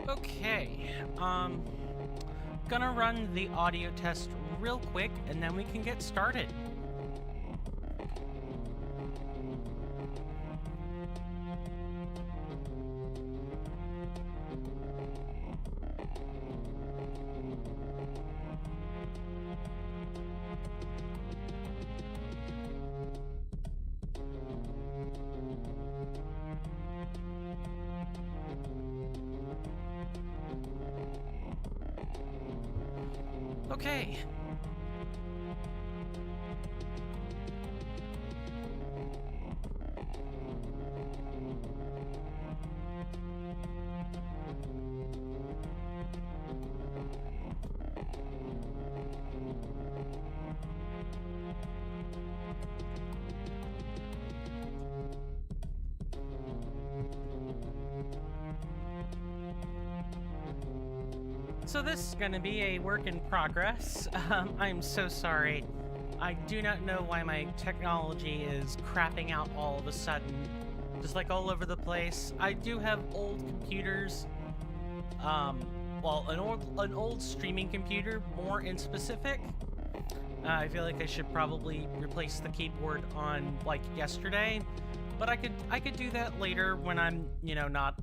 Okay, gonna run the audio test real quick and then we can get started. Okay. So this is going to be a work in progress. I'm so sorry. I do not know why my technology is crapping out all of a sudden, just like all over the place. I do have old computers. Well, an old streaming computer, more in specific. I feel like I should probably replace the keyboard on like yesterday, but I could do that later when I'm, you know, not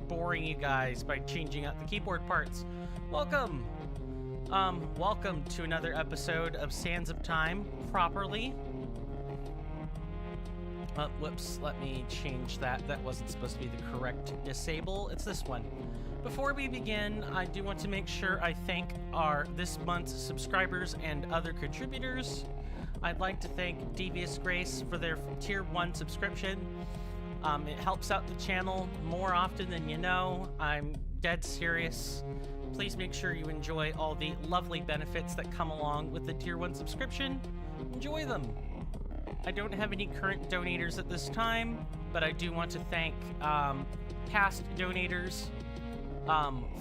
boring you guys by changing out the keyboard parts. Welcome! Welcome to another episode of Sands of Time, properly. Whoops, let me change that. That wasn't supposed to be the correct disable. It's this one. Before we begin, I do want to make sure I thank our this month's subscribers and other contributors. I'd like to thank Devious Grace for their Tier 1 subscription. It helps out the channel more often than you know. I'm dead serious. Please make sure you enjoy all the lovely benefits that come along with the Tier 1 subscription. Enjoy them. I don't have any current donators at this time, but I do want to thank past donators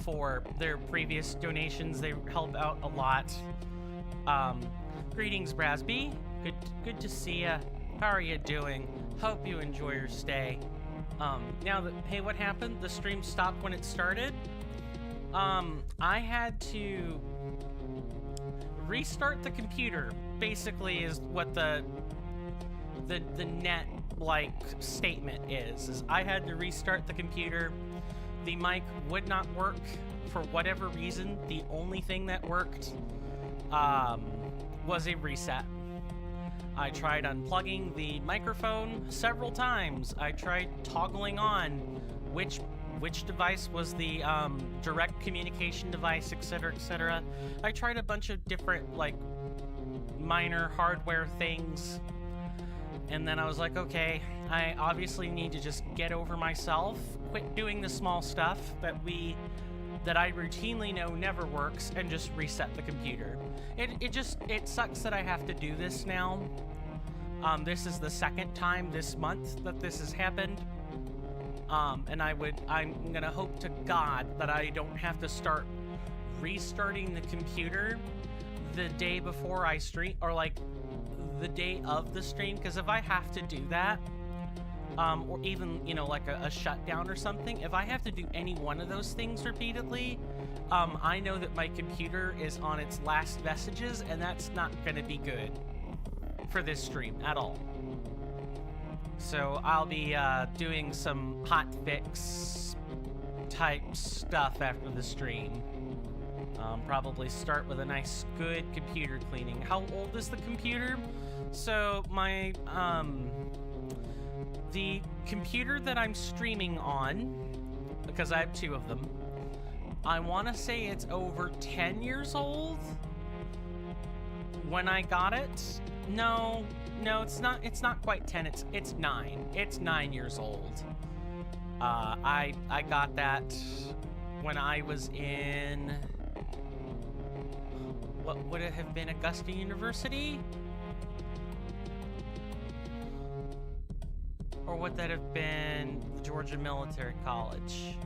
for their previous donations. They help out a lot. Greetings, Brasby. Good to see ya. How are you doing? Hope you enjoy your stay. Hey, what happened? The stream stopped when it started. I had to restart the computer, basically, is what the net, like, statement is I had to restart the computer. The mic would not work for whatever reason. The only thing that worked, was a reset. I tried unplugging the microphone several times. I tried toggling on which device was the direct communication device, etc., etc. I tried a bunch of different, like, minor hardware things, and then I was like, okay, I obviously need to just get over myself, quit doing the small stuff that I routinely know never works, and just reset the computer. It sucks that I have to do this now. This is the second time this month that this has happened. And I'm gonna hope to God that I don't have to start restarting the computer the day before I stream, or like the day of the stream, because if I have to do that, or even, you know, like a shutdown or something, if I have to do any one of those things repeatedly, I know that my computer is on its last vestiges, and that's not gonna be good for this stream at all. So I'll be doing some hotfix type stuff after the stream. Probably start with a nice, good computer cleaning. How old is the computer? So my the computer that I'm streaming on, because I have two of them, I want to say it's over 10 years old when I got it. No, it's not quite 10. It's 9. It's 9 years old. I got that when I was in, what would it have been, Augusta University? Or would that have been Georgia Military College?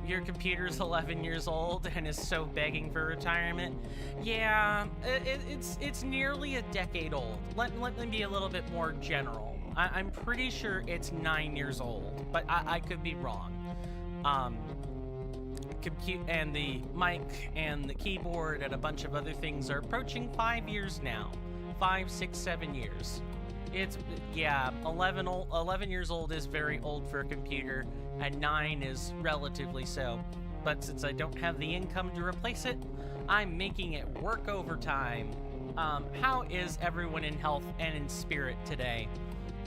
Your computer's 11 years old and is so begging for retirement. Yeah, it's nearly a decade old. Let me be a little bit more general. I'm pretty sure it's 9 years old, but I could be wrong. compute and the mic and the keyboard and a bunch of other things are approaching 5 years now. 5, 6, 7 years. It's, yeah, 11 years old is very old for a computer, and 9 is relatively so. But since I don't have the income to replace it, I'm making it work overtime. How is everyone in health and in spirit today?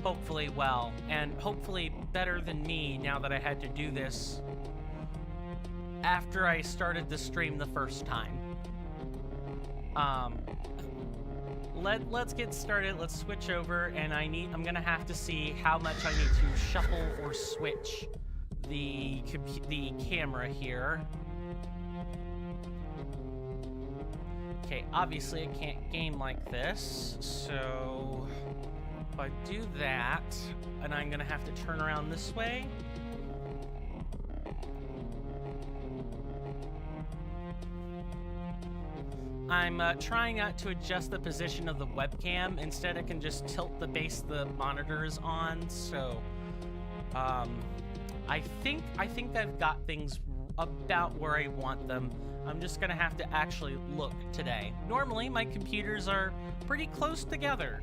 Hopefully well, and hopefully better than me now that I had to do this after I started the stream the first time. Let's get started. Let's switch over, and I'm gonna have to see how much I need to shuffle or switch the camera here. Okay, obviously I can't game like this, so if I do that, and I'm gonna have to turn around this way. I'm trying not to adjust the position of the webcam. Instead, I can just tilt the base the monitor is on. So, I think I've got things about where I want them. I'm just gonna have to actually look today. Normally, my computers are pretty close together,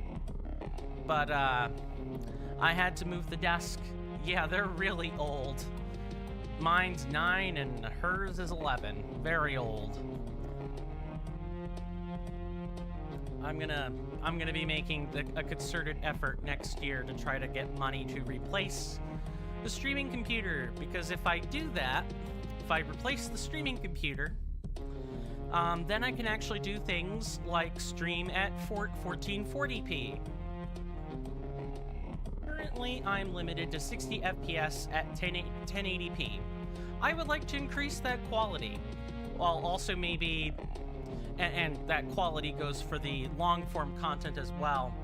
but I had to move the desk. Yeah, they're really old. Mine's 9 and hers is 11. Very old. I'm gonna be making a concerted effort next year to try to get money to replace the streaming computer, because if I do that, if I replace the streaming computer, then I can actually do things like stream at 1440p. Currently, I'm limited to 60 FPS at 1080p. I would like to increase that quality, while also maybe... And that quality goes for the long-form content as well.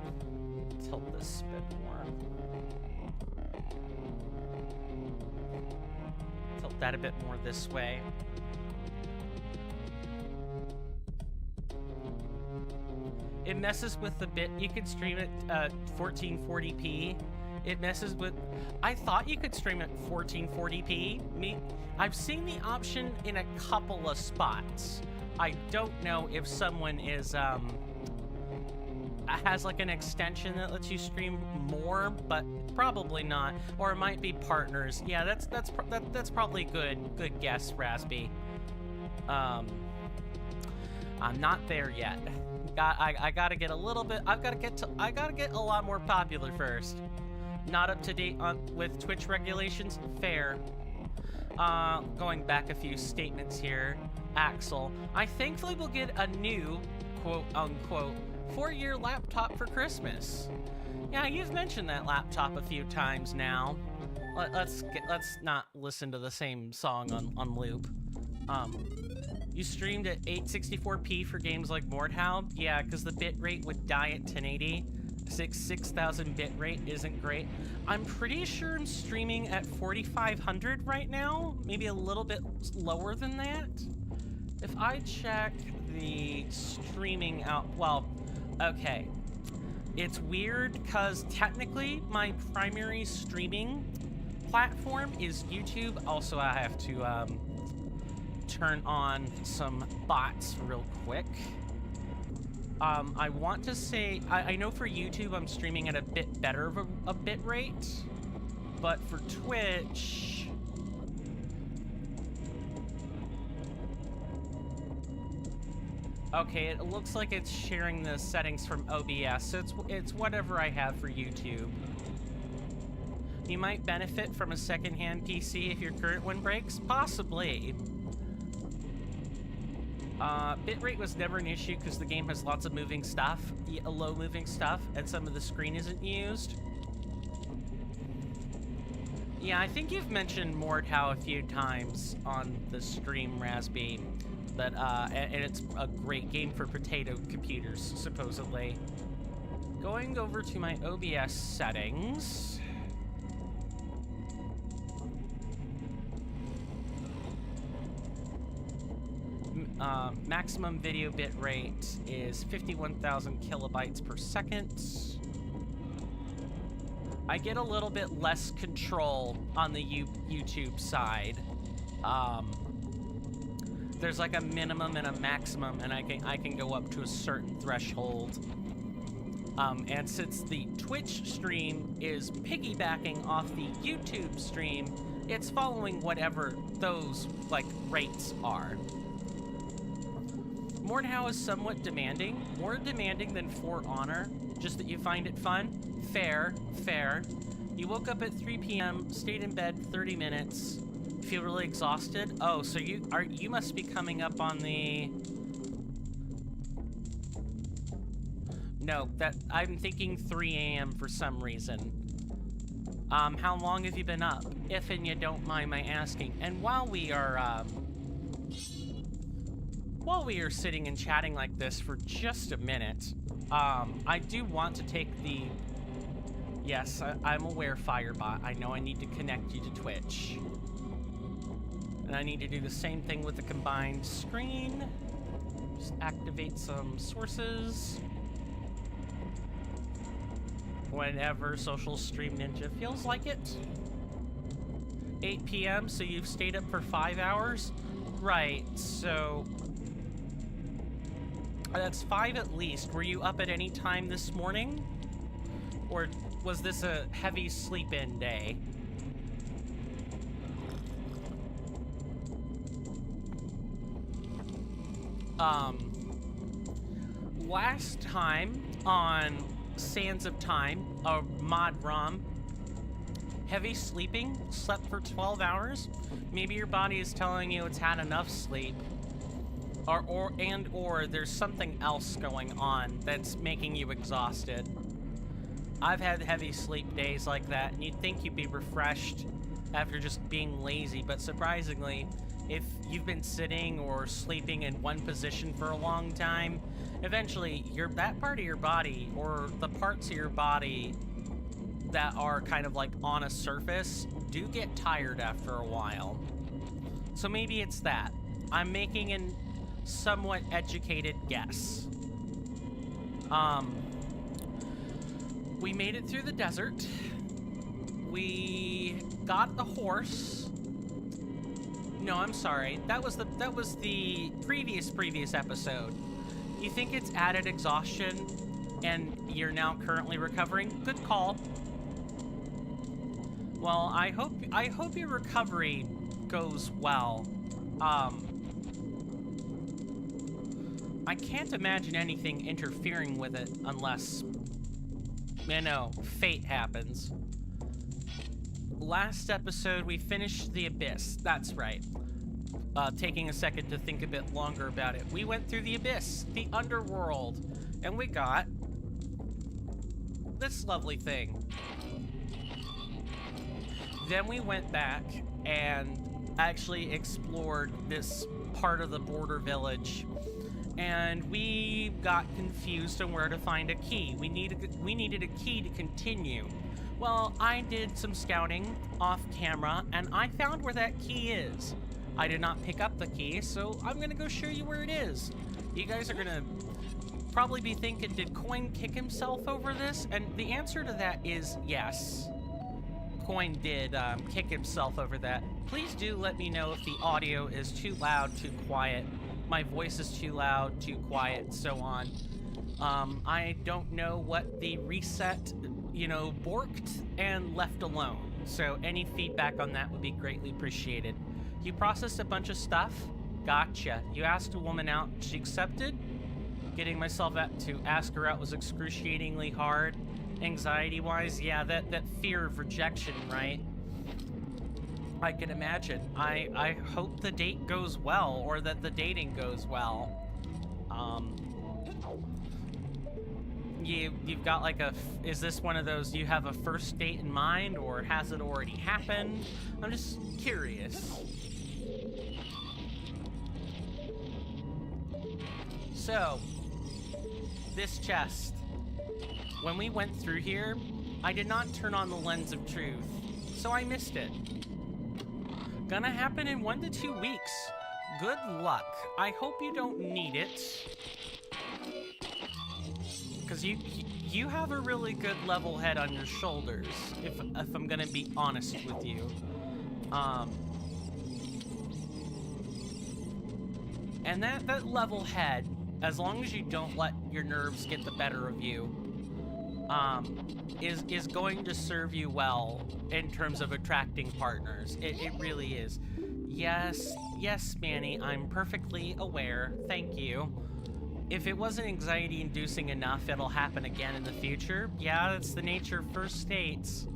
Tilt this a bit more. Tilt that a bit more this way. It messes with the bit. You can stream it at 1440p. It messes with... I thought you could stream at 1440p. I've seen the option in a couple of spots. I don't know if someone is has like an extension that lets you stream more, but probably not. Or it might be partners. Yeah, that's probably good guess, Raspy. I'm not there yet. I gotta get a little bit. I gotta get a lot more popular first. Not up to date with Twitch regulations. Fair. Going back a few statements here. Axel, I thankfully will get a new, quote-unquote, 4-year laptop for Christmas. Yeah, you've mentioned that laptop a few times now. Let's not listen to the same song on loop. You streamed at 864p for games like Mordhau? Yeah, because the bitrate would die at 1080. 6,000 bitrate isn't great. I'm pretty sure I'm streaming at 4,500 right now. Maybe a little bit lower than that. If I check the streaming out, well, okay. It's weird because technically my primary streaming platform is YouTube. Also, I have to turn on some bots real quick. I want to say, I know for YouTube I'm streaming at a bit better of a bit rate, but for Twitch... Okay, it looks like it's sharing the settings from OBS, so it's whatever I have for YouTube. You might benefit from a second-hand PC if your current one breaks? Possibly. Bitrate was never an issue because the game has lots of moving stuff, low moving stuff, and some of the screen isn't used. Yeah, I think you've mentioned Mordhau a few times on the stream, Raspy. But, and it's a great game for potato computers, supposedly. Going over to my OBS settings. Maximum video bit rate is 51,000 kilobytes per second. I get a little bit less control on the YouTube side. There's like a minimum and a maximum, and I can go up to a certain threshold. And since the Twitch stream is piggybacking off the YouTube stream, it's following whatever those, like, rates are. Mordhau is somewhat demanding. More demanding than For Honor. Just that you find it fun. Fair. Fair. You woke up at 3 p.m., stayed in bed 30 minutes, feel really exhausted. Oh, so you must be coming up on the... No, I'm thinking 3 a.m. for some reason. How long have you been up? If and you don't mind my asking. And while we are sitting and chatting like this for just a minute, I do want to take the... Yes, I'm aware, Firebot. I know I need to connect you to Twitch. And I need to do the same thing with the combined screen. Just activate some sources. Whenever Social Stream Ninja feels like it. 8 p.m., so you've stayed up for 5 hours? Right, so... That's 5 at least. Were you up at any time this morning? Or was this a heavy sleep-in day? Last time on Sands of Time, a Mod-ROM, heavy sleeping, slept for 12 hours. Maybe your body is telling you it's had enough sleep. Or there's something else going on that's making you exhausted. I've had heavy sleep days like that, and you'd think you'd be refreshed after just being lazy, but surprisingly, if you've been sitting or sleeping in one position for a long time, eventually that part of your body, or the parts of your body that are kind of like on a surface, do get tired after a while. So maybe it's that. I'm making an somewhat educated guess. We made it through the desert. We got a horse. No, I'm sorry. That was the previous episode. You think it's added exhaustion and you're now currently recovering? Good call. Well, I hope your recovery goes well. I can't imagine anything interfering with it unless, you know, fate happens. Last episode, we finished the Abyss. That's right. Taking a second to think a bit longer about it. We went through the Abyss, the underworld, and we got this lovely thing. Then we went back and actually explored this part of the border village, and we got confused on where to find a key. We needed a key to continue. Well, I did some scouting off camera, and I found where that key is. I did not pick up the key, so I'm gonna go show you where it is. You guys are gonna probably be thinking, did Coin kick himself over this? And the answer to that is yes. Coin did kick himself over that. Please do let me know if the audio is too loud, too quiet, my voice is too loud, too quiet, so on. I don't know what the reset, you know, borked and left alone. So any feedback on that would be greatly appreciated. You processed a bunch of stuff? Gotcha. You asked a woman out, she accepted? Getting myself out to ask her out was excruciatingly hard. Anxiety-wise, yeah, that fear of rejection, right? I can imagine. I hope the date goes well, or that the dating goes well. You've got like is this one of those, you have a first date in mind, or has it already happened? I'm just curious. So, this chest. When we went through here, I did not turn on the lens of truth, so I missed it. Gonna happen in 1 to 2 weeks. Good luck. I hope you don't need it. Because you have a really good level head on your shoulders, if I'm gonna be honest with you. And that level head, as long as you don't let your nerves get the better of you, is going to serve you well in terms of attracting partners. It really is. Yes, Manny, I'm perfectly aware. Thank you. If it wasn't anxiety-inducing enough, it'll happen again in the future. Yeah, that's the nature of first dates.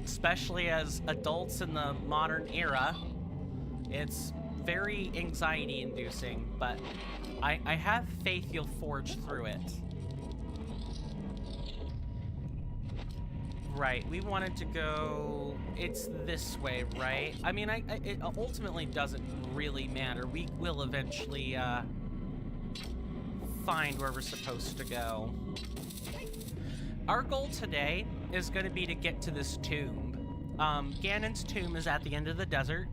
Especially as adults in the modern era, it's very anxiety-inducing, but I have faith you'll forge through it. Right, we wanted to go... It's this way, right? I mean, it ultimately doesn't really matter. We will eventually, find where we're supposed to go. Our goal today is going to be to get to this tomb. Ganon's tomb is at the end of the desert,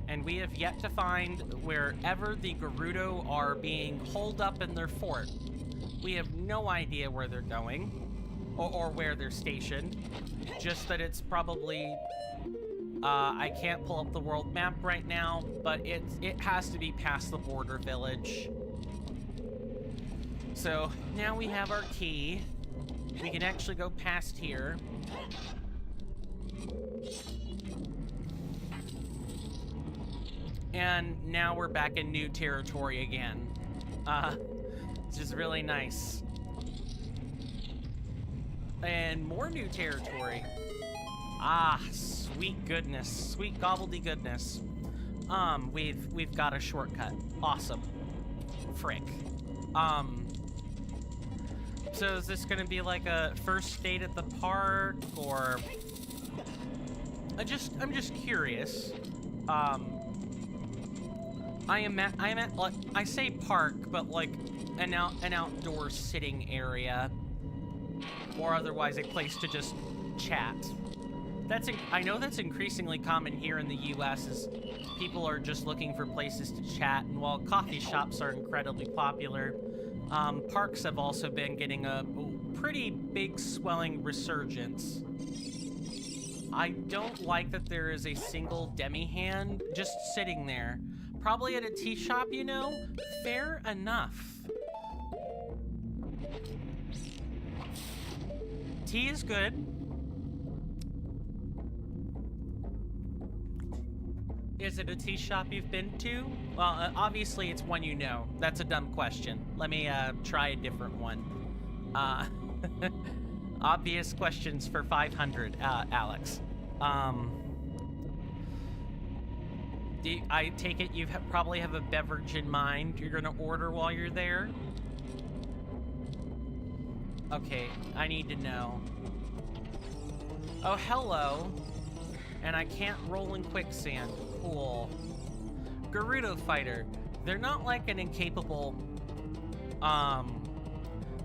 and we have yet to find wherever the Gerudo are being holed up in their fort. We have no idea where they're going. Or where they're stationed, just that it's probably, I can't pull up the world map right now, but it has to be past the border village. So now we have our key. We can actually go past here. And now we're back in new territory again. Which is really nice. And more new territory. Ah, sweet goodness. Sweet gobbledy goodness. We've got a shortcut. Awesome. Frick. So is this gonna be like a first date at the park, or... I'm just curious. I say park, but like an outdoor sitting area. Or otherwise a place to just chat. I know that's increasingly common here in the US, as people are just looking for places to chat, and while coffee shops are incredibly popular, parks have also been getting a pretty big swelling resurgence. I don't like that there is a single demi-hand just sitting there. Probably at a tea shop, you know? Fair enough. Tea is good. Is it a tea shop you've been to? Well, obviously it's one you know. That's a dumb question. Let me try a different one. Obvious questions for 500, Alex. I take it you probably have a beverage in mind you're gonna order while you're there? Okay, I need to know. Oh, hello. And I can't roll in quicksand. Cool. Gerudo fighter. They're not like an incapable...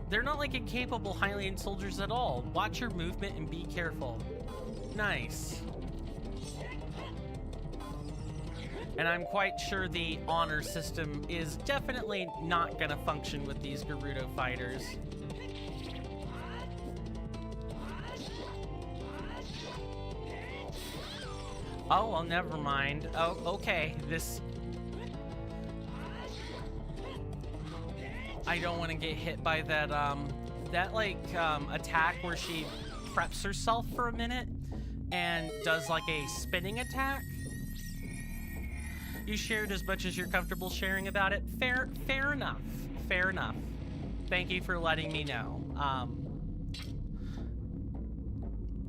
They're not like incapable Hylian soldiers at all. Watch your movement and be careful. Nice. And I'm quite sure the honor system is definitely not gonna function with these Gerudo fighters. Oh, well, never mind. Oh, okay. I don't want to get hit by that, attack where she preps herself for a minute and does, like, a spinning attack. You shared as much as you're comfortable sharing about it. Fair enough. Fair enough. Thank you for letting me know.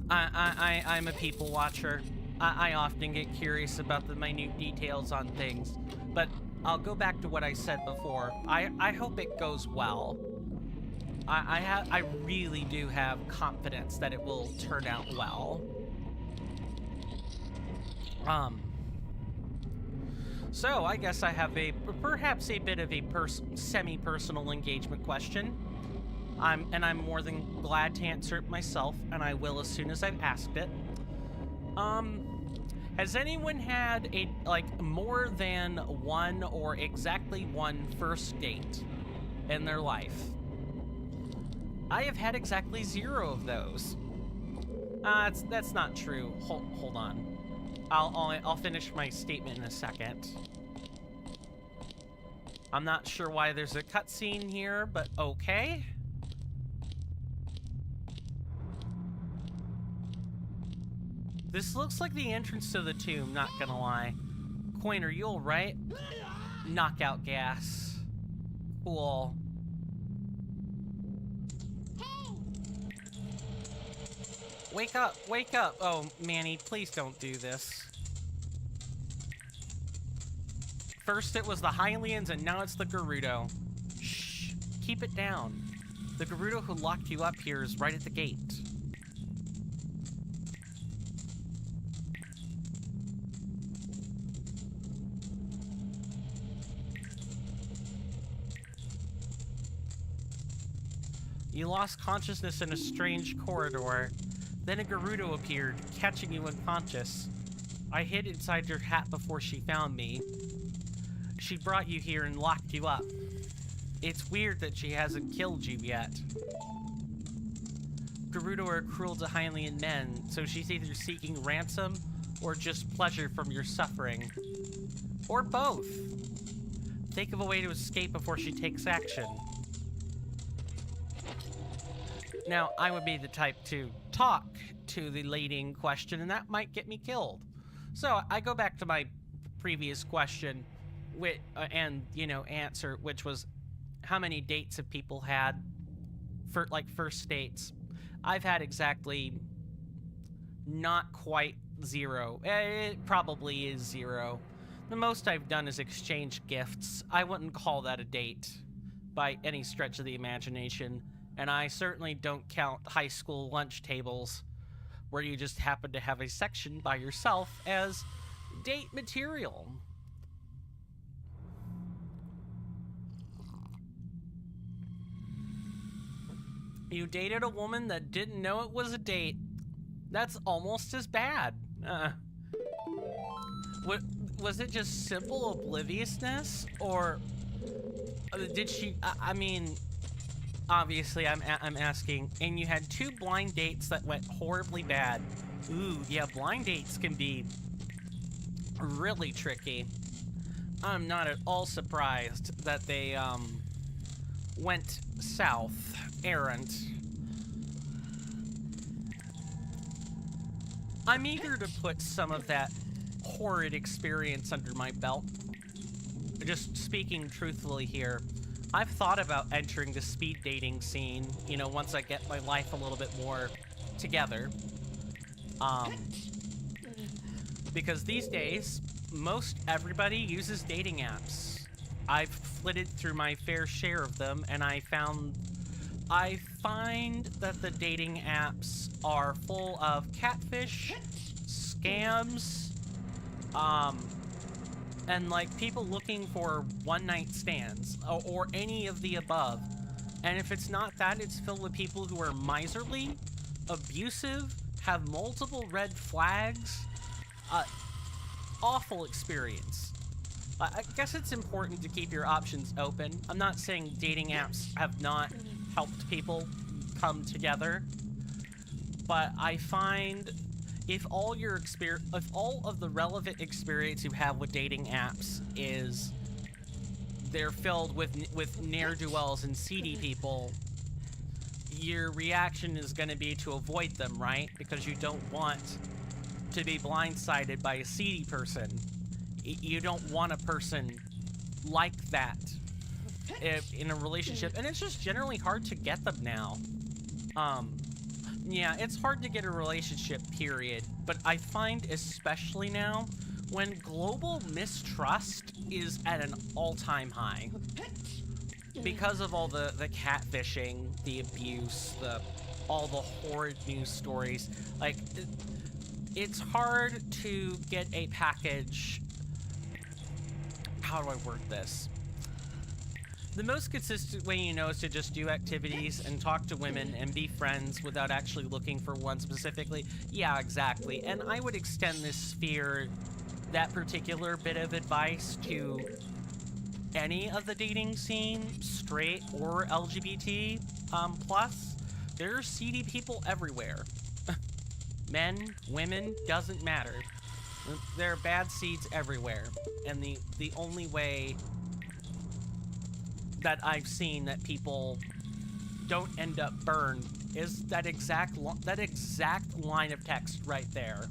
I'm a people watcher. I often get curious about the minute details on things, but I'll go back to what I said before. I hope it goes well. I really do have confidence that it will turn out well. So I guess I have perhaps a bit of a semi-personal engagement question. I'm more than glad to answer it myself, and I will as soon as I've asked it. Has anyone had more than one or exactly one first date in their life? I have had exactly 0 of those. That's not true. Hold on. I'll finish my statement in a second. I'm not sure why there's a cutscene here, but okay. This looks like the entrance to the tomb, not gonna lie. Coin, are you alright? Knockout gas. Cool. Wake up, wake up. Oh, Manny, please don't do this. First it was the Hylians and now it's the Gerudo. Shh, keep it down. The Gerudo who locked you up here is right at the gate. You lost consciousness in a strange corridor. Then a Gerudo appeared, catching you unconscious. I hid inside your hat before she found me. She brought you here and locked you up. It's weird that she hasn't killed you yet. Gerudo are cruel to Hylian men, so she's either seeking ransom or just pleasure from your suffering. Or both. Think of a way to escape before she takes action. Now, I would be the type to talk to the lady in question, and that might get me killed. So, I go back to my previous question, and, you know, answer, which was, how many dates have people had for, like, first dates? I've had exactly not quite 0. It probably is 0. The most I've done is exchange gifts. I wouldn't call that a date by any stretch of the imagination. And I certainly don't count high school lunch tables where you just happen to have a section by yourself as date material. You dated a woman that didn't know it was a date. That's almost as bad. Was it just simple obliviousness? Or did she... I mean... Obviously, I'm asking, and you had 2 blind dates that went horribly bad. Ooh, yeah, blind dates can be really tricky. I'm not at all surprised that they, went south, errant. I'm eager to put some of that horrid experience under my belt. Just speaking truthfully here. I've thought about entering the speed dating scene, you know, once I get my life a little bit more together. Because these days, most everybody uses dating apps. I've flitted through my fair share of them, and I find that the dating apps are full of catfish, scams, and like people looking for one-night stands or any of the above. And if it's not that, it's filled with people who are miserly, abusive, have multiple red flags. Awful experience. I guess it's important to keep your options open. I'm not saying dating apps have not helped people come together, but I find if all of the relevant experience you have with dating apps is they're filled with ne'er-do-wells and seedy people, your reaction is going to be to avoid them, right? Because you don't want to be blindsided by a seedy person. You don't want a person like that in a relationship, and it's just generally hard to get them now. Yeah, it's hard to get a relationship, period. But I find especially now, when global mistrust is at an all-time high. Because of all the catfishing, the abuse, all the horrid news stories, like, it's hard to get a package... How do I word this? The most consistent way you know is to just do activities and talk to women and be friends without actually looking for one specifically. Yeah, exactly. And I would extend this sphere, that particular bit of advice, to any of the dating scene, straight or LGBT plus. There are seedy people everywhere. Men, women, doesn't matter. There are bad seeds everywhere, and the only way that I've seen that people don't end up burned is that exact line of text right there,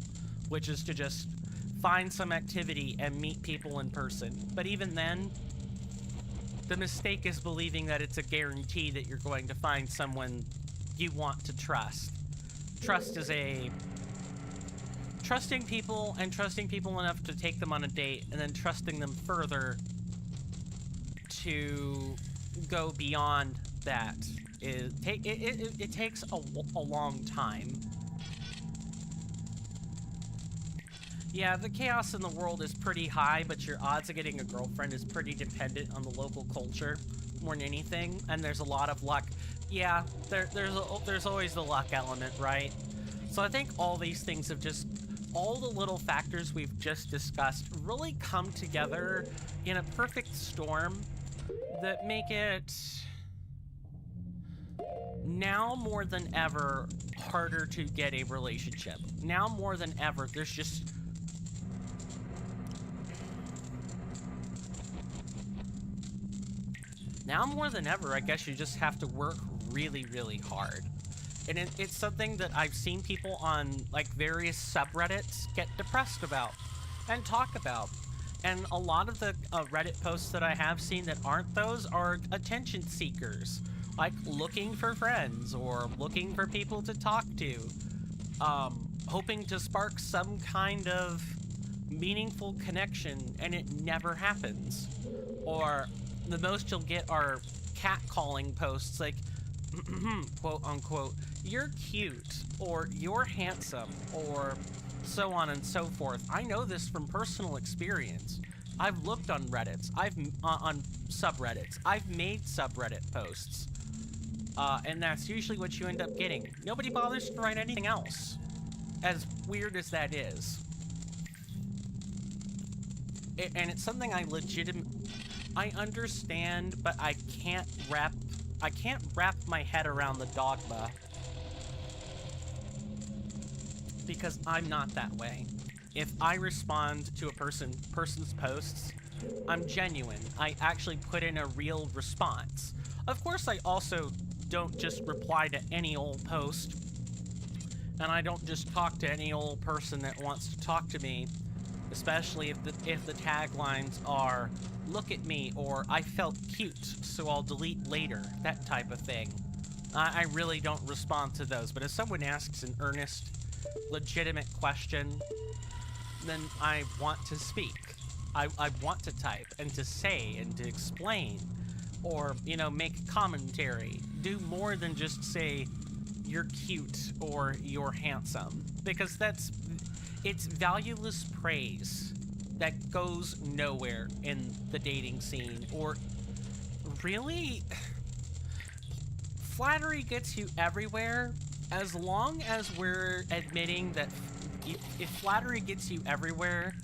which is to just find some activity and meet people in person. But even then, the mistake is believing that it's a guarantee that you're going to find someone you want to trust. Trust is trusting people enough to take them on a date, and then trusting them further to go beyond that. It takes a long time. Yeah, the chaos in the world is pretty high, but your odds of getting a girlfriend is pretty dependent on the local culture more than anything, and there's a lot of luck. Yeah, there's always the luck element, right? So I think all these things have just, all the little factors we've just discussed really come together in a perfect storm that make it now more than ever harder to get a relationship. Now more than ever, there's just now more than ever, I guess you just have to work really, really hard. And it's something that I've seen people on like various subreddits get depressed about and talk about. And a lot of the Reddit posts that I have seen that aren't those are attention seekers, like looking for friends or looking for people to talk to, hoping to spark some kind of meaningful connection, and it never happens. Or the most you'll get are catcalling posts like, quote unquote, "You're cute," or "You're handsome," or so on and so forth. I know this from personal experience. I've looked on Reddits. I've on subreddits. I've made subreddit posts, and that's usually what you end up getting. Nobody bothers to write anything else, as weird as that is. And it's something I understand, but I can't wrap my head around the dogma, because I'm not that way. If I respond to a person's posts, I'm genuine. I actually put in a real response. Of course, I also don't just reply to any old post, and I don't just talk to any old person that wants to talk to me, especially if the taglines are "look at me" or "I felt cute, so I'll delete later," that type of thing. I really don't respond to those, but if someone asks an earnest, legitimate question, then I want to speak. I want to type and to say and to explain, or, you know, make commentary. Do more than just say "you're cute" or "you're handsome," because it's valueless praise that goes nowhere in the dating scene. Or really, flattery gets you everywhere, as long as we're admitting that if flattery gets you everywhere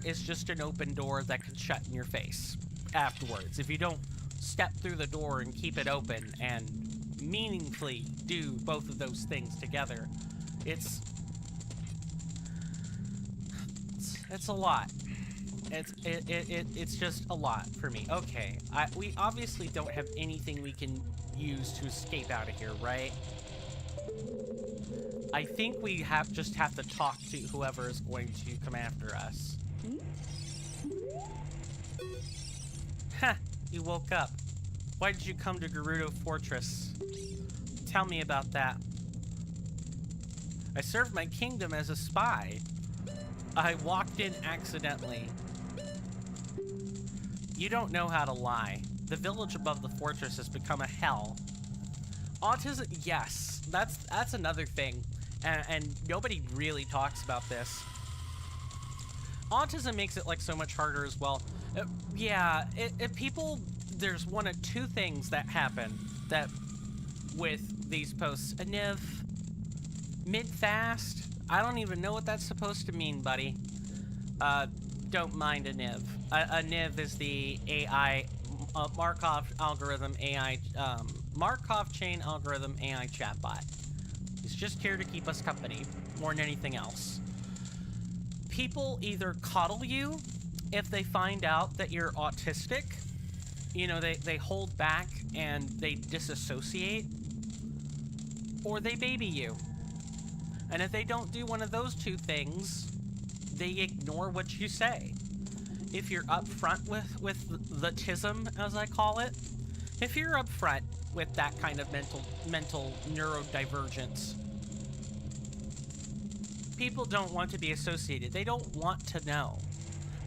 is just an open door that can shut in your face afterwards. If you don't step through the door and keep it open and meaningfully do both of those things together, it's a lot. It's just a lot for me. Okay, we obviously don't have anything we can use to escape out of here, right? I think we just have to talk to whoever is going to come after us. Ha! You woke up. Why did you come to Gerudo Fortress? Tell me about that. I served my kingdom as a spy. I walked in accidentally. You don't know how to lie. The village above the fortress has become a hell. Autism, yes, that's another thing, and nobody really talks about this. Autism makes it like so much harder as well. Yeah, there's one of two things that happen that with these posts. A niv, mid-fast. I don't even know what that's supposed to mean, buddy. Don't mind a niv. A niv is the AI Markov algorithm AI Markov chain algorithm AI chatbot. It's just here to keep us company more than anything else. people either coddle you if they find out that you're autistic. You know, they hold back and they disassociate, or they baby you. And if they don't do one of those two things, they ignore what you say. If you're upfront with the tism, as I call it, if you're upfront with that kind of mental neurodivergence, people don't want to be associated. They don't want to know.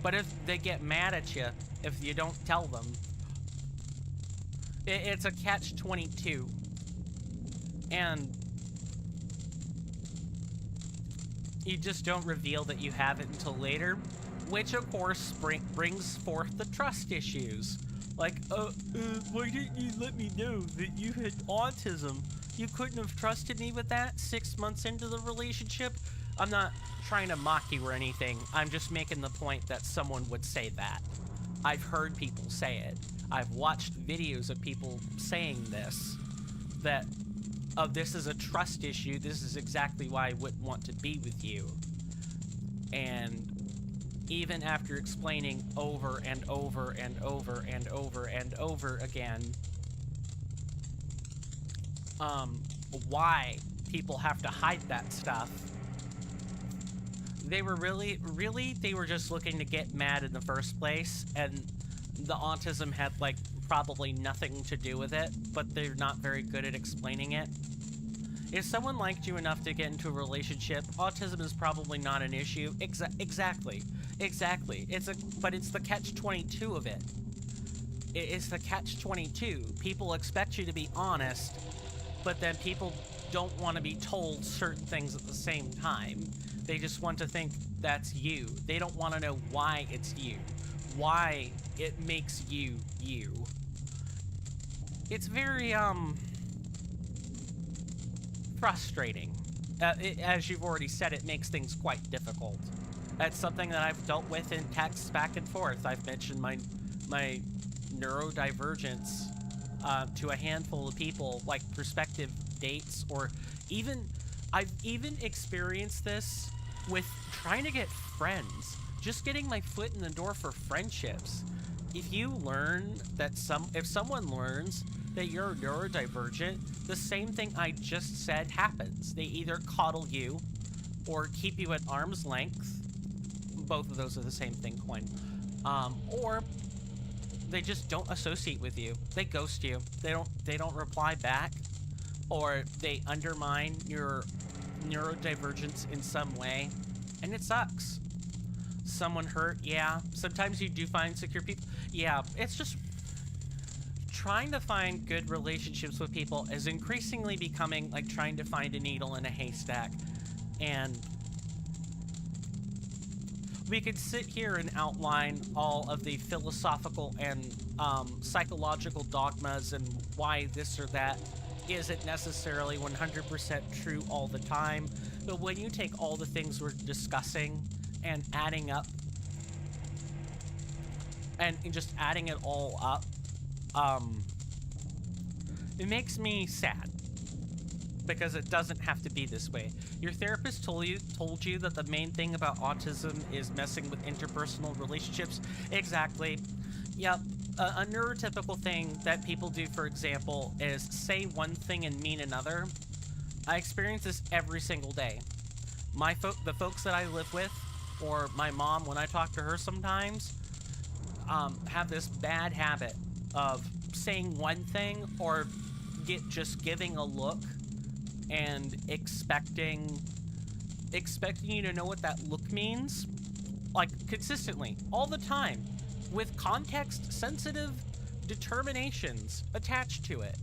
But if they get mad at you if you don't tell them, it's a catch-22. And you just don't reveal that you have it until later, which of course brings forth the trust issues. Like, why didn't you let me know that you had autism? You couldn't have trusted me with that 6 months into the relationship? I'm not trying to mock you or anything. I'm just making the point that someone would say that. I've heard people say it. I've watched videos of people saying this, that, oh, this is a trust issue. This is exactly why I wouldn't want to be with you. And even after explaining over and over and over and over and over again, why people have to hide that stuff, they were really, they were just looking to get mad in the first place, and the autism had, like, probably nothing to do with it, but they're not very good at explaining it. If someone liked you enough to get into a relationship, autism is probably not an issue. Exactly. But it's the catch-22 of it. It's the catch-22. People expect you to be honest, but then people don't want to be told certain things at the same time. They just want to think that's you. They don't want to know why it's you. Why it makes you, you. It's very, frustrating. As you've already said, it makes things quite difficult. That's something that I've dealt with in texts back and forth. I've mentioned my neurodivergence to a handful of people, like prospective dates, or I've even experienced this with trying to get friends. Just getting my foot in the door for friendships. If you learn that if someone learns that you're neurodivergent, the same thing I just said happens. They either coddle you or keep you at arm's length. Both of those are the same thing, Quinn. Or they just don't associate with you. They ghost you. They don't reply back, or they undermine your neurodivergence in some way, and it sucks. Someone hurt, yeah. Sometimes you do find secure people. Yeah, it's just trying to find good relationships with people is increasingly becoming like trying to find a needle in a haystack. And we could sit here and outline all of the philosophical and psychological dogmas and why this or that isn't necessarily 100% true all the time. But when you take all the things we're discussing and adding up, and just adding it all up, it makes me sad, because it doesn't have to be this way. Your therapist told you that the main thing about autism is messing with interpersonal relationships. Exactly. Yep. A neurotypical thing that people do, for example, is say one thing and mean another. I experience this every single day. The folks that I live with, or my mom, when I talk to her sometimes, have this bad habit of saying one thing or just giving a look and expecting you to know what that look means, like consistently, all the time, with context-sensitive determinations attached to it,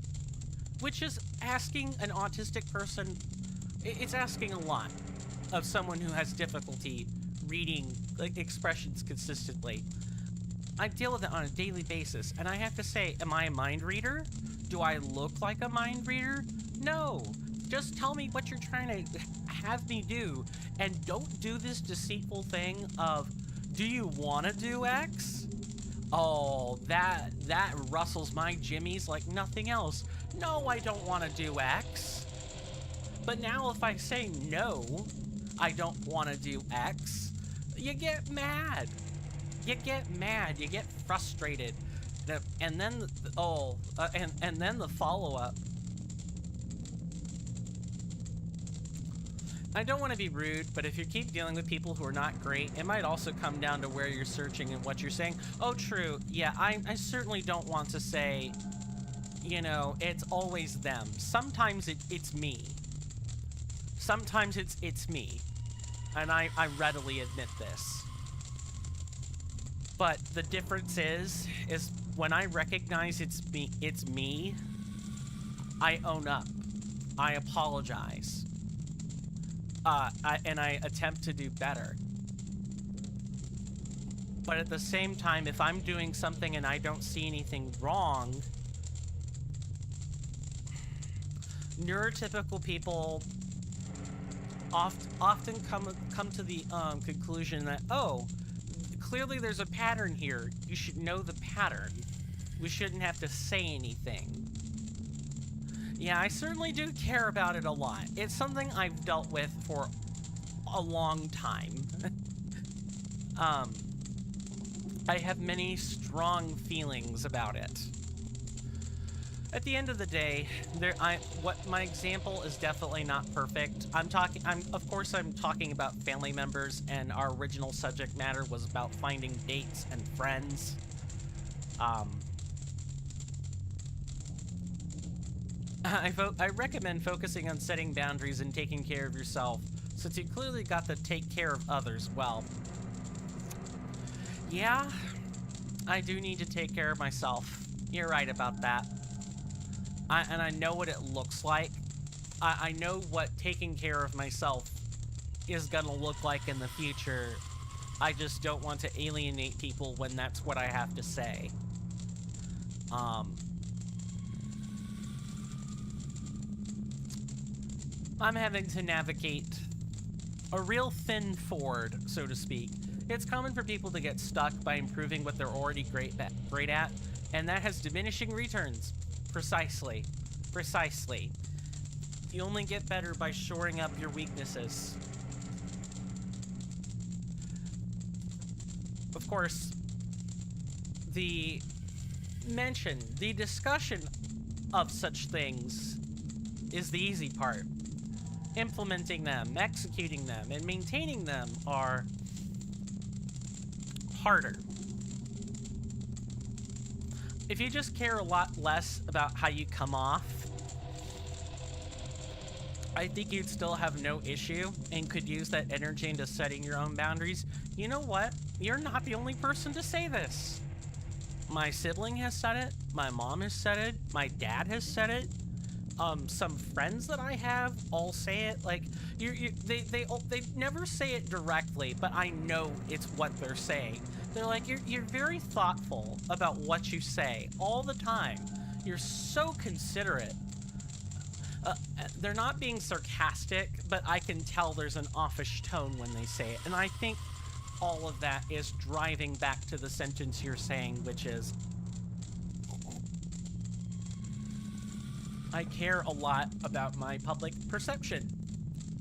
which is asking an autistic person, it's asking a lot of someone who has difficulty reading like expressions consistently. I deal with it on a daily basis, and I have to say, am I a mind reader? Do I look like a mind reader? No. Just tell me what you're trying to have me do, and don't do this deceitful thing of, do you want to do X? Oh, that rustles my jimmies like nothing else. No, I don't want to do X. But now if I say no, I don't want to do X, You get mad. You get mad. You get frustrated. And then, and then the follow-up. I don't want to be rude, but if you keep dealing with people who are not great, it might also come down to where you're searching and what you're saying. Oh, true. Yeah, I certainly don't want to say, you know, it's always them. Sometimes it's me. Sometimes it's me. And I readily admit this. But the difference is when I recognize it's me, I own up. I apologize. And I attempt to do better. But at the same time, if I'm doing something and I don't see anything wrong, neurotypical people often come to the conclusion that, oh, clearly there's a pattern here. You should know the pattern. We shouldn't have to say anything. Yeah, I certainly do care about it a lot. It's something I've dealt with for a long time. I have many strong feelings about it. At the end of the day, my example is definitely not perfect. Of course I'm talking about family members, and our original subject matter was about finding dates and friends. I recommend focusing on setting boundaries and taking care of yourself, since you clearly got to take care of others well. Yeah, I do need to take care of myself. You're right about that. And I know what it looks like. I know what taking care of myself is gonna look like in the future. I just don't want to alienate people when that's what I have to say. I'm having to navigate a real thin ford, so to speak. It's common for people to get stuck by improving what they're already great at, and that has diminishing returns. Precisely. Precisely. You only get better by shoring up your weaknesses. Of course, the discussion of such things is the easy part. Implementing them, executing them, and maintaining them are harder. If you just care a lot less about how you come off, I think you'd still have no issue and could use that energy into setting your own boundaries. You know what? You're not the only person to say this. My sibling has said it, my mom has said it, my dad has said it. Some friends that I have all say it. Like, they never say it directly, but I know it's what they're saying. They're like, you're very thoughtful about what you say all the time. You're so considerate. They're not being sarcastic, but I can tell there's an offish tone when they say it. And I think all of that is driving back to the sentence you're saying, which is, I care a lot about my public perception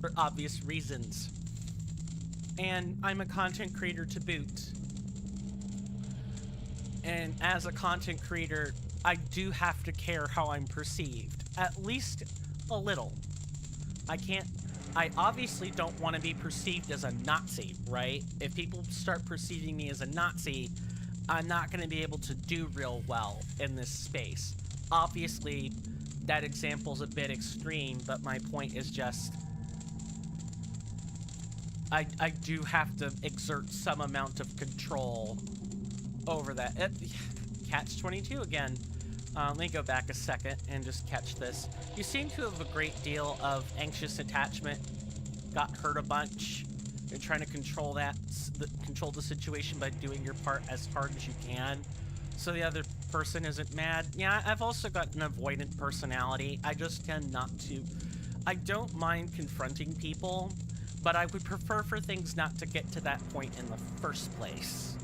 for obvious reasons. And I'm a content creator to boot. And as a content creator, I do have to care how I'm perceived. At least a little. I obviously don't want to be perceived as a Nazi, right? If people start perceiving me as a Nazi, I'm not going to be able to do real well in this space. Obviously, that example's a bit extreme, but my point is just, I do have to exert some amount of control over that. Catch-22 again. Let me go back a second and just catch this. You seem to have a great deal of anxious attachment. Got hurt a bunch. You're trying to control the situation by doing your part as hard as you can, so the other person isn't mad. Yeah, I've also got an avoidant personality. I just tend not to. I don't mind confronting people, but I would prefer for things not to get to that point in the first place.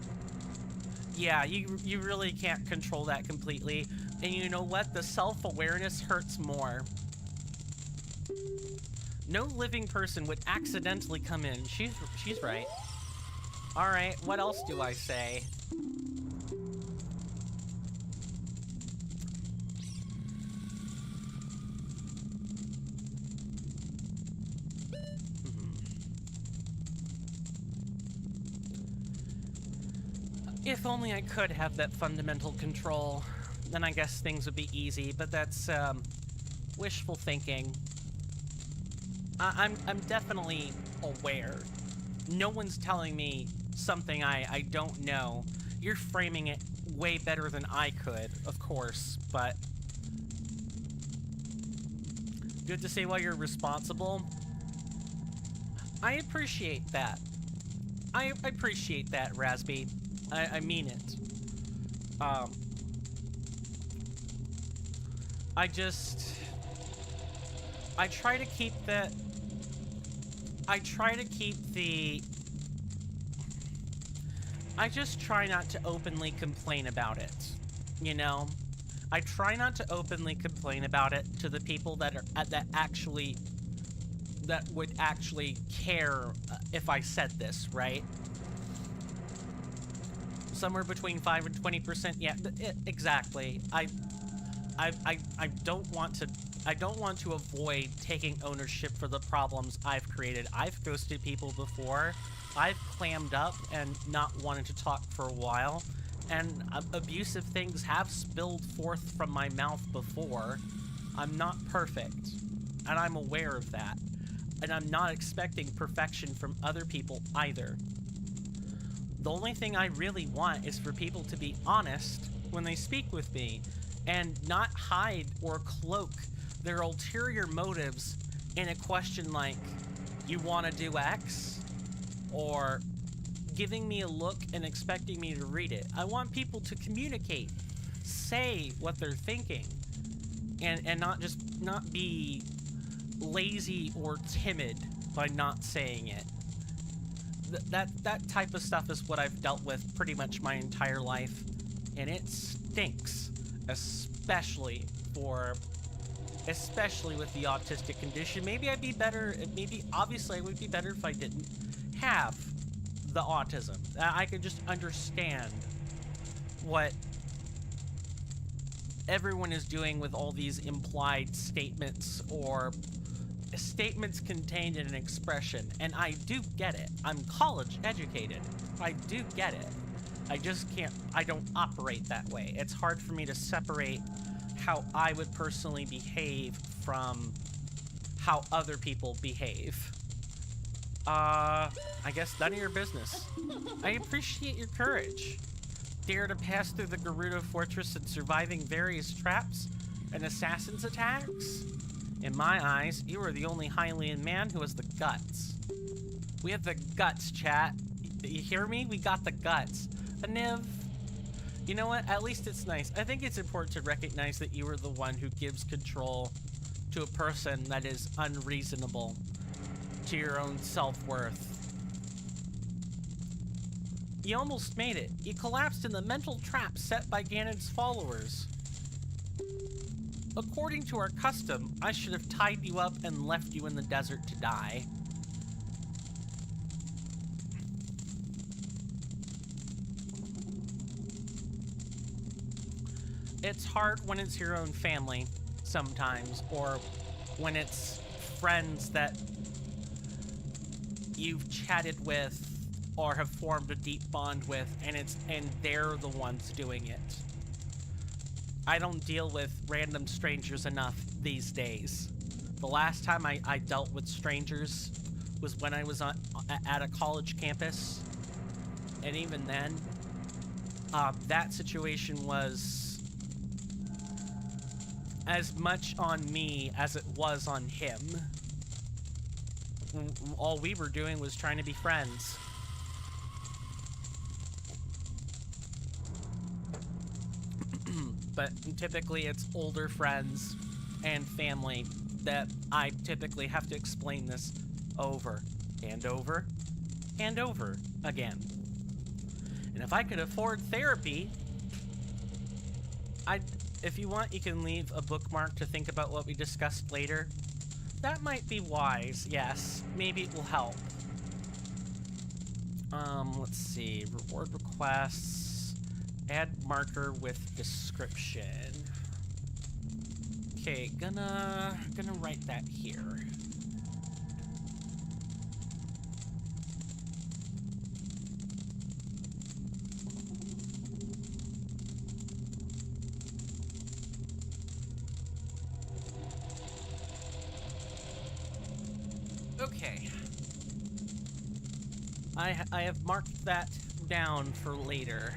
Yeah, you really can't control that completely. And you know what? The self-awareness hurts more. No living person would accidentally come in. She's right. Alright, what else do I say? If only I could have that fundamental control, then I guess things would be easy, but that's, wishful thinking. I'm definitely aware. No one's telling me something I don't know. You're framing it way better than I could, of course, but... Good to say while you're responsible. I appreciate that. I appreciate that, Razby. I mean it. I try to keep the... I just try not to openly complain about it, you know? I try not to openly complain about it to the people that would actually care if I said this, right? Somewhere between 5 and 20%, yeah, exactly. I don't want to avoid taking ownership for the problems I've created. I've ghosted people before. I've clammed up and not wanted to talk for a while. And abusive things have spilled forth from my mouth before. I'm not perfect, and I'm aware of that. And I'm not expecting perfection from other people either. The only thing I really want is for people to be honest when they speak with me, and not hide or cloak their ulterior motives in a question like, you want to do X? Or giving me a look and expecting me to read it. I want people to communicate, say what they're thinking, and not be lazy or timid by not saying it. That type of stuff is what I've dealt with pretty much my entire life, and it stinks, especially with the autistic condition. Maybe I'd be better, obviously I would be better if I didn't have the autism. I could just understand what everyone is doing with all these implied statements or statements contained in an expression, and I do get it. I'm college educated. I do get it. I don't operate that way. It's hard for me to separate how I would personally behave from how other people behave. I guess none of your business. I appreciate your courage. Dare to pass through the Gerudo Fortress and surviving various traps and assassins' attacks? In my eyes, you are the only Hylian man who has the guts. We have the guts, chat. You hear me? We got the guts. A Niv. You know what? At least it's nice. I think it's important to recognize that you are the one who gives control to a person that is unreasonable to your own self-worth. You almost made it. You collapsed in the mental trap set by Ganon's followers. According to our custom, I should have tied you up and left you in the desert to die. It's hard when it's your own family, sometimes, or when it's friends that you've chatted with or have formed a deep bond with, and they're the ones doing it. I don't deal with random strangers enough these days. The last time I dealt with strangers was when I was at a college campus, and even then, that situation was as much on me as it was on him. All we were doing was trying to be friends. But typically it's older friends and family that I typically have to explain this over and over and over again. And if I could afford therapy, if you want, you can leave a bookmark to think about what we discussed later. That might be wise, yes. Maybe it will help. Let's see. Reward requests. Add marker with description. Okay, gonna write that here. Okay. I have marked that down for later.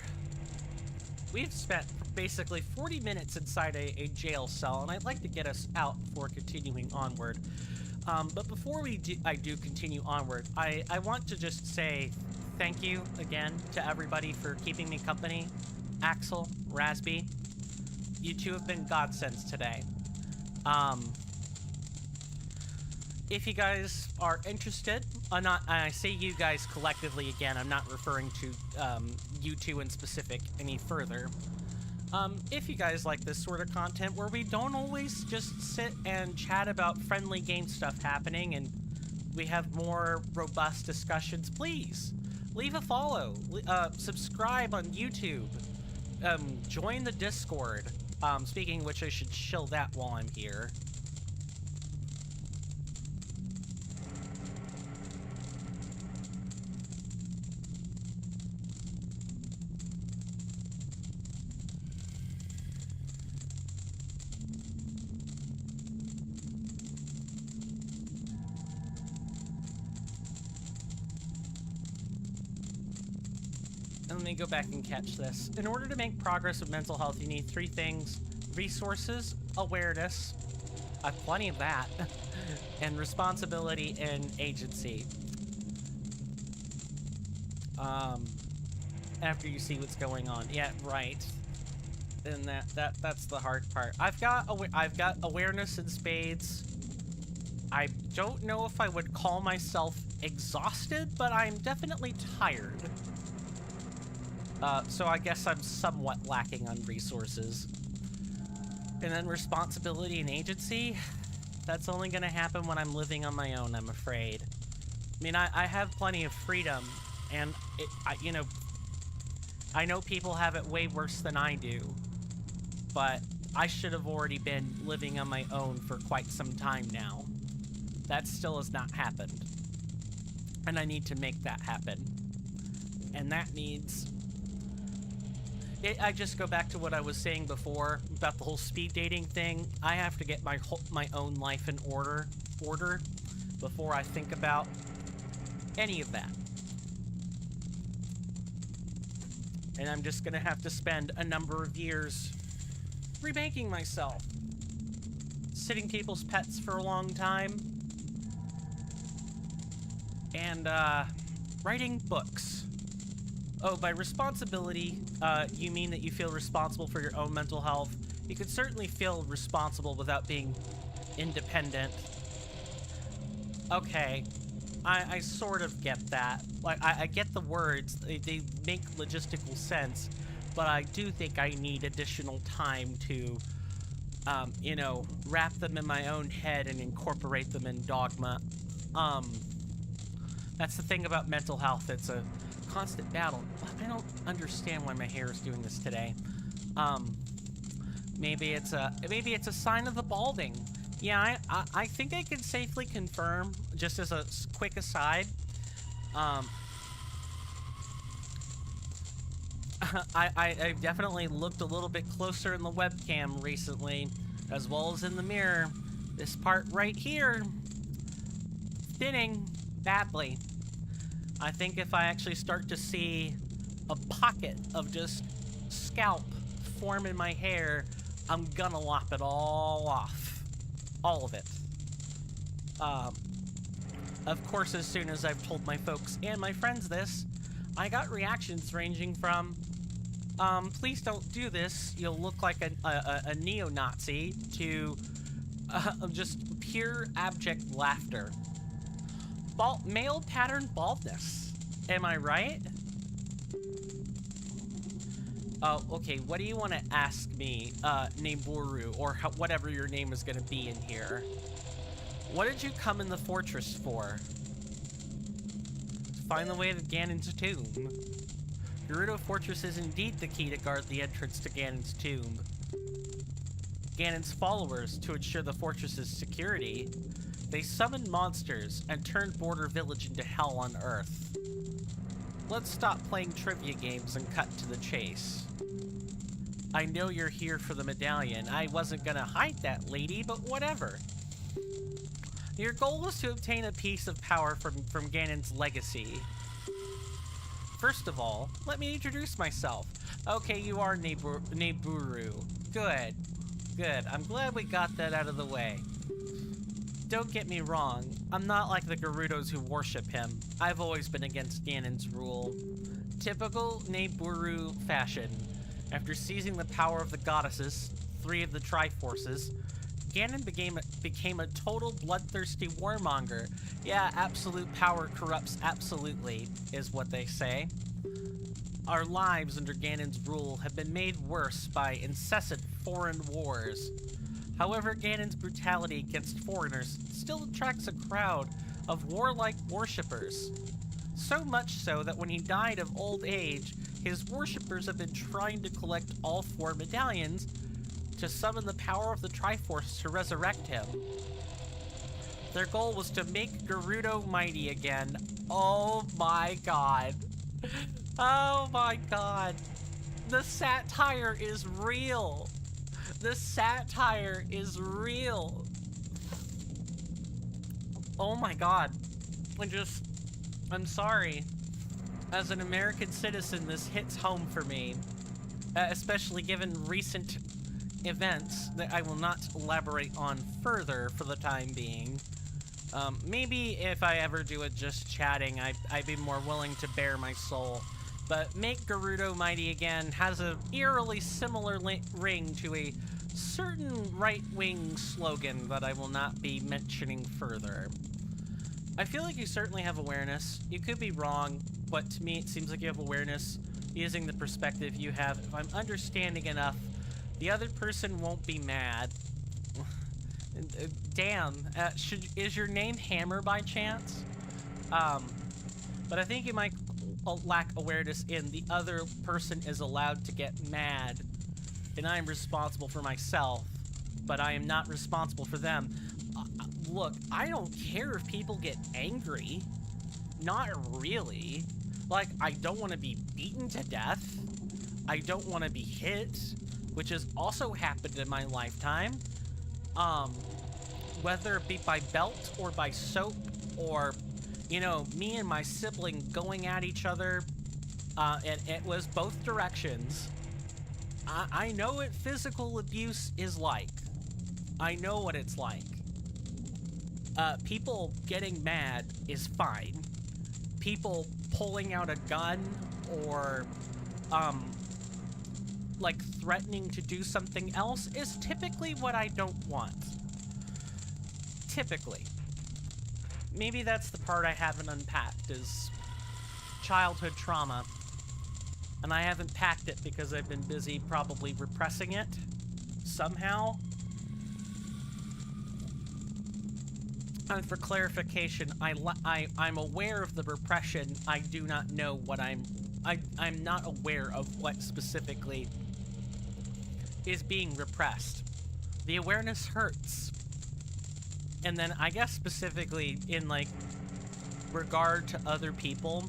We've spent basically 40 minutes inside a jail cell, and I'd like to get us out before continuing onward. But before I do continue onward, I want to just say thank you again to everybody for keeping me company. Axel, Rasby, you two have been godsends today. If you guys are interested, I say you guys collectively again, I'm not referring to you two in specific any further. If you guys like this sort of content where we don't always just sit and chat about friendly game stuff happening and we have more robust discussions, please leave a follow, subscribe on YouTube, join the Discord. Speaking of which, I should shill that while I'm here. Let me go back and catch this. In order to make progress with mental health, you need 3 things: resources, awareness, I have plenty of that, and responsibility and agency. After you see what's going on. Yeah, right. And that's the hard part. I've got awareness in spades. I don't know if I would call myself exhausted, but I'm definitely tired. So I guess I'm somewhat lacking on resources. And then responsibility and agency, that's only gonna happen when I'm living on my own, I'm afraid. I mean, I have plenty of freedom, and you know, I know people have it way worse than I do, but I should have already been living on my own for quite some time now. That still has not happened. And I need to make that happen. And that needs... I just go back to what I was saying before about the whole speed dating thing. I have to get my own life in order before I think about any of that. And I'm just gonna have to spend a number of years remaking myself, sitting people's pets for a long time, and writing books. Oh, by responsibility, you mean that you feel responsible for your own mental health. You could certainly feel responsible without being independent. Okay, I sort of get that. Like, I get the words, they make logistical sense, but I do think I need additional time to, you know, wrap them in my own head and incorporate them in dogma. That's the thing about mental health, it's a constant battle. I don't understand why my hair is doing this today. Maybe it's a sign of the balding. Yeah, I think I can safely confirm, just as a quick aside, I've definitely looked a little bit closer in the webcam recently, as well as in the mirror. This part right here, thinning badly. I think if I actually start to see a pocket of just scalp form in my hair, I'm gonna lop it all off. All of it. Of course, as soon as I've told my folks and my friends this, I got reactions ranging from, please don't do this, you'll look like a neo-Nazi, to just pure abject laughter. Male pattern baldness. Am I right? Oh, okay, what do you want to ask me, Neighboru, or whatever your name is going to be in here? What did you come in the fortress for? find the way to Ganon's tomb. Gerudo Fortress is indeed the key to guard the entrance to Ganon's tomb. Ganon's followers, to ensure the fortress's security, they summoned monsters and turned Border Village into hell on Earth. Let's stop playing trivia games and cut to the chase. I know you're here for the medallion. I wasn't gonna hide that, lady, but whatever. Your goal was to obtain a piece of power from Ganon's legacy. First of all, let me introduce myself. Okay, you are Neburu. Good. Good. I'm glad we got that out of the way. Don't get me wrong, I'm not like the Gerudos who worship him. I've always been against Ganon's rule. Typical Neburu fashion. After seizing the power of the goddesses, 3 of the Triforces, Ganon became a total bloodthirsty warmonger. Yeah, absolute power corrupts absolutely, is what they say. Our lives under Ganon's rule have been made worse by incessant foreign wars. However, Ganon's brutality against foreigners still attracts a crowd of warlike worshippers. So much so that when he died of old age, his worshippers have been trying to collect all 4 medallions to summon the power of the Triforce to resurrect him. Their goal was to make Gerudo mighty again. Oh my god. Oh my god. The satire is real. The satire is real. Oh my god. I'm sorry. As an American citizen, this hits home for me. Especially given recent events that I will not elaborate on further for the time being. Maybe if I ever do it just chatting, I'd be more willing to bare my soul. But Make Gerudo Mighty Again has a eerily similar ring to a certain right-wing slogan that I will not be mentioning further. I feel like you certainly have awareness. You could be wrong, but to me it seems like you have awareness using the perspective you have. If I'm understanding enough, the other person won't be mad. Damn, is your name Hammer by chance? But I think you might lack awareness in the other person is allowed to get mad, and I am responsible for myself, but I am not responsible for them. Look, I don't care if people get angry. Not really. Like, I don't want to be beaten to death. I don't want to be hit, which has also happened in my lifetime. Whether it be by belt or by soap or, you know, me and my sibling going at each other, and it was both directions. I know what physical abuse is like. I know what it's like. People getting mad is fine. People pulling out a gun or, like threatening to do something else is typically what I don't want. Typically. Maybe that's the part I haven't unpacked, is childhood trauma. And I haven't packed it because I've been busy probably repressing it somehow. And for clarification, I'm aware of the repression. I do not know what I'm not aware of what specifically is being repressed. The awareness hurts. And then I guess specifically in like regard to other people,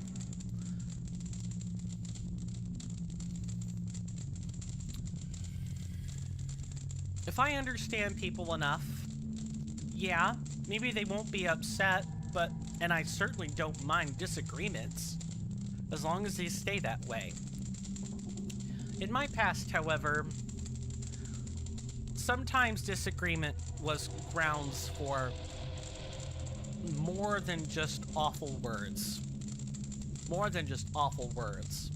if I understand people enough, yeah, maybe they won't be upset, and I certainly don't mind disagreements, as long as they stay that way. In my past, however, sometimes disagreement was grounds for more than just awful words. More than just awful words.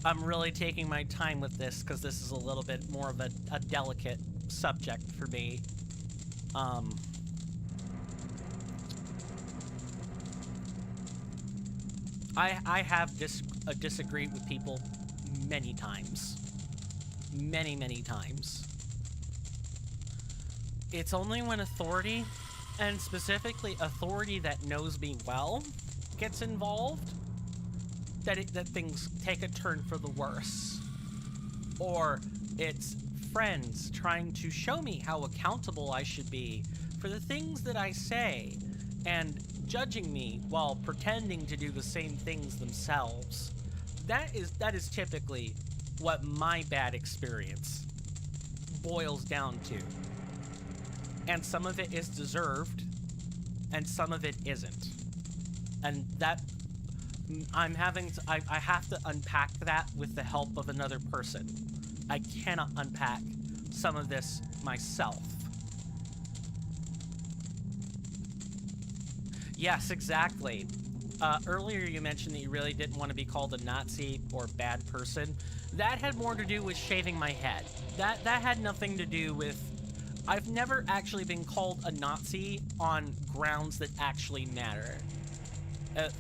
I'm really taking my time with this because this is a little bit more of a delicate subject for me. I have disagreed with people many times. Many times. It's only when authority, and specifically authority that knows me well, gets involved, that things take a turn for the worse. Or it's friends trying to show me how accountable I should be for the things that I say, and judging me while pretending to do the same things themselves. That is typically what my bad experience boils down to. And some of it is deserved, and some of it isn't. And that I have to unpack that with the help of another person. I cannot unpack some of this myself. Yes, exactly. Earlier you mentioned that you really didn't want to be called a Nazi or bad person. That had more to do with shaving my head. That had nothing to do with... I've never actually been called a Nazi on grounds that actually matter.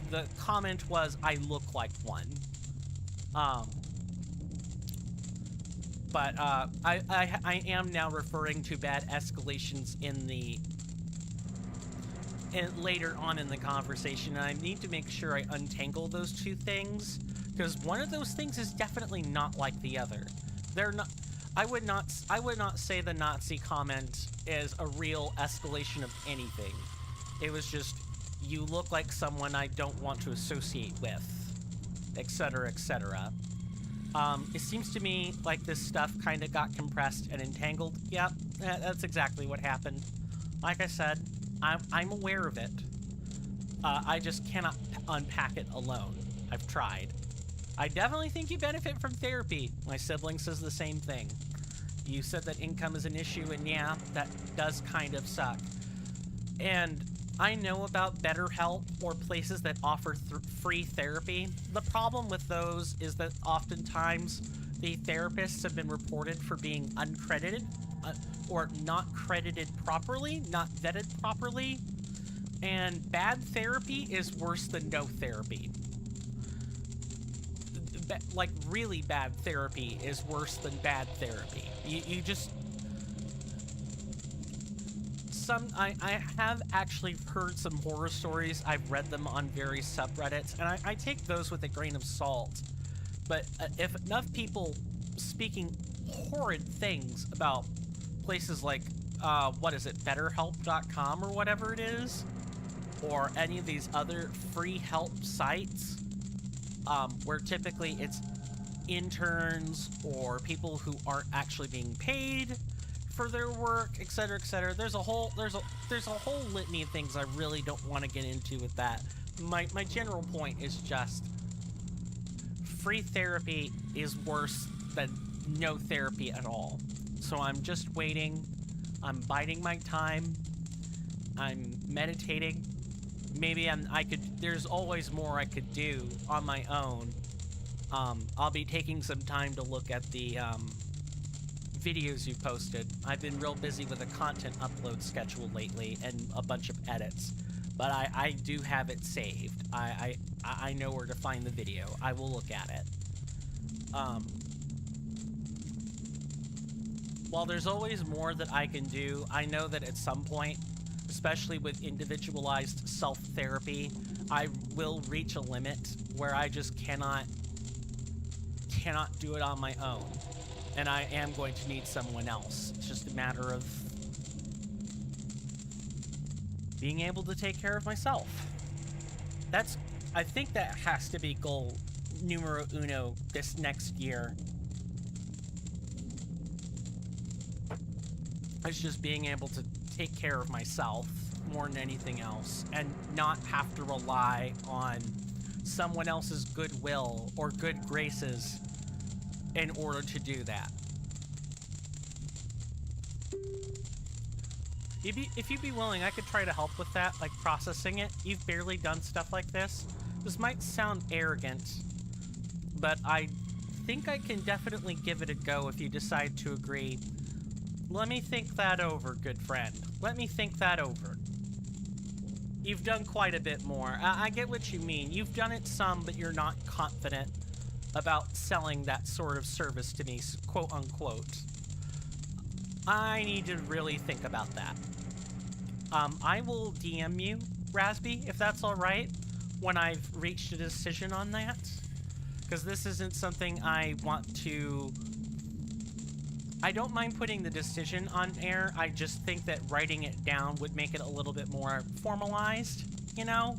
The comment was, I look like one. But I am now referring to bad escalations later on in the conversation, and I need to make sure I untangle those two things, because one of those things is definitely not like the other. They're not. I would not say the Nazi comment is a real escalation of anything. It was just, you look like someone I don't want to associate with, etc., etc. It seems to me like this stuff kind of got compressed and entangled. Yep, that's exactly what happened. Like I said, I'm aware of it. I just cannot unpack it alone. I've tried. I definitely think you benefit from therapy. My sibling says the same thing. You said that income is an issue, and yeah, that does kind of suck. And I know about BetterHelp or places that offer free therapy. The problem with those is that oftentimes the therapists have been reported for being uncredited or not credited properly, not vetted properly. And bad therapy is worse than no therapy. Like, really bad therapy is worse than bad therapy. You just... I have actually heard some horror stories. I've read them on various subreddits, and I take those with a grain of salt. But if enough people speaking horrid things about places like, what is it, BetterHelp.com or whatever it is, or any of these other free help sites, where typically it's interns or people who aren't actually being paid for their work, etc., etc. There's a whole litany of things I really don't want to get into with that. My general point is just free therapy is worse than no therapy at all. So I'm just waiting. I'm biding my time. I'm meditating. Maybe there's always more I could do on my own. I'll be taking some time to look at the videos you posted. I've been real busy with a content upload schedule lately and a bunch of edits, but I do have it saved. I know where to find the video. I will look at it. While there's always more that I can do, I know that at some point, especially with individualized self-therapy, I will reach a limit where I just cannot do it on my own. And I am going to need someone else. It's just a matter of being able to take care of myself. I think that has to be goal numero uno this next year. It's just being able to take care of myself more than anything else, and not have to rely on someone else's goodwill or good graces in order to do that. If you'd be willing, I could try to help with that, like processing it. You've barely done stuff like this. This might sound arrogant, but I think I can definitely give it a go if you decide to agree. Let me think that over, good friend. Let me think that over. You've done quite a bit more. I get what you mean. You've done it some, but you're not confident about selling that sort of service to me, quote unquote. I need to really think about that. I will DM you, Raspy, if that's all right, when I've reached a decision on that. Because this isn't something I want to... I don't mind putting the decision on air. I just think that writing it down would make it a little bit more formalized, you know?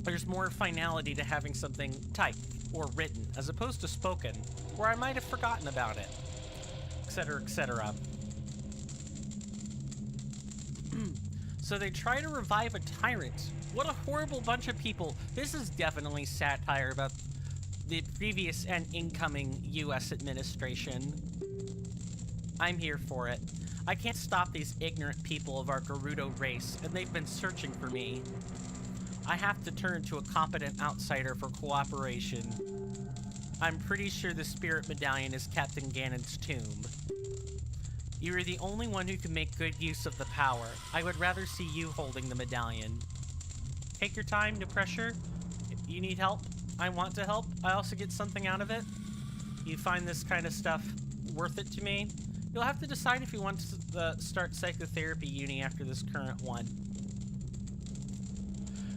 There's more finality to having something typed or written, as opposed to spoken, where I might have forgotten about it, etc., etc. So they try to revive a tyrant. What a horrible bunch of people. This is definitely satire about the previous and incoming US administration. I'm here for it. I can't stop these ignorant people of our Gerudo race, and they've been searching for me. I have to turn to a competent outsider for cooperation. I'm pretty sure the spirit medallion is Captain Ganon's tomb. You are the only one who can make good use of the power. I would rather see you holding the medallion. Take your time, no pressure. You need help? I want to help. I also get something out of it. You find this kind of stuff worth it to me? You'll have to decide if you want to start psychotherapy uni after this current one.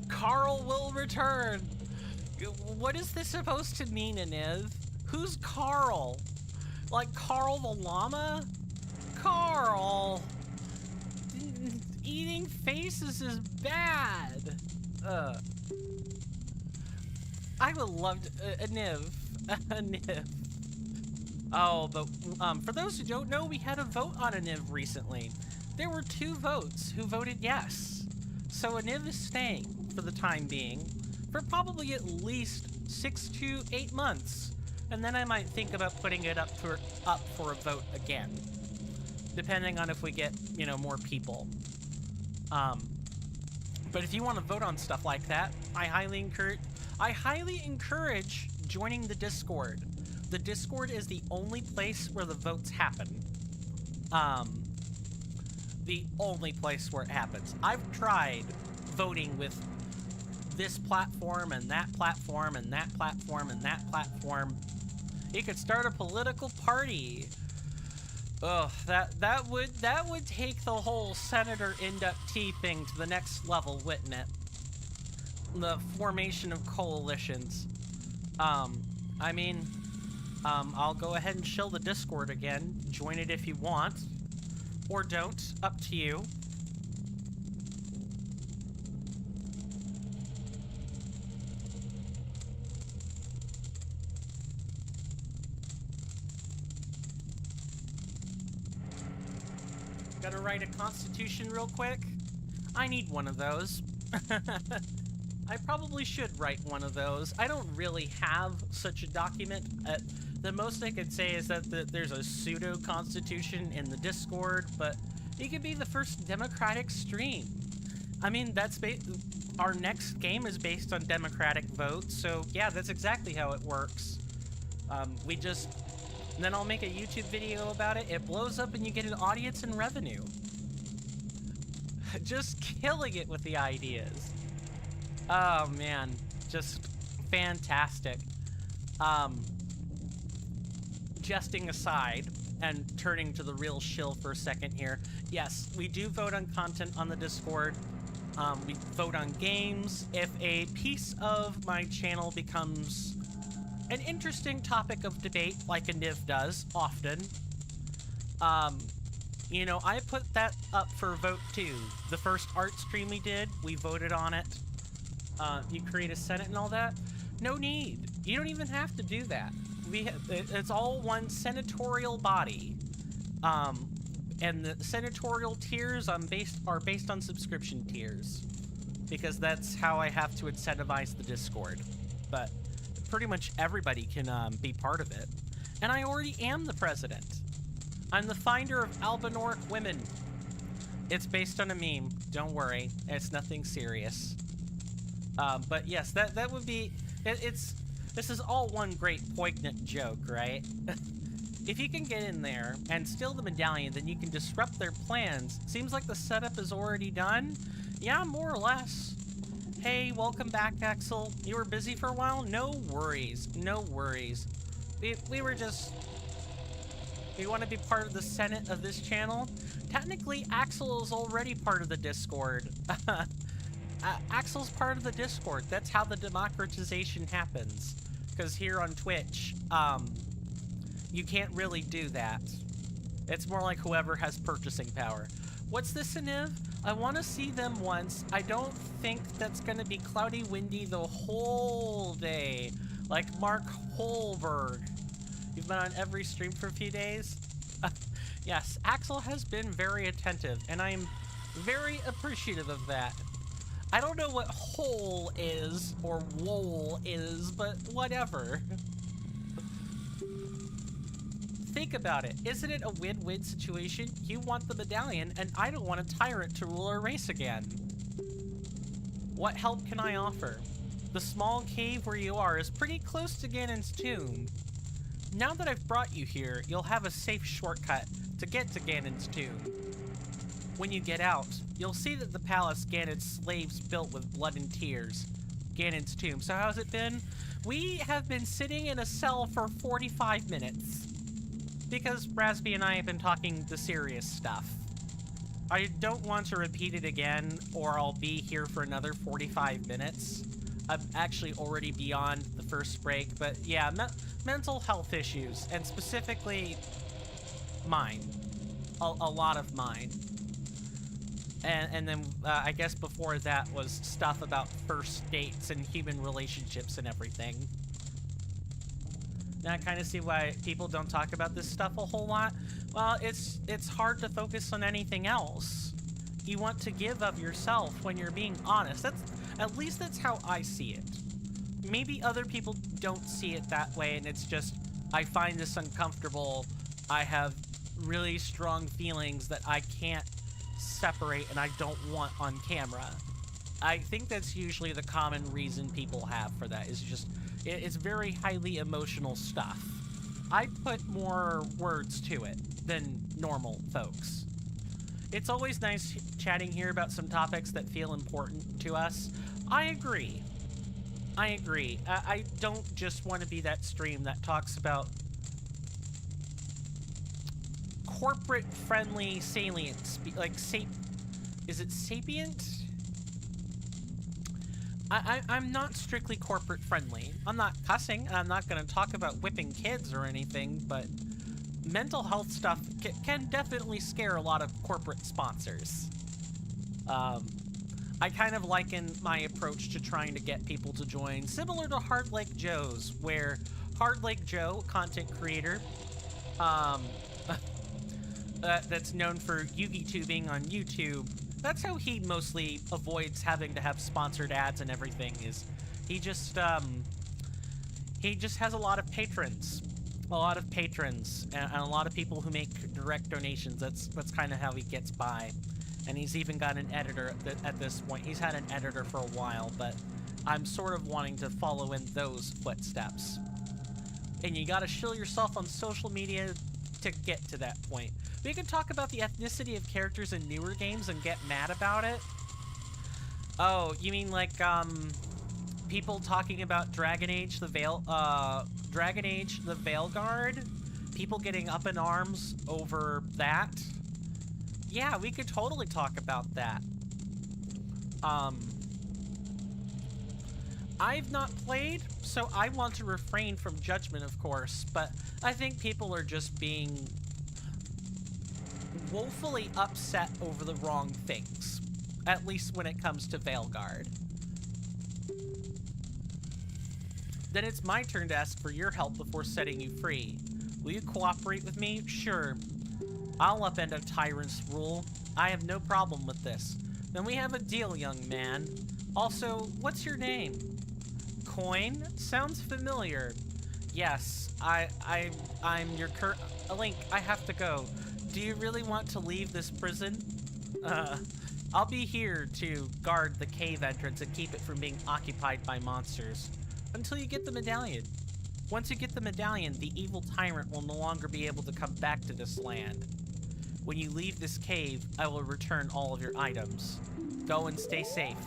Carl will return! What is this supposed to mean, Aniv? Who's Carl? Like Carl the llama? Carl! Eating faces is bad! I would love to... Aniv. Aniv. Oh, but for those who don't know, we had a vote on Aniv recently. There were 2 votes who voted yes. So Aniv is staying for the time being for probably at least 6 to 8 months. And then I might think about putting it up for a vote again. Depending on if we get, you know, more people. But if you want to vote on stuff like that, I highly encourage joining the Discord. The Discord is the only place where the votes happen. The only place where it happens. I've tried voting with this platform and that platform and that platform and that platform. You could start a political party. Ugh, that would take the whole senator inductee thing to the next level, wouldn't it? The formation of coalitions. I mean, I'll go ahead and shill the Discord again. Join it if you want. Or don't. Up to you. Gotta write a constitution real quick. I need one of those. I probably should write one of those. I don't really have such a document. The most I could say is that there's a pseudo-constitution in the Discord, but it could be the first democratic stream. I mean, that's our next game is based on democratic votes, so yeah, that's exactly how it works. And then I'll make a YouTube video about it. It blows up and you get an audience and revenue. Just killing it with the ideas. Oh man, just fantastic. Jesting aside and turning to the real shill for a second here. Yes, we do vote on content on the Discord. We vote on games. If a piece of my channel becomes an interesting topic of debate, like a Niv does often, you know, I put that up for vote too. The first art stream we did, we voted on it. You create a Senate and all that. No need. You don't even have to do that. It's all one senatorial body. And the senatorial tiers are based on subscription tiers. Because that's how I have to incentivize the Discord. But pretty much everybody can be part of it. And I already am the president. I'm the finder of albinoric women. It's based on a meme. Don't worry. It's nothing serious. But yes, that would be... This is all one great poignant joke, right? If you can get in there and steal the medallion, then you can disrupt their plans. Seems like the setup is already done? Yeah, more or less. Hey, welcome back, Axel. You were busy for a while? No worries. No worries. We were just... You want to be part of the Senate of this channel? Technically, Axel is already part of the Discord. Axel's part of the Discord. That's how the democratization happens. Because here on Twitch, you can't really do that. It's more like whoever has purchasing power. What's this, Aniv? I want to see them once. I don't think that's going to be cloudy, windy the whole day. Like Mark Holberg. You've been on every stream for a few days? Yes, Axel has been very attentive, and I am very appreciative of that. I don't know what hole is, or wool is, but whatever. Think about it. Isn't it a win-win situation? You want the medallion, and I don't want a tyrant to rule our race again. What help can I offer? The small cave where you are is pretty close to Ganon's tomb. Now that I've brought you here, you'll have a safe shortcut to get to Ganon's tomb. When you get out, you'll see that the palace Ganon's slaves built with blood and tears. Ganon's tomb. So how's it been? We have been sitting in a cell for 45 minutes. Because Razby and I have been talking the serious stuff. I don't want to repeat it again, or I'll be here for another 45 minutes. I'm actually already beyond the first break, but yeah, mental health issues, and specifically mine. A lot of mine. And then I guess before that was stuff about first dates and human relationships and everything. Now I kind of see why people don't talk about this stuff a whole lot. Well, it's hard to focus on anything else. You want to give of yourself when you're being honest. At least that's how I see it. Maybe other people don't see it that way, and it's just, I find this uncomfortable. I have really strong feelings that I can't separate and I don't want on camera. I think that's usually the common reason people have for that, is just, it's very highly emotional stuff. I put more words to it than normal folks. It's always nice chatting here about some topics that feel important to us. I agree. I agree. I don't just want to be that stream that talks about corporate-friendly salient, is it sapient? I'm not strictly corporate-friendly. I'm not cussing, and I'm not going to talk about whipping kids or anything, but mental health stuff can definitely scare a lot of corporate sponsors. I kind of liken my approach to trying to get people to join, similar to Hard Like Joe's, where Hard Like Joe, content creator, that's known for Yugi-tubing on YouTube, that's how he mostly avoids having to have sponsored ads and everything, is he just has a lot of patrons. And a lot of people who make direct donations. That's kind of how he gets by. And he's even got an editor at this point. He's had an editor for a while, but I'm sort of wanting to follow in those footsteps. And you gotta shill yourself on social media to get to that point. We can talk about the ethnicity of characters in newer games and get mad about it. Oh, you mean like, people talking about Dragon Age the Veilguard? People getting up in arms over that? Yeah, we could totally talk about that. I've not played, so I want to refrain from judgment, of course, but I think people are just being woefully upset over the wrong things, at least when it comes to Veilguard. Then it's my turn to ask for your help before setting you free. Will you cooperate with me? Sure. I'll upend a tyrant's rule. I have no problem with this. Then we have a deal, young man. Also, what's your name? Coin? Sounds familiar. Yes, I'm your Link, I have to go. Do you really want to leave this prison? I'll be here to guard the cave entrance and keep it from being occupied by monsters. Until you get the medallion. Once you get the medallion, the evil tyrant will no longer be able to come back to this land. When you leave this cave, I will return all of your items. Go and stay safe.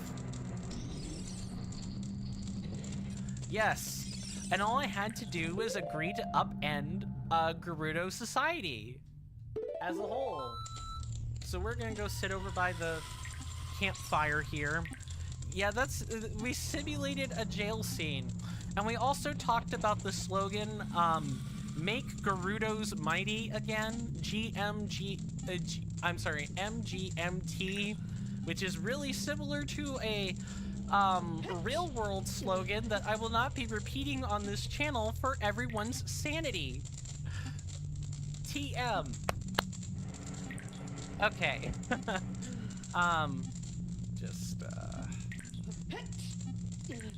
Yes, and all I had to do was agree to upend Gerudo society as a whole. So we're gonna go sit over by the campfire here. Yeah, we simulated a jail scene. And we also talked about the slogan, make Gerudos mighty again, MGMT, which is really similar to a real world slogan that I will not be repeating on this channel for everyone's sanity. TM. Okay.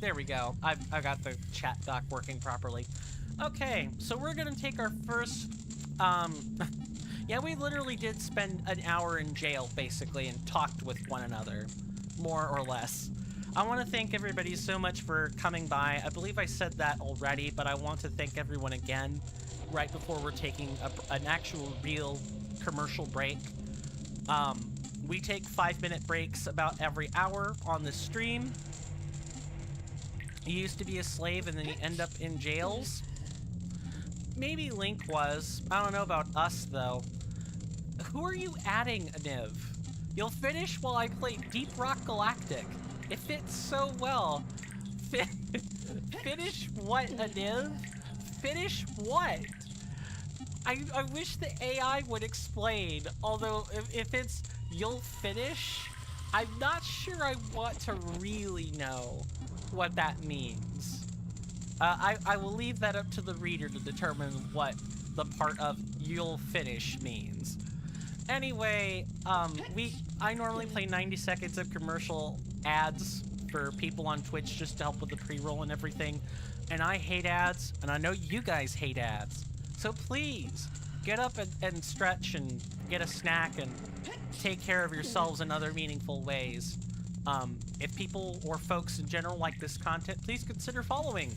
There we go. I've got the chat doc working properly. Okay, so we're gonna take our first, yeah, we literally did spend an hour in jail, basically, and talked with one another, more or less. I want to thank everybody so much for coming by. I believe I said that already, but I want to thank everyone again right before we're taking an actual real commercial break. We take 5-minute breaks about every hour on the stream. You used to be a slave and then you end up in jails. Maybe Link was. I don't know about us, though. Who are you adding, Aniv? You'll finish while I play Deep Rock Galactic. It fits so well. Finish what, Aniv? Finish what? I wish the AI would explain, although if it's you'll finish, I'm not sure I want to really know what that means. I will leave that up to the reader to determine what the part of you'll finish means. Anyway, I normally play 90 seconds of commercial ads for people on Twitch just to help with the pre-roll and everything. And I hate ads, and I know you guys hate ads. So please, get up and stretch and get a snack and take care of yourselves in other meaningful ways. If people or folks in general like this content, please consider following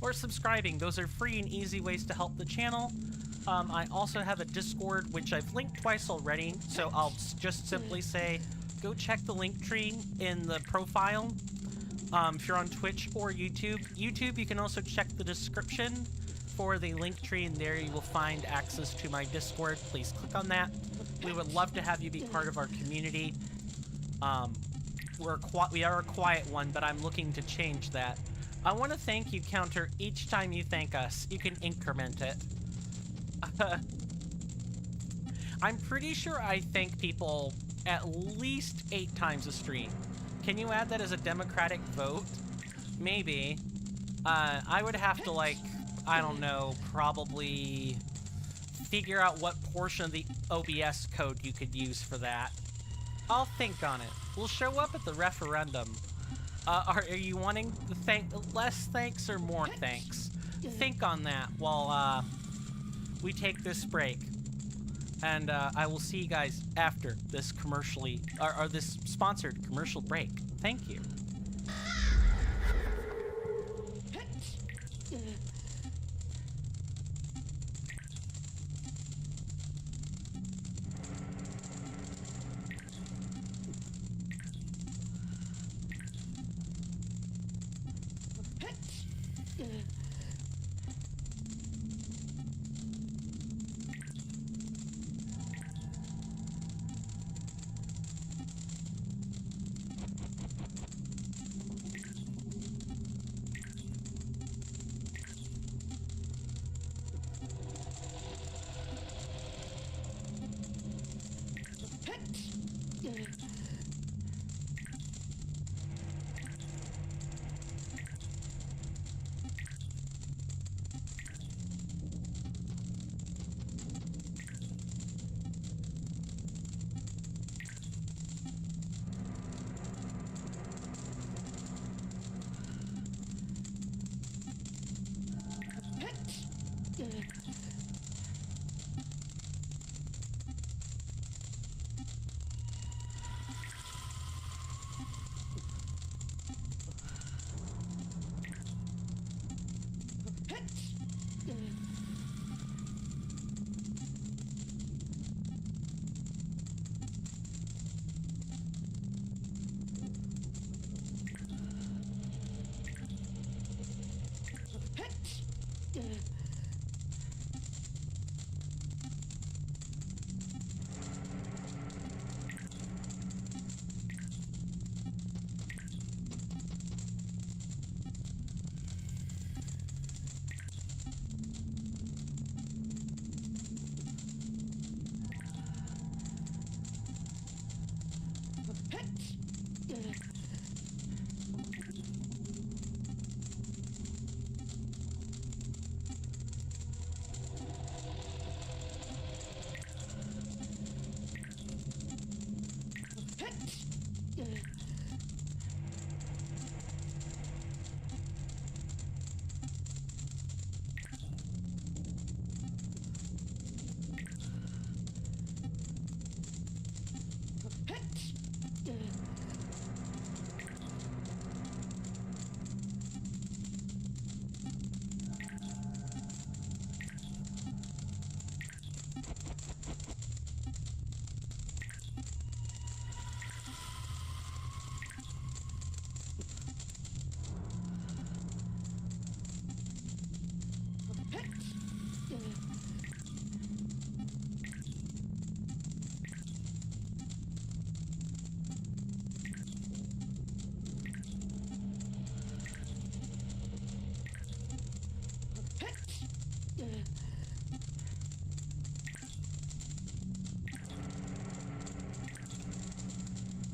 or subscribing. Those are free and easy ways to help the channel. I also have a Discord, which I've linked twice already, so I'll just simply say, go check the link tree in the profile. If you're on Twitch or YouTube. YouTube, you can also check the description for the link tree, and there you will find access to my Discord. Please click on that. We would love to have you be part of our community. We are a quiet one, but I'm looking to change that. I want to thank you counter each time you thank us. You can increment it. I'm pretty sure I thank people at least 8 times a stream. Can you add that as a democratic vote? Maybe. I would have to, like, I don't know, probably figure out what portion of the OBS code you could use for that. I'll think on it. We'll show up at the referendum. Are you wanting less thanks or more thanks? Think on that while we take this break. And I will see you guys after this this sponsored commercial break. Thank you.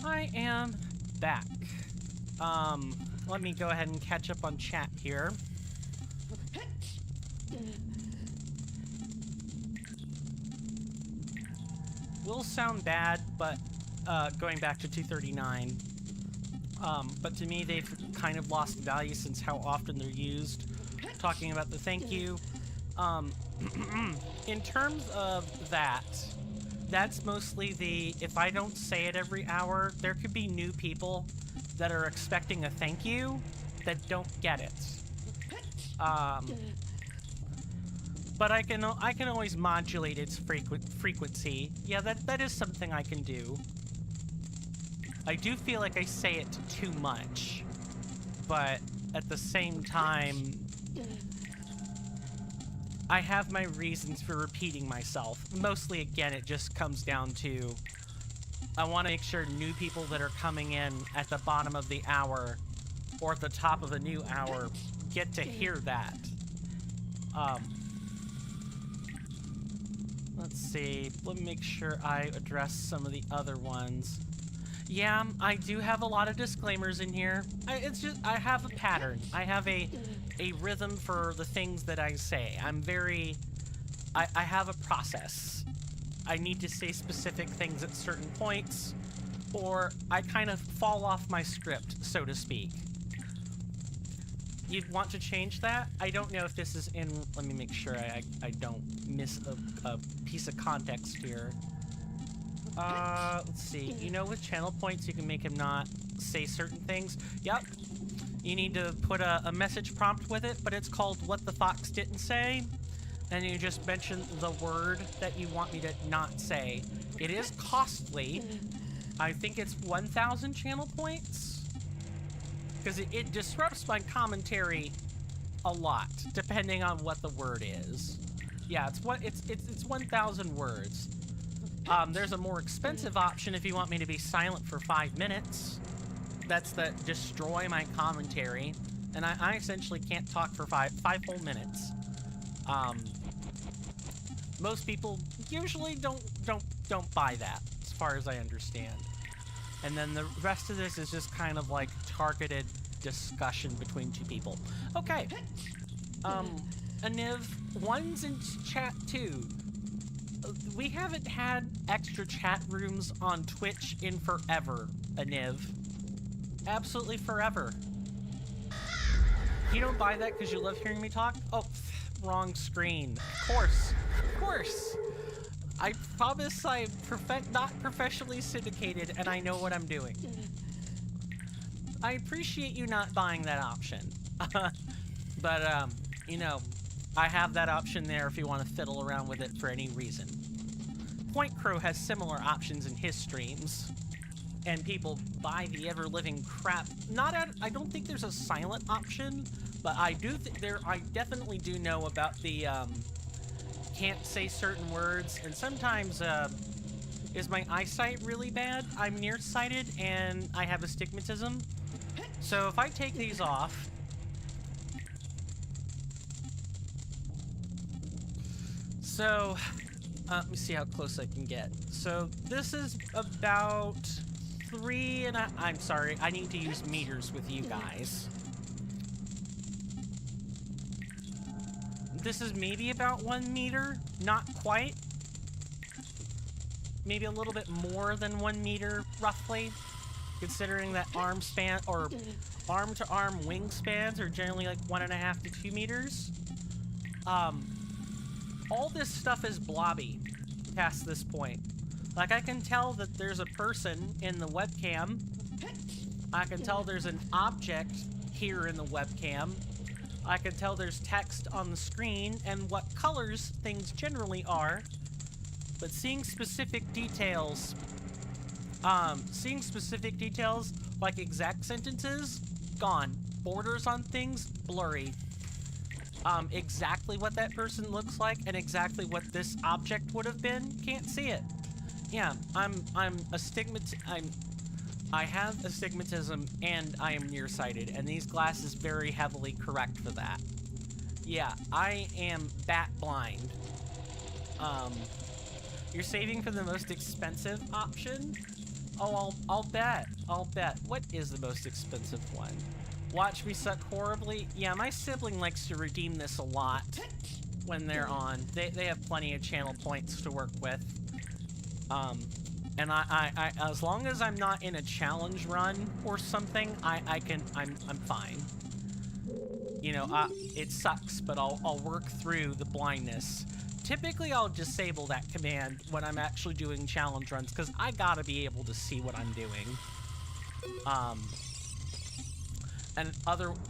I am back. Let me go ahead and catch up on chat here. Will sound bad, but going back to 239. But to me, they've kind of lost value since how often they're used. Talking about the thank you. In terms of that, that's mostly the, if I don't say it every hour, there could be new people that are expecting a thank you that don't get it. But I can always modulate its frequency. Yeah, that is something I can do. I do feel like I say it too much, but at the same time, I have my reasons for repeating myself. Mostly, again, it just comes down to I want to make sure new people that are coming in at the bottom of the hour or at the top of a new hour get to hear that. Let's see. Let me make sure I address some of the other ones. Yeah, I do have a lot of disclaimers in here. It's just, I have a pattern. I have a rhythm for the things that I say. I'm very... I have a process. I need to say specific things at certain points, or I kind of fall off my script, so to speak. You'd want to change that? I don't know if this is in... Let me make sure I don't miss a piece of context here. Let's see. You know, with channel points, you can make him not say certain things. Yep. You need to put a message prompt with it, but it's called What the Fox Didn't Say. And you just mention the word that you want me to not say. It is costly. I think it's 1,000 channel points. Because it disrupts my commentary a lot, depending on what the word is. Yeah, it's 1,000 words. There's a more expensive option if you want me to be silent for 5 minutes. That's the destroy my commentary, and I essentially can't talk for five whole minutes. Most people usually don't buy that, as far as I understand. And then the rest of this is just kind of like targeted discussion between two people. Okay. Aniv, one's in chat too. We haven't had extra chat rooms on Twitch in forever, Aniv. Absolutely forever. You don't buy that because you love hearing me talk? Oh, wrong screen. Of course. Of course. I promise I'm not professionally syndicated and I know what I'm doing. I appreciate you not buying that option. But, you know, I have that option there if you want to fiddle around with it for any reason. Point Crow has similar options in his streams. And people buy the ever-living crap. I don't think there's a silent option, but I definitely do know about the, can't say certain words, and sometimes, is my eyesight really bad? I'm nearsighted, and I have astigmatism. So if I take these off... So, let me see how close I can get. So this is about I'm sorry, I need to use meters with you guys. This is maybe about 1 meter, not quite. Maybe a little bit more than 1 meter, roughly, considering that arm span or arm-to-arm wingspans are generally like 1.5 to 2 meters. All this stuff is blobby past this point. Like, I can tell that there's a person in the webcam. I can tell there's an object here in the webcam. I can tell there's text on the screen and what colors things generally are. But seeing specific details like exact sentences, gone. Borders on things, blurry. Exactly what that person looks like and exactly what this object would have been, can't see it. Yeah, I have astigmatism and I am nearsighted, and these glasses very heavily correct for that. Yeah, I am bat blind. You're saving for the most expensive option? Oh, I'll bet. What is the most expensive one? Watch me suck horribly? Yeah, my sibling likes to redeem this a lot when they're on. They have plenty of channel points to work with. And I as long as I'm not in a challenge run or something, I'm fine. You know, it sucks, but I'll work through the blindness. Typically, I'll disable that command when I'm actually doing challenge runs, because I gotta be able to see what I'm doing.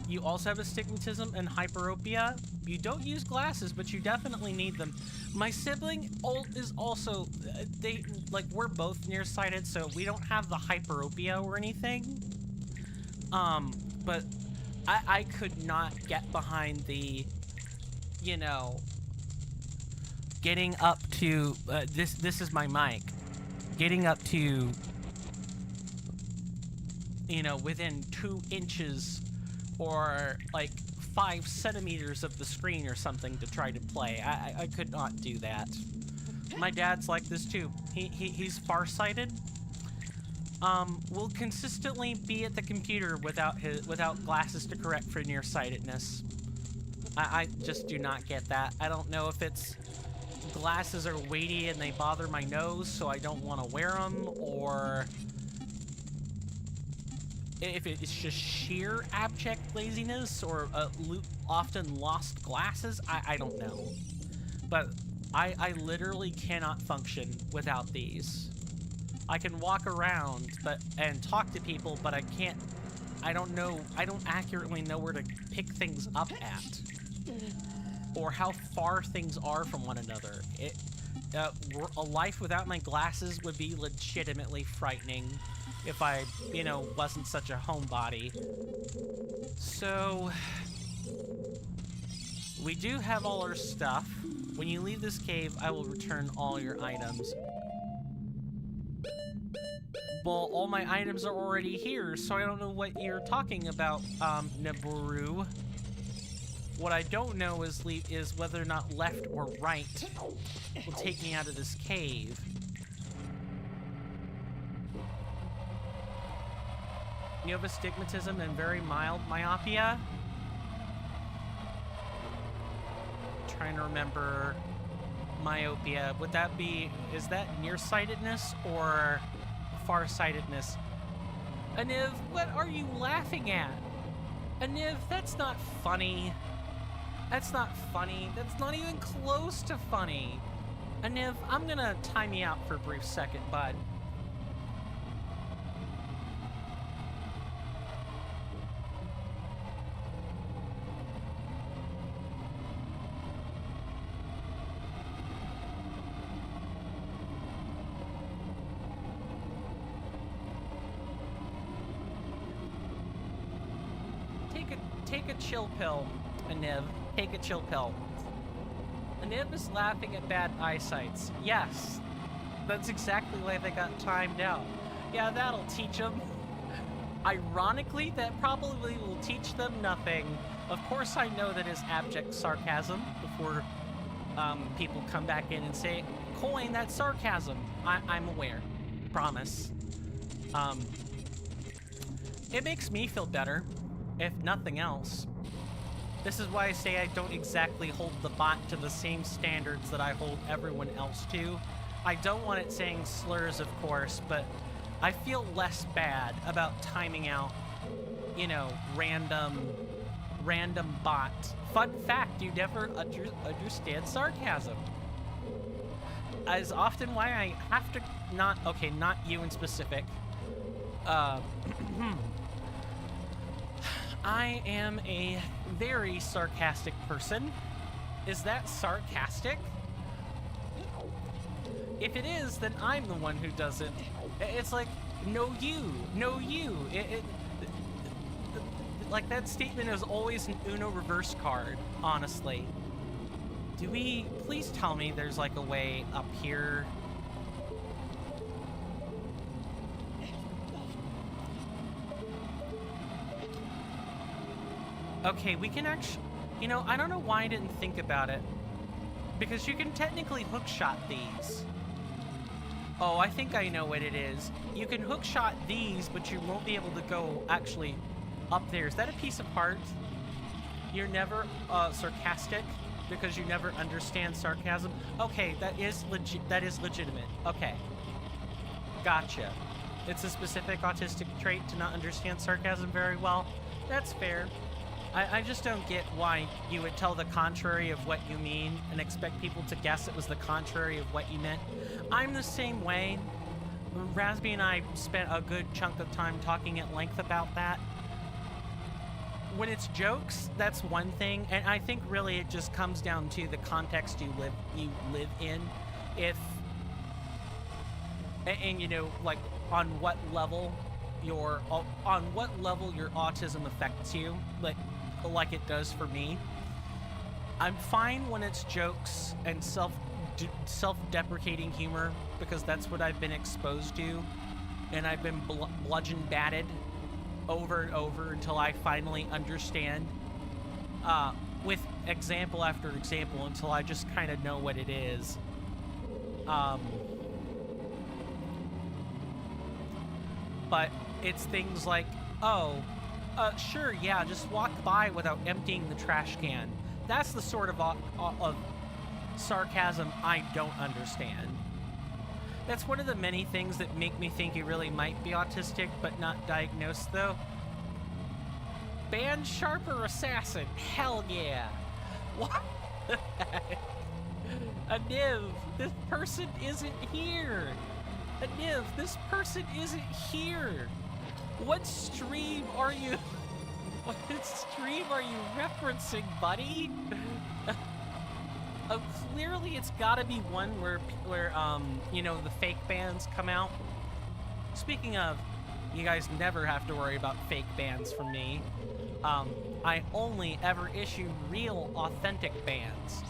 You also have astigmatism and hyperopia. You don't use glasses, but you definitely need them. My sibling is also, we're both nearsighted, so we don't have the hyperopia or anything. But I could not get behind the, you know, getting up to, this is my mic, getting up to, you know, within 2 inches or like 5 centimeters of the screen or something to try to play. I could not do that. My dad's like this too. He's farsighted. Will consistently be at the computer without glasses to correct for nearsightedness. I just do not get that. I don't know if it's glasses are weighty and they bother my nose, so I don't want to wear them, or if it's just sheer abject laziness or often lost glasses. I don't know. But I literally cannot function without these. I can walk around and talk to people, but I don't accurately know where to pick things up at, or how far things are from one another. A life without my glasses would be legitimately frightening if I, you know, wasn't such a homebody. So, we do have all our stuff. When you leave this cave, I will return all your items. Well, all my items are already here, so I don't know what you're talking about, Naburu. What I don't know is whether or not left or right will take me out of this cave. You have astigmatism and very mild myopia? Trying to remember myopia. Would that be, is that nearsightedness or farsightedness? Aniv, what are you laughing at? Aniv, that's not funny. That's not funny. That's not even close to funny. Aniv, I'm gonna time you out for a brief second, bud. Take a chill pill, Aniv. Take a chill pill. Aniv is laughing at bad eyesights. Yes, that's exactly why they got timed out. Yeah, that'll teach them. Ironically, that probably will teach them nothing. Of course I know that is abject sarcasm before people come back in and say, Coin, that's sarcasm. I'm aware. Promise. It makes me feel better, if nothing else. This is why I say I don't exactly hold the bot to the same standards that I hold everyone else to. I don't want it saying slurs, of course, but I feel less bad about timing out, you know, random bot. Fun fact, you never understand sarcasm. As often why I have to not you in specific. I am a very sarcastic person. Is that sarcastic? If it is, then I'm the one who doesn't. It's like, no you. Like, that statement is always an Uno reverse card, honestly. Please tell me there's like a way up here. Okay, we can actually, you know, I don't know why I didn't think about it. Because you can technically hookshot these. Oh, I think I know what it is. You can hookshot these, but you won't be able to go actually up there. Is that a piece of art? You're never sarcastic because you never understand sarcasm? Okay, that is legitimate. Okay. Gotcha. It's a specific autistic trait to not understand sarcasm very well. That's fair. I just don't get why you would tell the contrary of what you mean and expect people to guess it was the contrary of what you meant. I'm the same way. Razby and I spent a good chunk of time talking at length about that. When it's jokes, that's one thing, and I think really it just comes down to the context you live in. And you know, like on what level your autism affects you, like it does for me. I'm fine when it's jokes and self-deprecating humor, because that's what I've been exposed to, and I've been bludgeon batted over and over until I finally understand, with example after example, until I just kind of know what it is. But it's things like, sure, yeah, just walk by without emptying the trash can. That's the sort of sarcasm I don't understand. That's one of the many things that make me think you really might be autistic, but not diagnosed, though. Band Sharper Assassin, hell yeah. What the heck? Aniv, this person isn't here. Aniv, this person isn't here. What stream are you referencing, buddy? Clearly it's gotta be one where you know, the fake bands come out. Speaking of, you guys never have to worry about fake bands from me. I only ever issue real, authentic bands.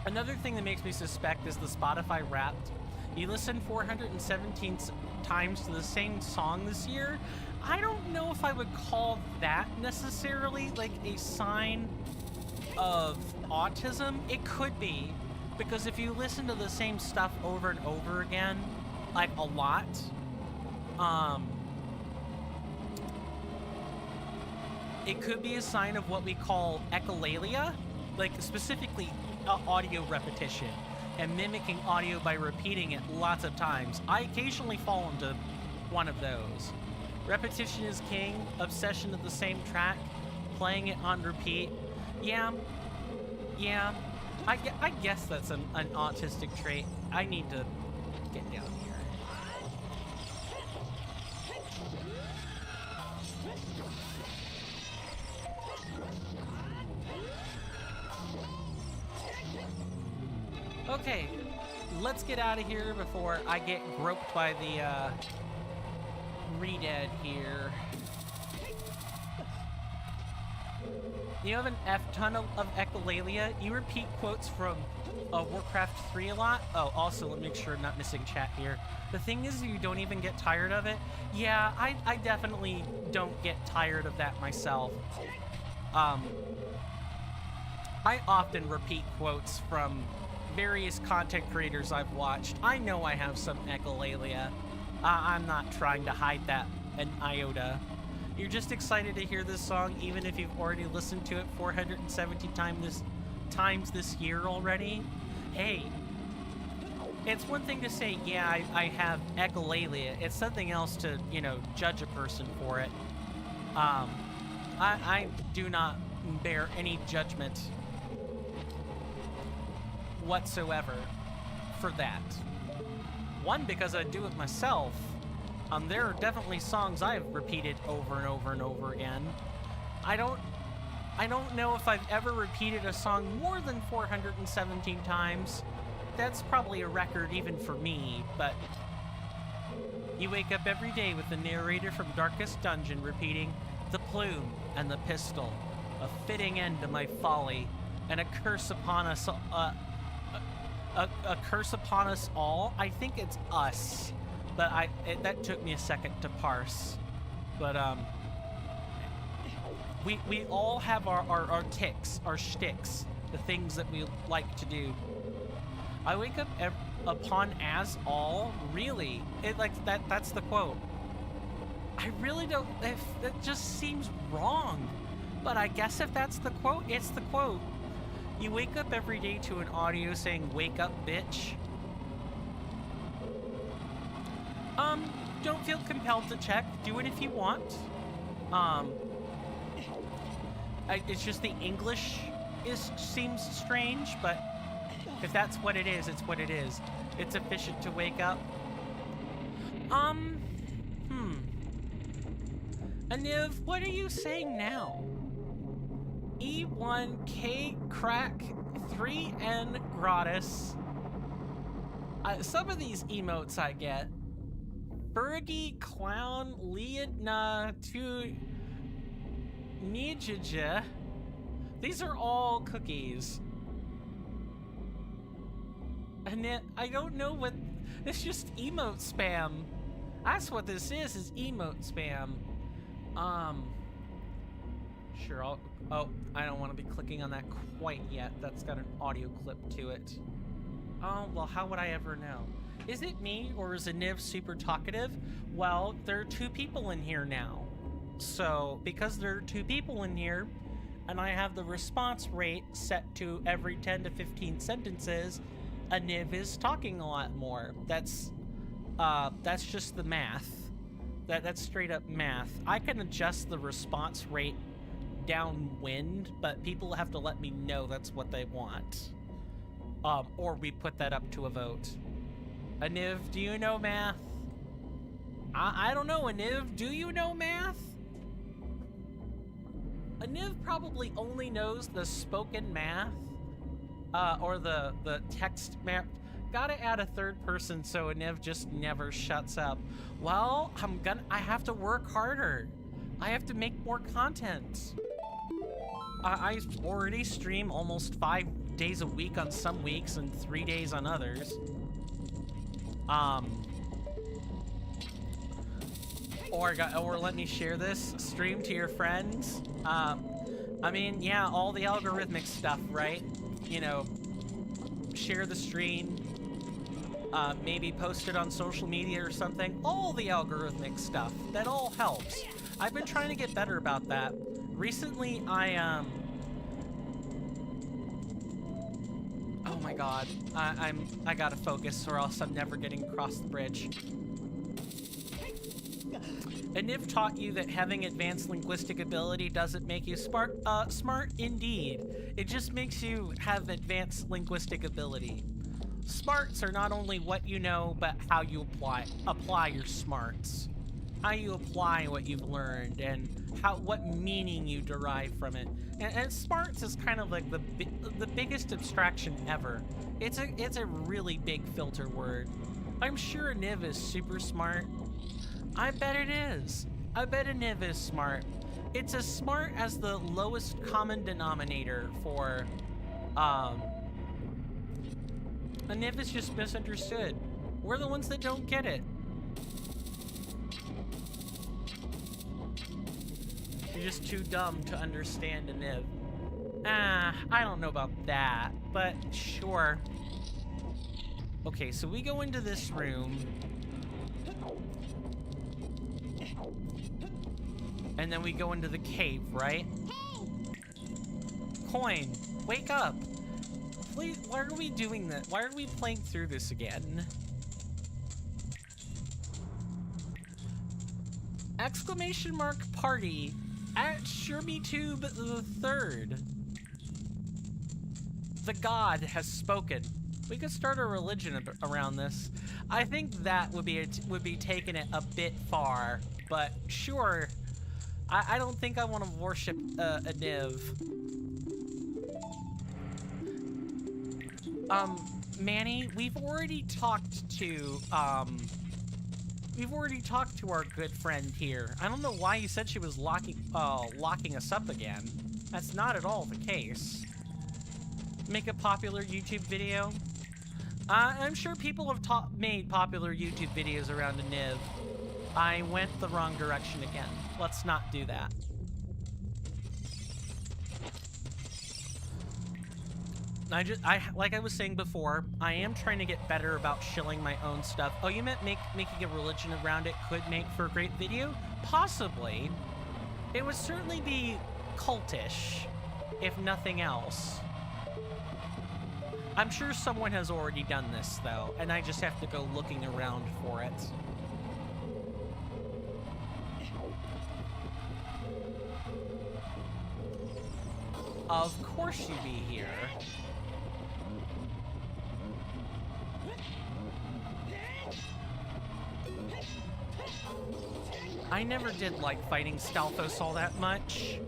Another thing that makes me suspect is the Spotify Wrapped. You listened 417 times to the same song this year. I don't know if I would call that necessarily like a sign of autism. It could be, because if you listen to the same stuff over and over again, like a lot, it could be a sign of what we call echolalia, like specifically audio repetition and mimicking audio by repeating it lots of times. I occasionally fall into one of those. Repetition is king, obsession of the same track, playing it on repeat. Yeah, I guess that's an autistic trait. I need to get down here. Okay, let's get out of here before I get groped by the Redead here. You have an F-ton of echolalia. You repeat quotes from Warcraft 3 a lot. Oh, also, let me make sure I'm not missing chat here. The thing is, you don't even get tired of it. Yeah, I definitely don't get tired of that myself. I often repeat quotes from various content creators I've watched, I know I have some echolalia. I'm not trying to hide that an iota. You're just excited to hear this song even if you've already listened to it 470 times this year already? Hey, it's one thing to say, yeah, I have echolalia. It's something else to, you know, judge a person for it. I do not bear any judgment whatsoever for that. One, because I do it myself. There are definitely songs I've repeated over and over and over again. I don't know if I've ever repeated a song more than 417 times. That's probably a record even for me, but you wake up every day with the narrator from Darkest Dungeon repeating the plume and the pistol, a fitting end to my folly, and a curse upon us, a curse upon us all. I think it's us, but that took me a second to parse. But we all have our ticks, our shticks, the things that we like to do. I wake up upon as all, really? That's the quote. I really don't, that just seems wrong. But I guess if that's the quote, it's the quote. You wake up every day to an audio saying, "Wake up, bitch." Don't feel compelled to check. Do it if you want. It's just the English seems strange, but if that's what it is, it's what it is. It's efficient to wake up. Aniv, what are you saying now? E1K crack 3N gratis. Some of these emotes I get. Fergie Clown Liadna to Nijaja. These are all cookies. And I don't know what, it's just emote spam. That's what this is emote spam. Sure, oh, I don't want to be clicking on that quite yet. That's got an audio clip to it. Oh, well, how would I ever know? Is it me, or is Aniv super talkative? Well, there are 2 people in here now. So, because there are 2 people in here, and I have the response rate set to every 10 to 15 sentences, Aniv is talking a lot more. That's just the math. That's straight up math. I can adjust the response rate downwind, but people have to let me know that's what they want. Or we put that up to a vote. Aniv, do you know math? I don't know, Aniv, do you know math? Aniv probably only knows the spoken math, or the text math. Gotta add a 3rd person so Aniv just never shuts up. Well, I have to work harder. I have to make more content. I already stream almost 5 days a week on some weeks and 3 days on others. Or let me share this stream to your friends. I mean, yeah, all the algorithmic stuff, right? You know, share the stream, maybe post it on social media or something. All the algorithmic stuff, that all helps. I've been trying to get better about that. Recently, oh my god, I gotta focus or else I'm never getting across the bridge. Aniv taught you that having advanced linguistic ability doesn't make you smart. Smart indeed. It just makes you have advanced linguistic ability. Smarts are not only what you know, but how you apply your smarts. How you apply what you've learned and what meaning you derive from it. And smarts is kind of like the biggest abstraction ever. It's a really big filter word. I'm sure Aniv is super smart. I bet it is. I bet Aniv is smart. It's as smart as the lowest common denominator for, Aniv is just misunderstood. We're the ones that don't get it. You're just too dumb to understand Aniv. I don't know about that, but sure. Okay, so we go into this room. And then we go into the cave, right? Coin, wake up! Please, why are we doing that? Why are we playing through this again? Exclamation mark party at ShermyTube the Third. The god has spoken. We could start a religion around this. I think that would be taking it a bit far, but sure. I don't think I want to worship a Niv. Manny, we've already talked to our good friend here. I don't know why you said she was locking us up again. That's not at all the case. Make a popular YouTube video. I'm sure people have made popular YouTube videos around a Niv. I went the wrong direction again. Let's not do that. Like I was saying before, I am trying to get better about shilling my own stuff. Oh, you meant making a religion around it could make for a great video? Possibly. It would certainly be cultish, if nothing else. I'm sure someone has already done this, though, and I just have to go looking around for it. Of course you'd be here. I never did like fighting Stalfos all that much.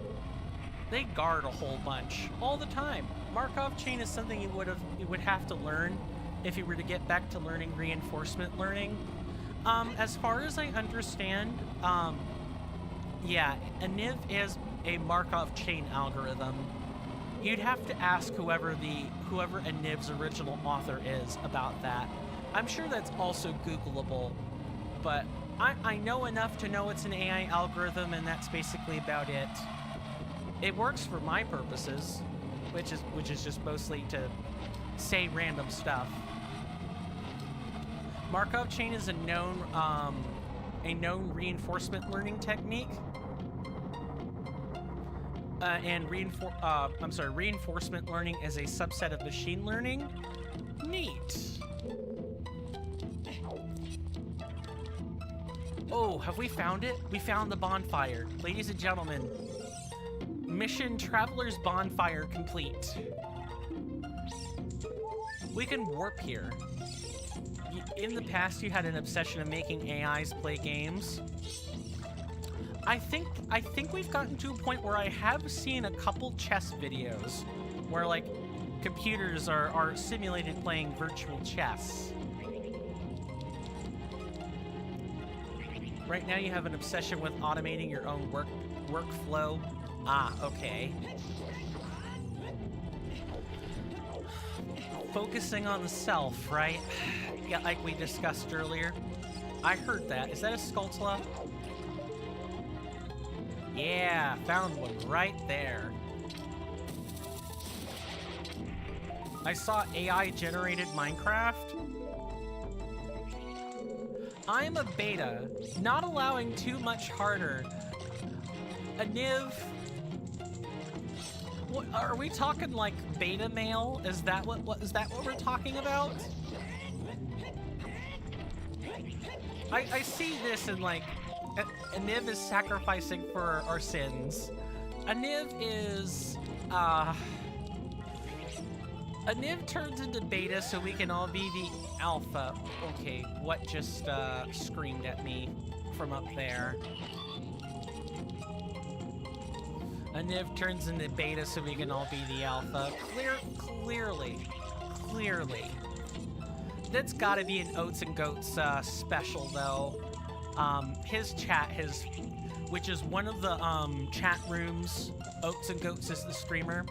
They guard a whole bunch all the time. Markov chain is something you would have to learn if you were to get back to learning reinforcement learning. As far as I understand, yeah, a Niv is a Markov chain algorithm. You'd have to ask whoever a Niv's original author is about that. I'm sure that's also Googleable, but I know enough to know it's an AI algorithm, and that's basically about it. It works for my purposes, which is just mostly to say random stuff. Markov chain is a known reinforcement learning technique. Reinforcement learning is a subset of machine learning. Neat. Oh, have we found it? We found the bonfire. Ladies and gentlemen, mission Traveler's Bonfire complete. We can warp here. In the past, you had an obsession of making AIs play games. I think we've gotten to a point where I have seen a couple chess videos where, like, computers are simulated playing virtual chess. Right now you have an obsession with automating your own workflow. Ah, okay. Focusing on the self, right? Yeah, like we discussed earlier. I heard that. Is that a Skulltula? Yeah, found one right there. I saw AI-generated Minecraft. I'm a beta, not allowing too much harder. A Niv. What, are we talking like beta male? Is that what we're talking about? I see this in like a Niv is sacrificing for our sins. A Niv is a Niv turns into beta so we can all be the alpha. Okay, what just screamed at me from up there? A Niv turns into beta so we can all be the alpha. Clearly. That's gotta be an Oats and Goats special though. His chat, which is one of the chat rooms. Oats and Goats is the streamer.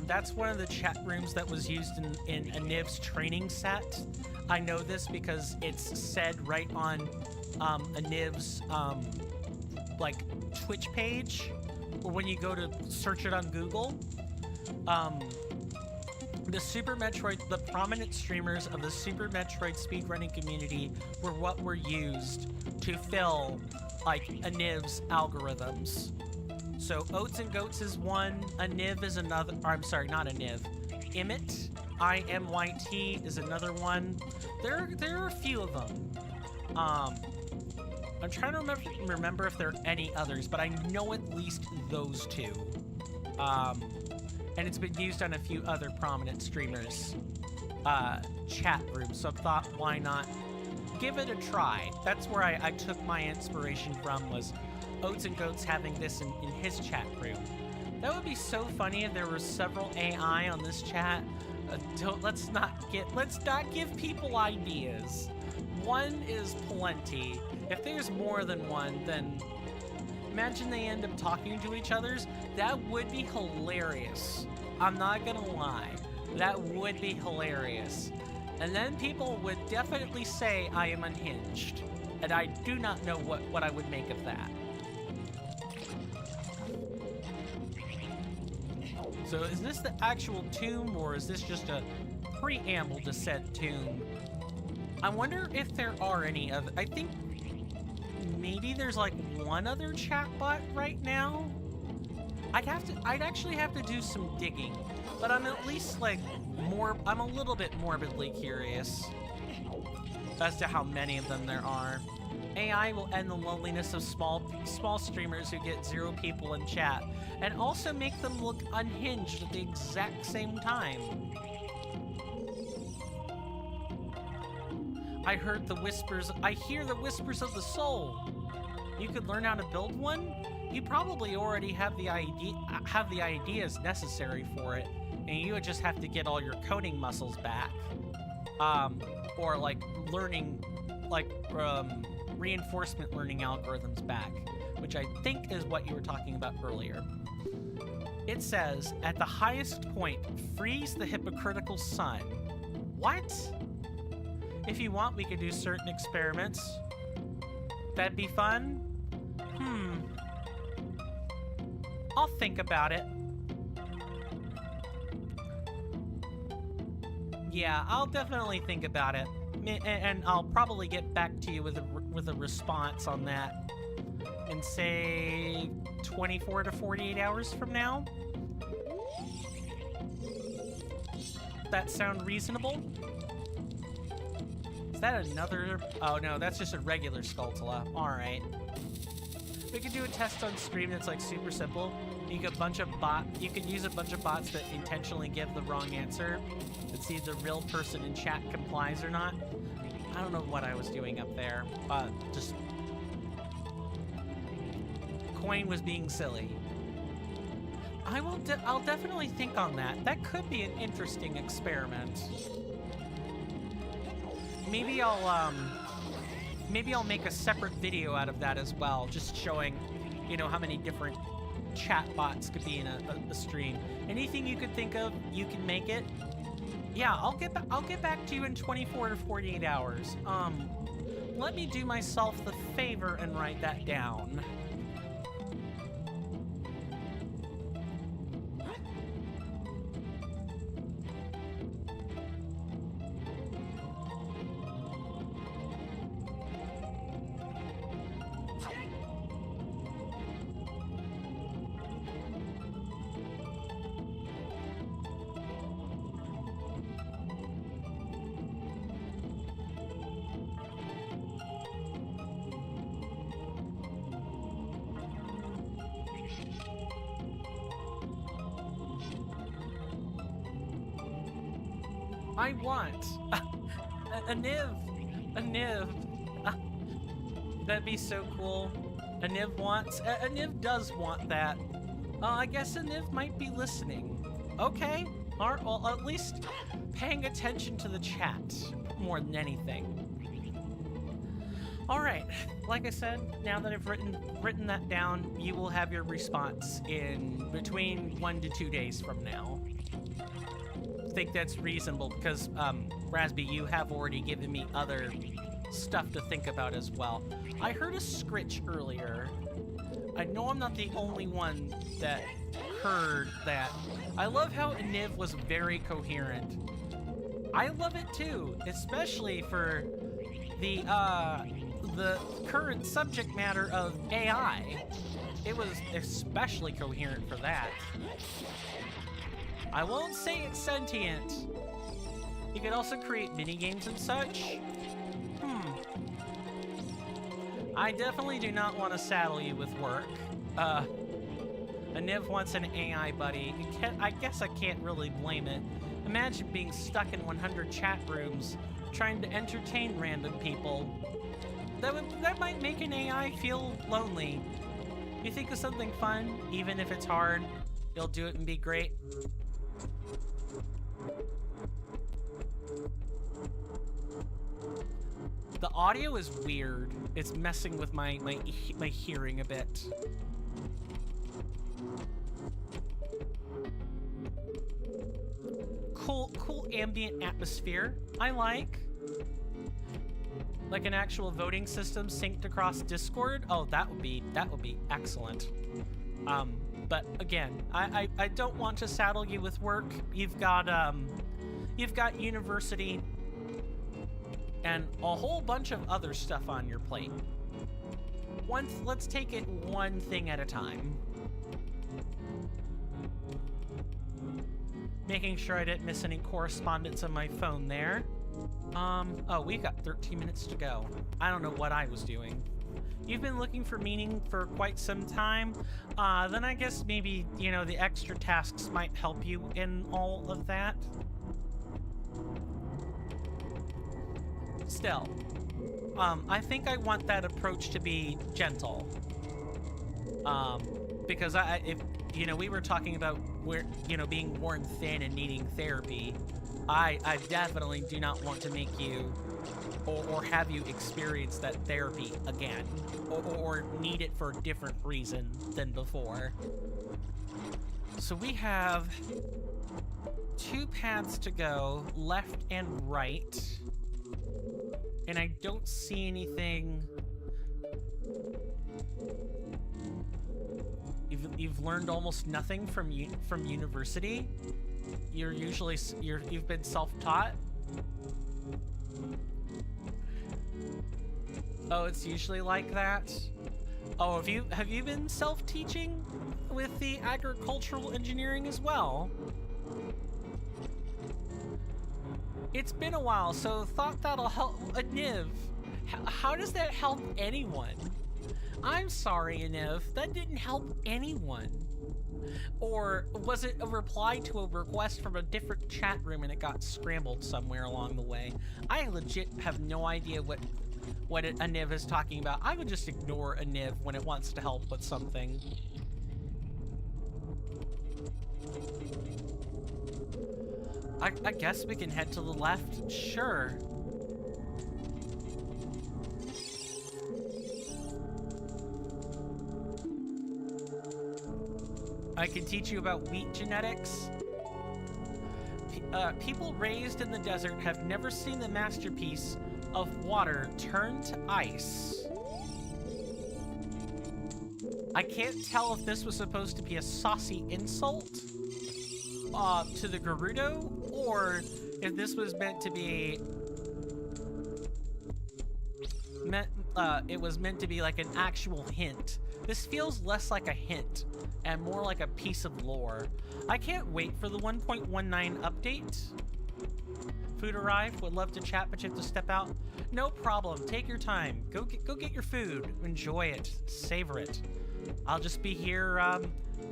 That's one of the chat rooms that was used in a Niv's training set. I know this because it's said right on a Niv's like Twitch page, or when you go to search it on Google. the Super Metroid, the prominent streamers of the Super Metroid speedrunning community were what were used to fill, like, Aniv's algorithms. So Oats and Goats is one, Aniv is another, or I'm sorry, not Aniv, Imit, IMYT is another one. There are a few of them. I'm trying to remember if there are any others, but I know at least those two. And it's been used on a few other prominent streamers' chat rooms, so I thought, why not give it a try? That's where I took my inspiration from, was Oats and Goats having this in his chat room. That would be so funny if there were several AI on this chat. Let's not give people ideas. One is plenty. If there's more than one, then imagine they end up talking to each other. That would be hilarious. I'm not gonna lie. That would be hilarious. And then people would definitely say I am unhinged. And I do not know what I would make of that. So is this the actual tomb, or is this just a preamble to said tomb? I wonder if there are any other. I think maybe there's like one other chatbot right now. I'd actually have to do some digging, but I'm at least like I'm a little bit morbidly curious as to how many of them there are. AI will end the loneliness of small streamers who get 0 people in chat, and also make them look unhinged at the exact same time. I hear the whispers of the soul. You could learn how to build one? You probably already have the ideas necessary for it, and you would just have to get all your coding muscles back. Or like learning, like reinforcement learning algorithms back, which I think is what you were talking about earlier. It says, at the highest point, freeze the hypocritical sun. What? If you want, we could do certain experiments. That'd be fun? I'll think about it. Yeah, I'll definitely think about it. And I'll probably get back to you with a response on that in, say, 24 to 48 hours from now. That sound reasonable? Is that another... Oh, no, that's just a regular Skulltula. Alright. We could do a test on stream that's, like, super simple. You could use a bunch of bots that intentionally give the wrong answer and see if the real person in chat complies or not. I don't know what I was doing up there. Just... Coin was being silly. I'll definitely think on that. That could be an interesting experiment. Maybe I'll make a separate video out of that as well, just showing, you know, how many different chat bots could be in a stream. Anything you could think of, you can make it. Yeah, I'll get back to you in 24 to 48 hours. Let me do myself the favor and write that down. I want a Niv. That'd be so cool. A Niv does want that. I guess a Niv might be listening. Okay. Alright, well, at least paying attention to the chat more than anything. Alright, like I said, now that I've written that down, you will have your response in between 1 to 2 days from now. I think that's reasonable because, Rasby, you have already given me other stuff to think about as well. I heard a scritch earlier. I know I'm not the only one that heard that. I love how Niv was very coherent. I love it too, especially for the current subject matter of AI. It was especially coherent for that. I won't say it's sentient. You could also create minigames and such. I definitely do not want to saddle you with work. Niv wants an AI buddy. I guess I can't really blame it. Imagine being stuck in 100 chat rooms trying to entertain random people. That might make an AI feel lonely. You think of something fun, even if it's hard, you'll do it and be great. The audio is weird. It's messing with my hearing a bit. Cool ambient atmosphere. I like an actual voting system synced across Discord. Oh, that would be excellent. But again, I don't want to saddle you with work. You've got university and a whole bunch of other stuff on your plate. Let's take it one thing at a time. Making sure I didn't miss any correspondence on my phone there. Oh, we've got 13 minutes to go. I don't know what I was doing. You've been looking for meaning for quite some time. Then I guess maybe, you know, the extra tasks might help you in all of that. Still, I think I want that approach to be gentle. Because if you know, we were talking about being worn thin and needing therapy. I definitely do not want to make you or have you experience that therapy again, or need it for a different reason than before. So we have 2 paths to go, left and right. And I don't see anything. You've learned almost nothing from university. You've been self-taught. Oh, it's usually like that. Oh, have you been self-teaching with the agricultural engineering as well? It's been a while, so thought that'll help. Niv, how does that help anyone? I'm sorry, Niv, that didn't help anyone. Or was it a reply to a request from a different chat room and it got scrambled somewhere along the way? I legit have no idea what a Niv is talking about. I would just ignore a Niv when it wants to help with something. I guess we can head to the left. Sure. I can teach you about wheat genetics. People raised in the desert have never seen the masterpiece of water turn to ice. I can't tell if this was supposed to be a saucy insult to the Gerudo, or if this was meant to be it was meant to be like an actual hint. This feels less like a hint and more like a piece of lore. I can't wait for the 1.19 update. Food arrived. Would love to chat, but you have to step out. No problem. Take your time. Go get your food. Enjoy it. Savor it. I'll just be here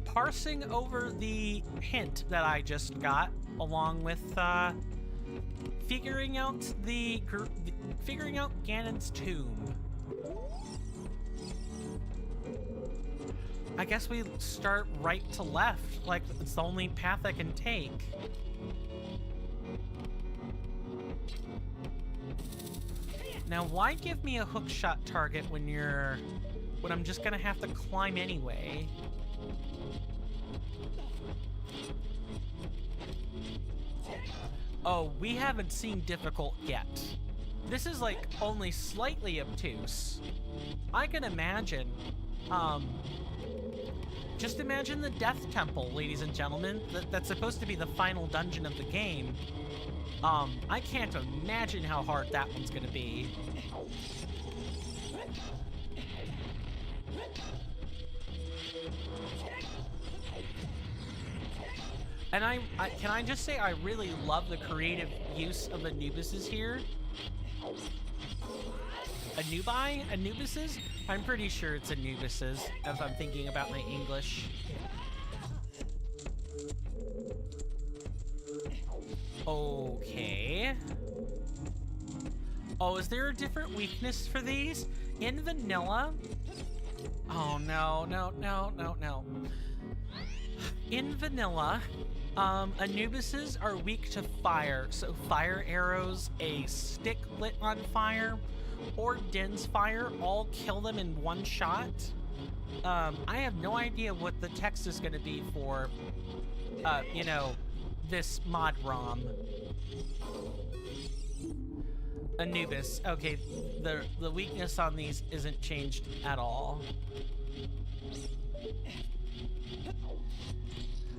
parsing over the hint that I just got, along with figuring out Ganon's tomb. I guess we start right to left, like it's the only path I can take. Now, why give me a hookshot target when I'm just gonna have to climb anyway? Oh, we haven't seen difficult yet. This is like only slightly obtuse. I can imagine Um, just imagine the Death Temple, ladies and gentlemen. That's supposed to be the final dungeon of the game. I can't imagine how hard that one's gonna be. And can I just say I really love the creative use of Anubises here? Anubises? I'm pretty sure it's Anubises, if I'm thinking about my English. Okay. Oh, is there a different weakness for these? In vanilla? Oh, no. In vanilla, Anubises are weak to fire, so fire arrows, a stick lit on fire, or Den's fire all kill them in one shot. I have no idea what the text is going to be for, you know, this Mod-ROM. Anubis. Okay, the weakness on these isn't changed at all.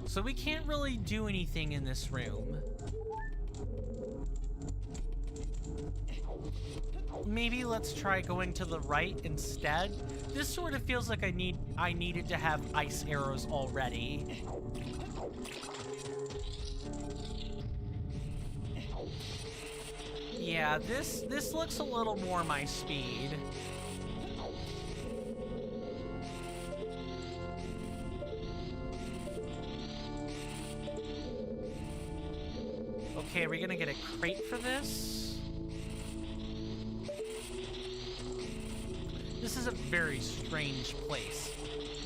So we can't really do anything in this room. Maybe let's try going to the right instead. This sort of feels like I needed to have ice arrows already. Yeah, this looks a little more my speed. Okay, are we gonna get a crate for this? This is a very strange place.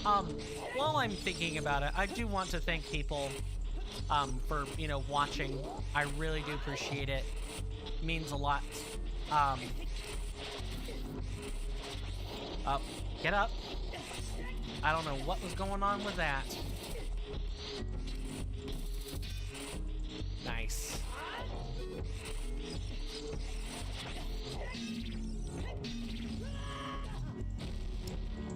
While I'm thinking about it, I do want to thank people for, you know, watching. I really do appreciate it. It means a lot. Get up. I don't know what was going on with that. Nice.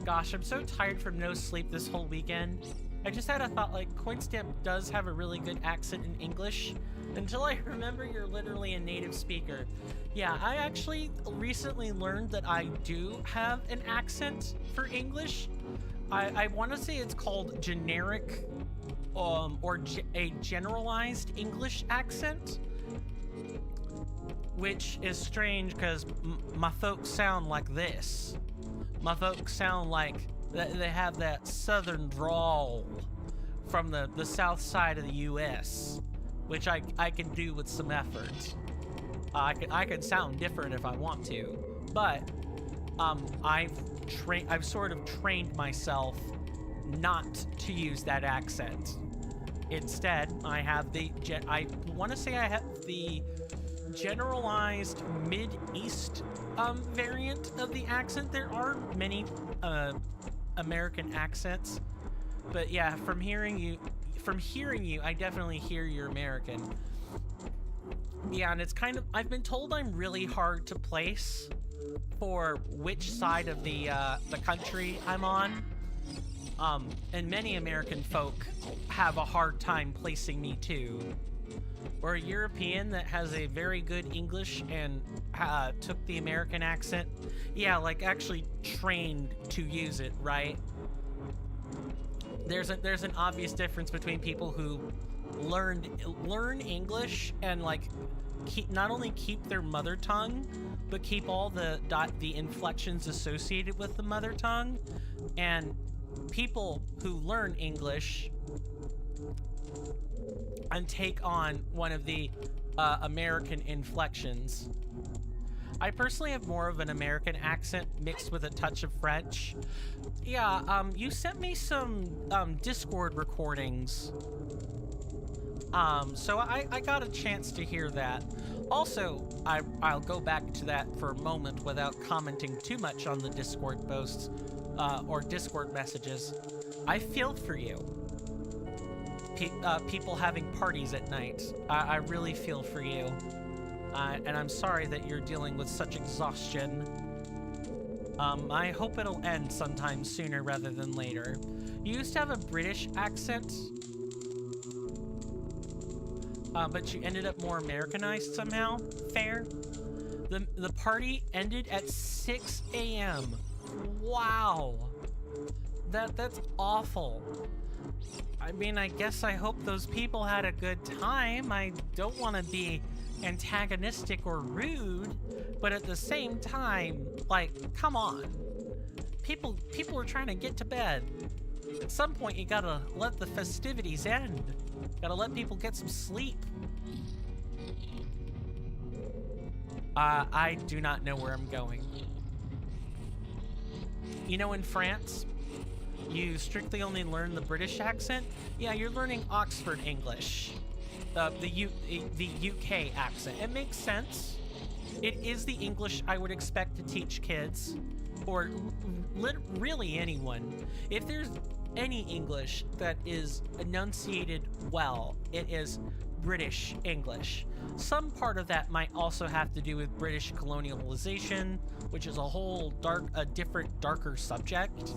Gosh, I'm so tired from no sleep this whole weekend. I just had a thought, like, Coinstamp does have a really good accent in English, until I remember you're literally a native speaker. Yeah, I actually recently learned that I do have an accent for English. I want to say it's called generic, or a generalized English accent, which is strange because my folks sound like this. My folks sound like they have that southern drawl from the south side of the U.S., which I can do with some effort. I can sound different if I want to, but I've sort of trained myself not to use that accent. Instead, I have I want to say I have the generalized Mid-East variant of the accent. There are many American accents, but yeah, from hearing you, I definitely hear you're American. Yeah, and it's kind of, I've been told I'm really hard to place for which side of the country I'm on. And many American folk have a hard time placing me too. Or a European that has a very good English and took the American accent. Yeah, like actually trained to use it, right? There's an obvious difference between people who learn English and like not only keep their mother tongue, but keep all the inflections associated with the mother tongue, and people who learn English and take on one of the American inflections. I personally have more of an American accent mixed with a touch of French. Yeah, you sent me some Discord recordings. So I got a chance to hear that. Also, I'll go back to that for a moment without commenting too much on the Discord posts or Discord messages. I feel for you. People having parties at night. I really feel for you. And I'm sorry that you're dealing with such exhaustion. I hope it'll end sometime sooner rather than later. You used to have a British accent, but you ended up more Americanized somehow. Fair. The party ended at 6 a.m. Wow. That's awful. I mean, I guess I hope those people had a good time. I don't want to be antagonistic or rude, but at the same time, like, come on. People are trying to get to bed. At some point, you gotta let the festivities end. Gotta let people get some sleep. I do not know where I'm going. You know, in France, you strictly only learn the British accent. Yeah, you're learning Oxford English, the UK accent. It makes sense. It is the English I would expect to teach kids, or really anyone. If there's any English that is enunciated well, it is British English. Some part of that might also have to do with British colonialization, which is a whole different, darker subject.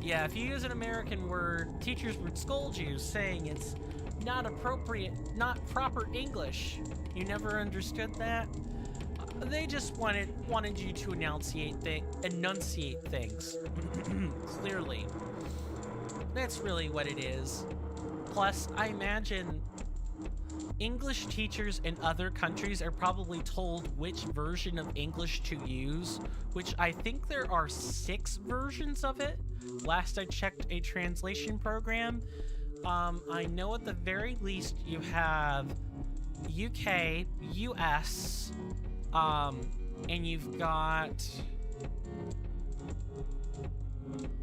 Yeah, if you use an American word, teachers would scold you, saying it's not appropriate, not proper English. You never understood that? They just wanted you to enunciate things clearly. That's really what it is. Plus, I imagine English teachers in other countries are probably told which version of English to use, which I think there are 6 versions of it. Last I checked a translation program. I know at the very least you have UK, US, and you've got...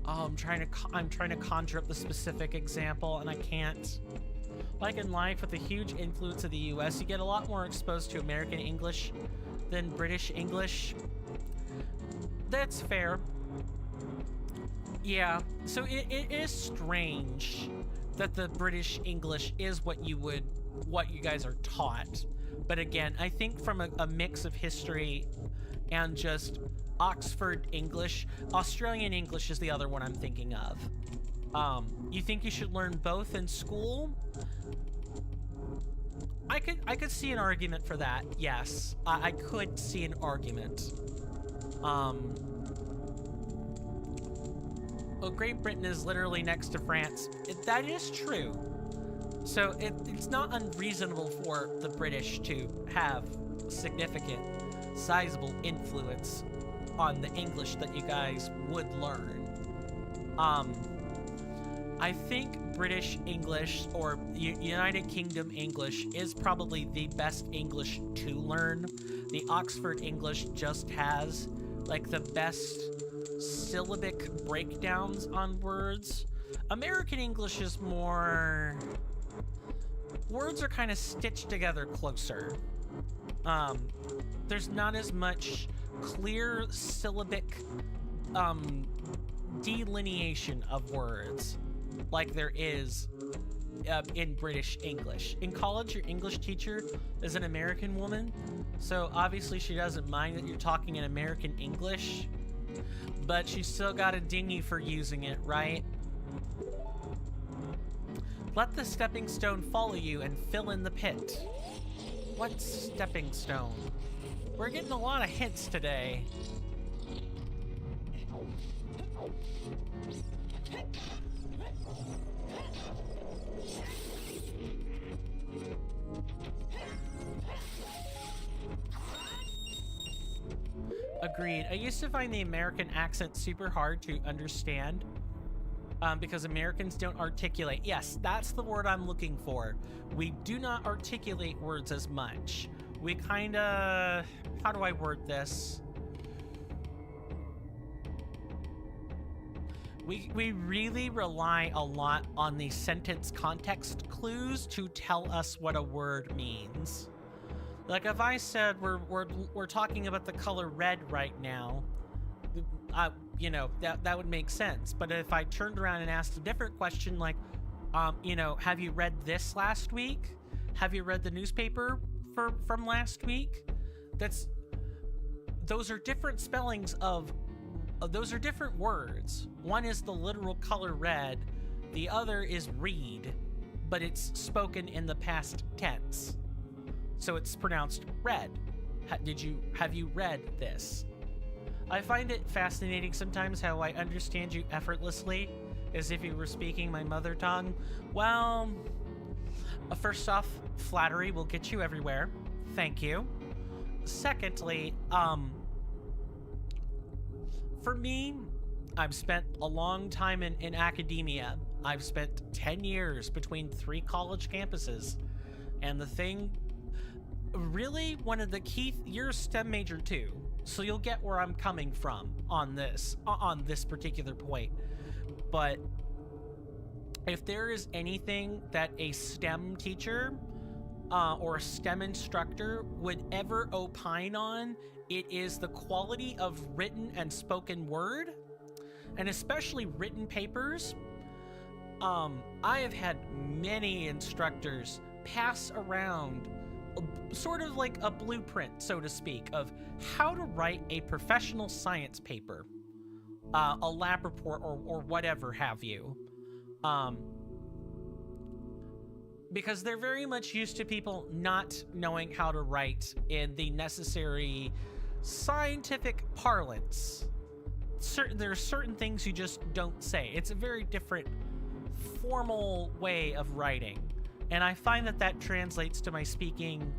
I'm trying to conjure up the specific example, and I can't. Like in life, with the huge influence of the US, you get a lot more exposed to American English than British English. That's fair. Yeah, so it is strange that the British English is what you guys are taught. But again, I think from a mix of history and just Oxford English, Australian English is the other one I'm thinking of. You think you should learn both in school? I could see an argument for that. Yes, I could see an argument. Well, Great Britain is literally next to France. That is true. So it's not unreasonable for the British to have significant, sizable influence on the English that you guys would learn. I think British English or United Kingdom English is probably the best English to learn. The Oxford English just has like the best syllabic breakdowns on words. American English is more... words are kind of stitched together closer. There's not as much clear syllabic delineation of words like there is in British English. In college, your English teacher is an American woman, so obviously she doesn't mind that you're talking in American English, but she's still got to ding you for using it, right? Let the stepping stone follow you and fill in the pit. What stepping stone? We're getting a lot of hints today. Agreed. I used to find the American accent super hard to understand because Americans don't articulate. Yes, that's the word I'm looking for. We do not articulate words as much. We kind of... how do I word this? We really rely a lot on the sentence context clues to tell us what a word means. Like if I said we're talking about the color red right now, you know, that would make sense. But if I turned around and asked a different question, like, you know, have you read this last week? Have you read the newspaper from last week? those are different spellings of those are different words. One is the literal color red, the other is read, but it's spoken in the past tense. So it's pronounced red. Have you read this? I find it fascinating sometimes how I understand you effortlessly, as if you were speaking my mother tongue. Well, first off, flattery will get you everywhere. Thank you. Secondly, for me, I've spent a long time in academia. I've spent 10 years between 3 college campuses. And the thing, really, one of the key, you're a STEM major too, so you'll get where I'm coming from on this particular point. But if there is anything that a STEM teacher or a STEM instructor would ever opine on, it is the quality of written and spoken word, and especially written papers. I have had many instructors pass around sort of like a blueprint, so to speak, of how to write a professional science paper, a lab report, or whatever have you. Because they're very much used to people not knowing how to write in the necessary scientific parlance. There are certain things you just don't say. It's a very different formal way of writing. And I find that translates to my speaking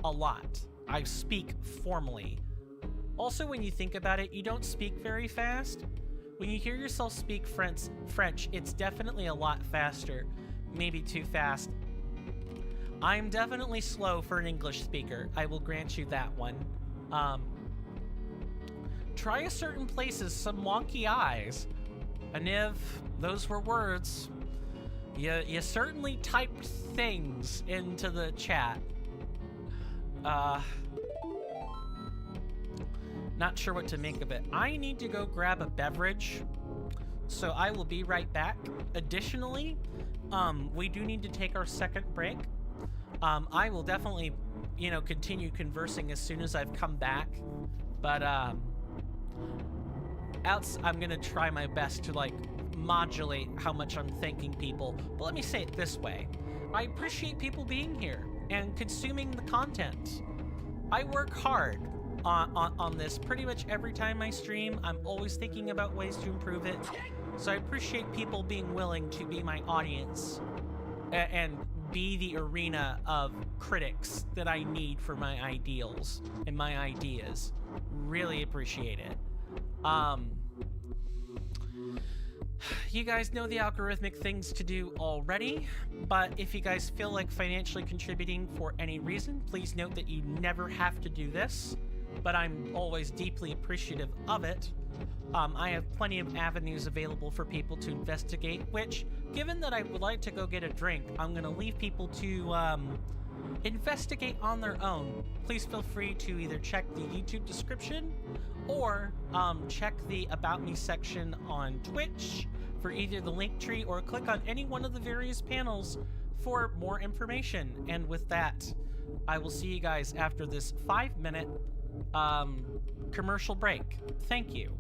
a lot. I speak formally. Also, when you think about it, you don't speak very fast. When you hear yourself speak French, it's definitely a lot faster. Maybe too fast. I'm definitely slow for an English speaker. I will grant you that one. Try a certain places some wonky eyes. And if those were words, you certainly typed things into the chat. Not sure what to make of it. I need to go grab a beverage, so I will be right back. Additionally, we do need to take our second break. I will definitely, continue conversing as soon as I've come back. But, I'm gonna try my best to, modulate how much I'm thanking people. But let me say it this way. I appreciate people being here and consuming the content. I work hard on this pretty much every time I stream. I'm always thinking about ways to improve it. So I appreciate people being willing to be my audience and be the arena of critics that I need for my ideals and my ideas. Really appreciate it. You guys know the algorithmic things to do already, but if you guys feel like financially contributing for any reason, please note that you never have to do this, but I'm always deeply appreciative of it. I have plenty of avenues available for people to investigate, which, given that I would like to go get a drink, I'm going to leave people to investigate on their own. Please feel free to either check the YouTube description or check the About Me section on Twitch for either the link tree, or click on any one of the various panels for more information. And with that, I will see you guys after this 5-minute commercial break. Thank you.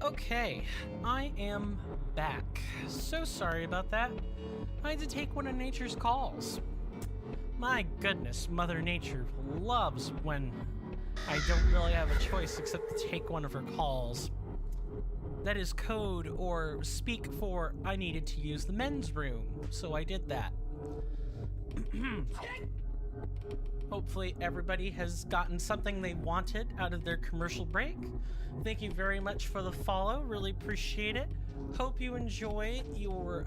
Okay, I am back. So sorry about that. I had to take one of nature's calls. My goodness, Mother Nature loves when I don't really have a choice except to take one of her calls. That is code or speak for I needed to use the men's room, so I did that. Hopefully everybody has gotten something they wanted out of their commercial break. Thank you very much for the follow. Really appreciate it. Hope you enjoy your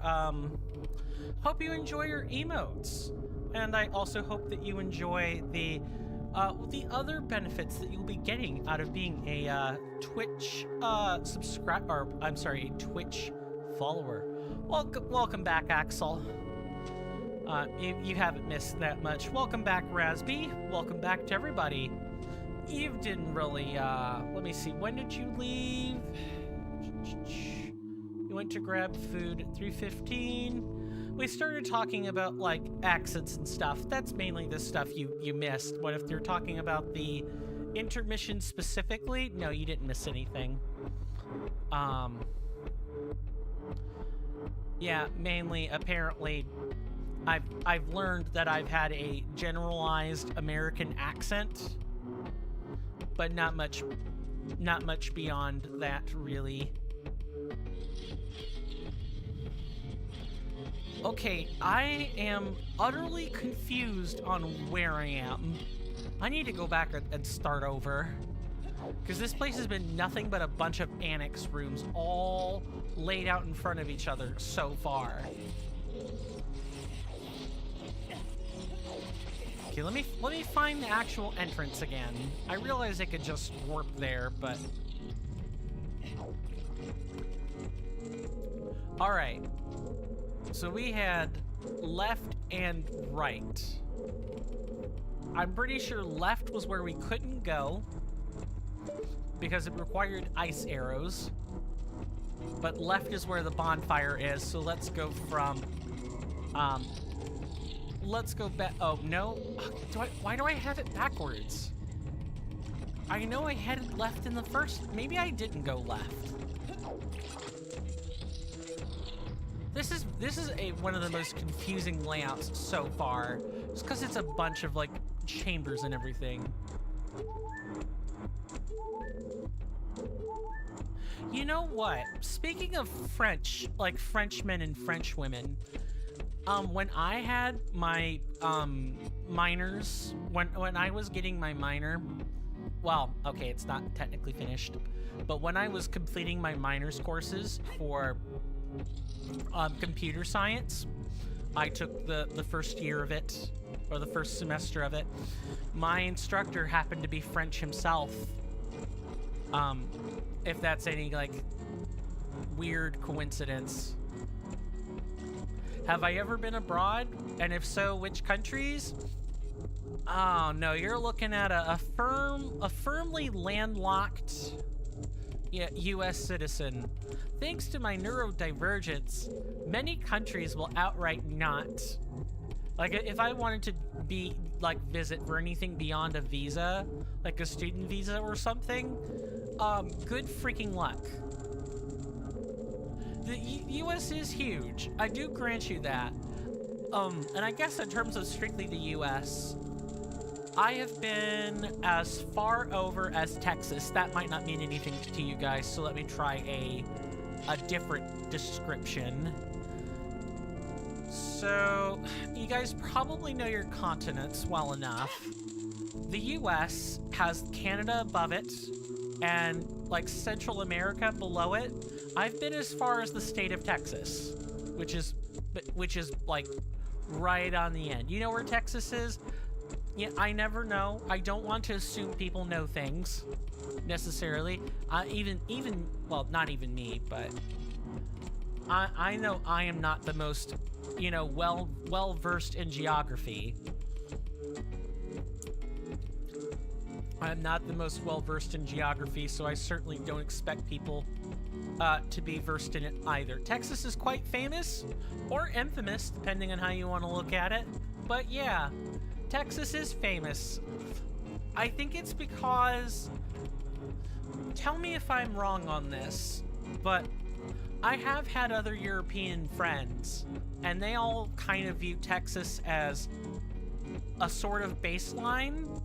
emotes. And I also hope that you enjoy the other benefits that you'll be getting out of being a Twitch a Twitch follower. Welcome back, Axel. You haven't missed that much. Welcome back, Razby. Welcome back to everybody. You didn't really, let me see, when did you leave? You went to grab food at 3:15. We started talking about, like, accents and stuff. That's mainly the stuff you missed. But if you're talking about the intermission specifically, no, you didn't miss anything. Yeah, mainly, apparently, I've learned that I've had a generalized American accent, but not much beyond that, really. Okay, I am utterly confused on where I am. I need to go back and start over, because this place has been nothing but a bunch of annex rooms all laid out in front of each other so far. Okay, let me find the actual entrance again. I realize I could just warp there, but... Alright. So we had left and right. I'm pretty sure left was where we couldn't go because it required ice arrows. But left is where the bonfire is, so let's go from, let's go back. Oh, no. Why do I have it backwards? I know I headed left in the first. Maybe I didn't go left. This is one of the most confusing layouts so far, just because it's a bunch of like chambers and everything. You know what? Speaking of French, like Frenchmen and French women, when I had my minors, when I was getting my minor, well, okay, it's not technically finished, but when I was completing my minors courses for computer science, I took the first year of it, or the first semester of it. My instructor happened to be French himself. If that's any, like, weird coincidence. Have I ever been abroad? And if so, which countries? Oh, no, you're looking at a firmly landlocked U.S. citizen. Thanks to my neurodivergence, many countries will outright not. Like, if I wanted to be, like, visit for anything beyond a visa, like a student visa or something, good freaking luck. The U.S. is huge. I do grant you that. And I guess in terms of strictly the U.S., I have been as far over as Texas. That might not mean anything to you guys, so let me try a different description. So, you guys probably know your continents well enough. The U.S. has Canada above it, and, like, Central America below it. I've been as far as the state of Texas, which is, like, right on the end. You know where Texas is? Yeah, I never know. I don't want to assume people know things, necessarily. Well, not even me, but I know I am not the most, you know, well-versed in geography. I'm not the most well-versed in geography, so I certainly don't expect people to be versed in it either. Texas is quite famous, or infamous, depending on how you want to look at it. But yeah, Texas is famous. I think it's because... Tell me if I'm wrong on this, but I have had other European friends, and they all kind of view Texas as a sort of baseline.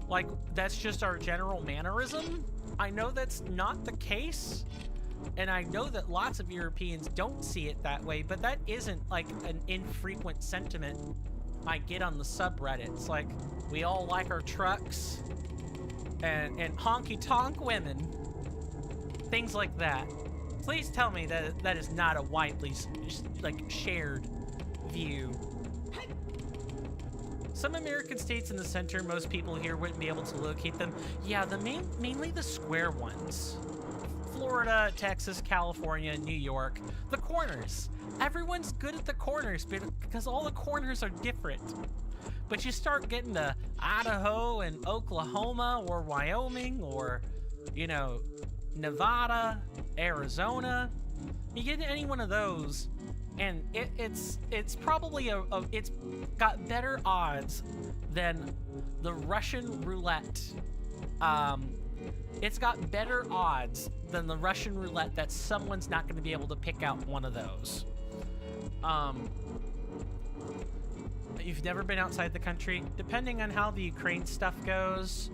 Like, that's just our general mannerism. I know that's not the case, and I know that lots of Europeans don't see it that way, but that isn't, like, an infrequent sentiment I get on the subreddits. Like, we all like our trucks, and honky-tonk women. Things like that. Please tell me that that is not a widely, like, shared view. Some American states in the center, most people here wouldn't be able to locate them. Yeah, mainly the square ones. Florida, Texas, California, New York. The corners. Everyone's good at the corners because all the corners are different. But you start getting to Idaho and Oklahoma or Wyoming or, you know, Nevada, Arizona. You get to any one of those, and it's probably it's got better odds than the Russian roulette. It's got better odds than the Russian roulette that someone's not going to be able to pick out one of those. You've never been outside the country? Depending on how the Ukraine stuff goes,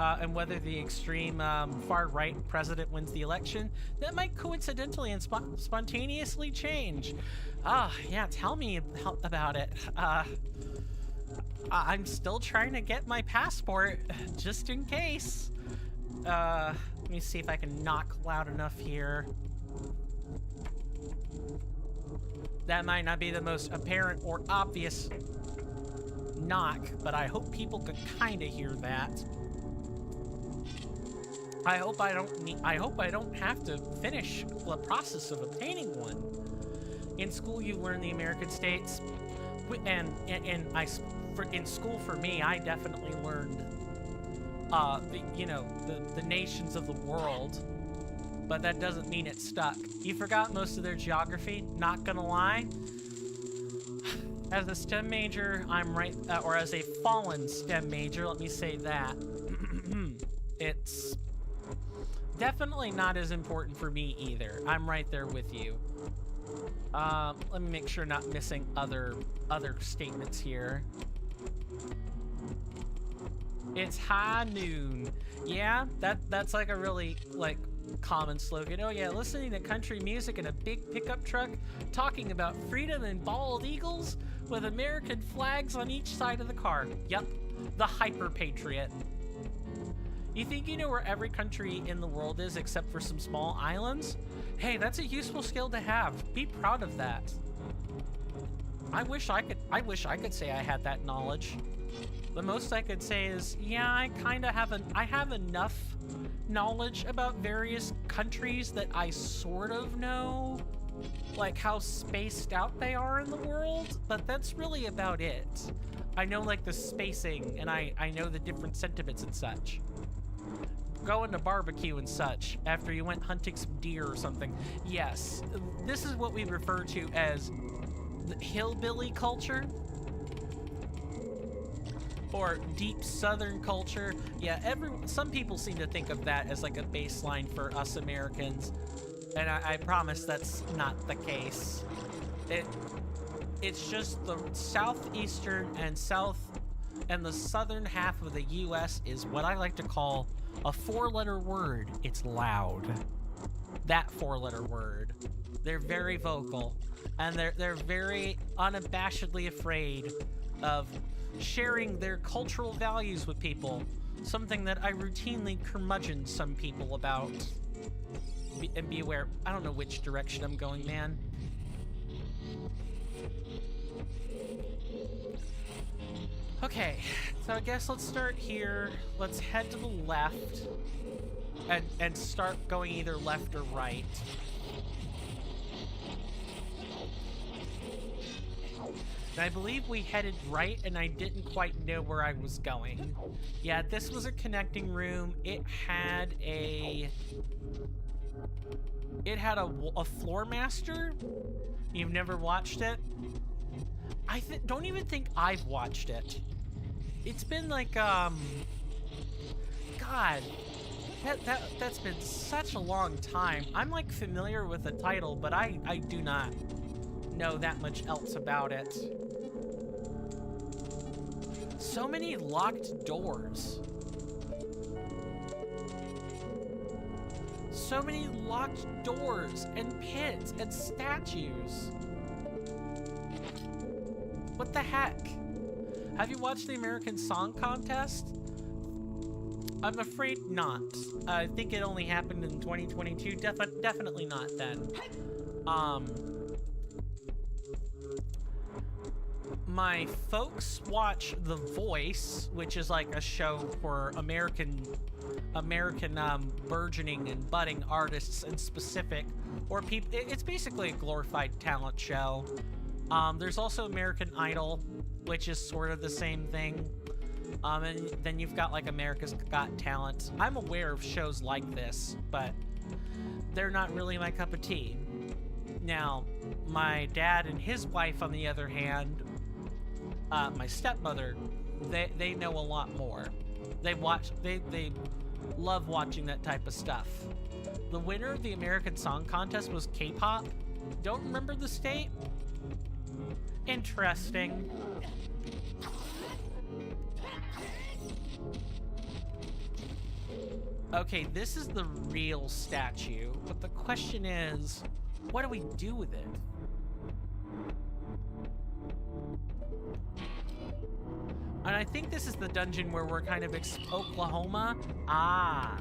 and whether the extreme far-right president wins the election, that might coincidentally and spontaneously change. Yeah, tell me about it. I'm still trying to get my passport, just in case. Let me see if I can knock loud enough here. That might not be the most apparent or obvious knock, but I hope people could kind of hear that. I hope I don't have to finish the process of obtaining one. In school, you learn the American states, and I in school for me, I definitely learned, the nations of the world, but that doesn't mean it stuck. You forgot most of their geography, not gonna lie. As a STEM major, I'm right, or as a fallen STEM major, let me say that. It's definitely not as important for me either. I'm right there with you. Let me make sure not missing other statements here. It's high noon. Yeah, that's like a really common slogan. Oh yeah, listening to country music in a big pickup truck, talking about freedom and bald eagles with American flags on each side of the car. Yep, the hyper patriot. You think you know where every country in the world is except for some small islands? Hey, that's a useful skill to have. Be proud of that. I wish I could say I had that knowledge. The most I could say is, yeah, I have enough knowledge about various countries that I sort of know, like how spaced out they are in the world, but that's really about it. I know like the spacing, and I know the different sentiments and such. Going to barbecue and such after you went hunting some deer or something. Yes, this is what we refer to as the hillbilly culture or deep southern culture. Yeah, some people seem to think of that as like a baseline for us Americans, and I promise that's not the case. It's just the southeastern and the southern half of the U.S. is what I like to call a four-letter word. It's loud. That four-letter word. They're very vocal, and they're very unabashedly afraid of sharing their cultural values with people. Something that I routinely curmudgeon some people about. And be aware. I don't know which direction I'm going, man. Okay, so I guess let's start here. Let's head to the left and start going either left or right. And I believe we headed right, and I didn't quite know where I was going. Yeah, this was a connecting room. It had a floor master. You've never watched it? I don't even think I've watched it. It's been like, God, that's been such a long time. I'm like familiar with the title, but I do not know that much else about it. So many locked doors. So many locked doors and pits and statues. What the heck? Have you watched the American Song Contest? I'm afraid not. I think it only happened in 2022. Definitely not then. My folks watch The Voice, which is like a show for American burgeoning and budding artists in specific, or people. It's basically a glorified talent show. There's also American Idol, which is sort of the same thing. And then you've got like America's Got Talent. I'm aware of shows like this, but they're not really my cup of tea. Now, my dad and his wife, on the other hand, my stepmother, they know a lot more. They love watching that type of stuff. The winner of the American Song Contest was K-pop. Don't remember the state? Interesting. Okay, this is the real statue, but the question is, what do we do with it? And I think this is the dungeon where we're kind of Oklahoma. Ah.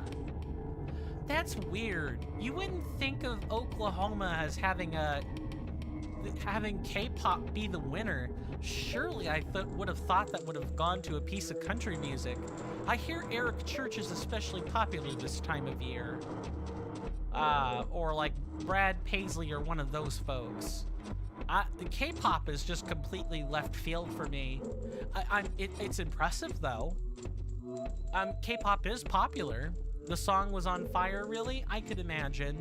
That's weird. You wouldn't think of Oklahoma as having K-pop be the winner. Surely I would have thought that would have gone to a piece of country music. I hear Eric Church is especially popular this time of year. Or like Brad Paisley or one of those folks. The K-pop is just completely left field for me. It's impressive though. K-pop is popular. The song was on fire, really? I could imagine.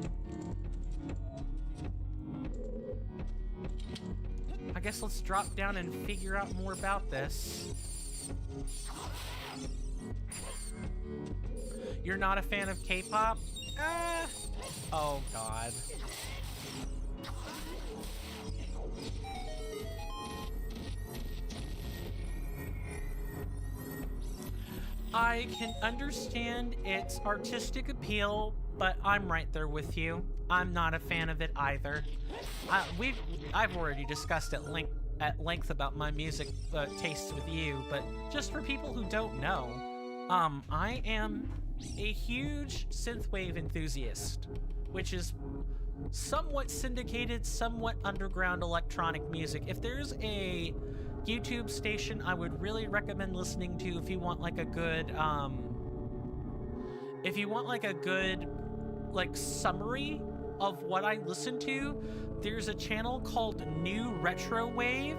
I guess let's drop down and figure out more about this. You're not a fan of K-pop? Oh god. I can understand its artistic appeal, but I'm right there with you. I'm not a fan of it either. I've already discussed at length about my music tastes with you, but just for people who don't know, I am a huge synthwave enthusiast, which is somewhat syndicated, somewhat underground electronic music. If there's a YouTube station I would really recommend listening to if you want like a good summary of what I listen to, there's a channel called New Retro Wave.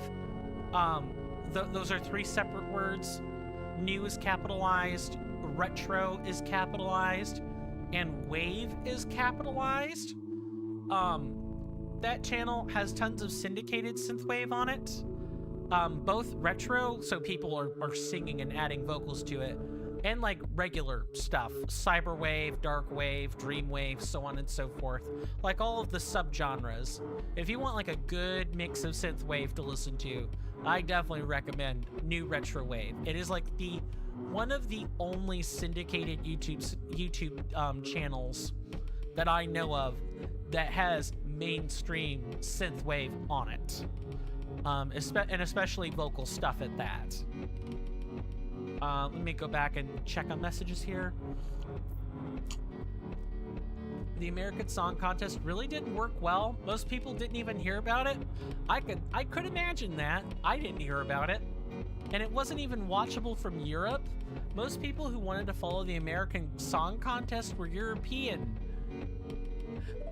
Those are three separate words. New is capitalized, retro is capitalized, and wave is capitalized. That channel has tons of syndicated synthwave on it. Both retro, so people are singing and adding vocals to it, and like regular stuff, cyberwave, darkwave, dreamwave, so on and so forth, like all of the subgenres. If you want like a good mix of synthwave to listen to, I definitely recommend New Retro Wave. It is like one of the only syndicated YouTube channels that I know of that has mainstream synthwave on it. And especially vocal stuff at that. Let me go back and check on messages here. The American Song Contest really didn't work well. Most people didn't even hear about it. I could imagine that. I didn't hear about it. And it wasn't even watchable from Europe. Most people who wanted to follow the American Song Contest were European.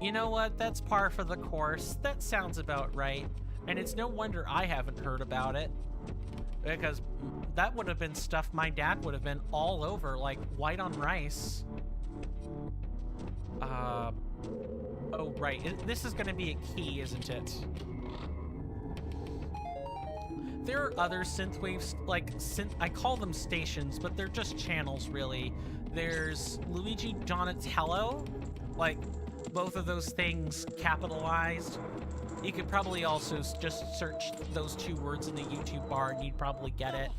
You know what? That's par for the course. That sounds about right. And it's no wonder I haven't heard about it, because that would have been stuff my dad would have been all over, like white on rice. Oh, right. This is going to be a key, isn't it? There are other synthwaves, I call them stations, but they're just channels, really. There's Luigi Donatello, like both of those things capitalized. You could probably also just search those two words in the YouTube bar and you'd probably get it.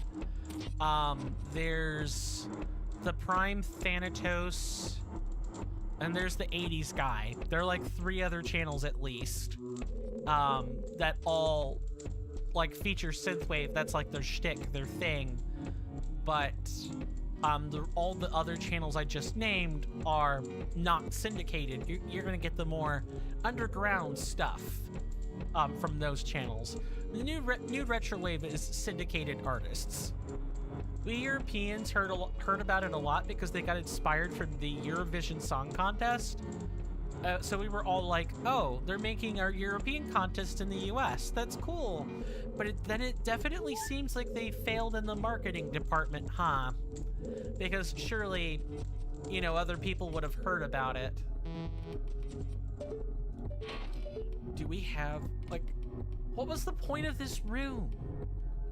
There's the Prime Thanatos, and there's the 80s guy. There are like 3 other channels at least that all like feature synthwave. That's like their shtick, their thing. But all the other channels I just named are not syndicated. You're gonna get the more underground stuff from those channels. The new retro wave is syndicated artists. We Europeans heard about it a lot because they got inspired from the Eurovision Song Contest. So we were all like, oh, they're making our European contest in the US. That's cool. But then it definitely seems like they failed in the marketing department, huh? Because surely, you know, other people would have heard about it. Do we have, like, what was the point of this room?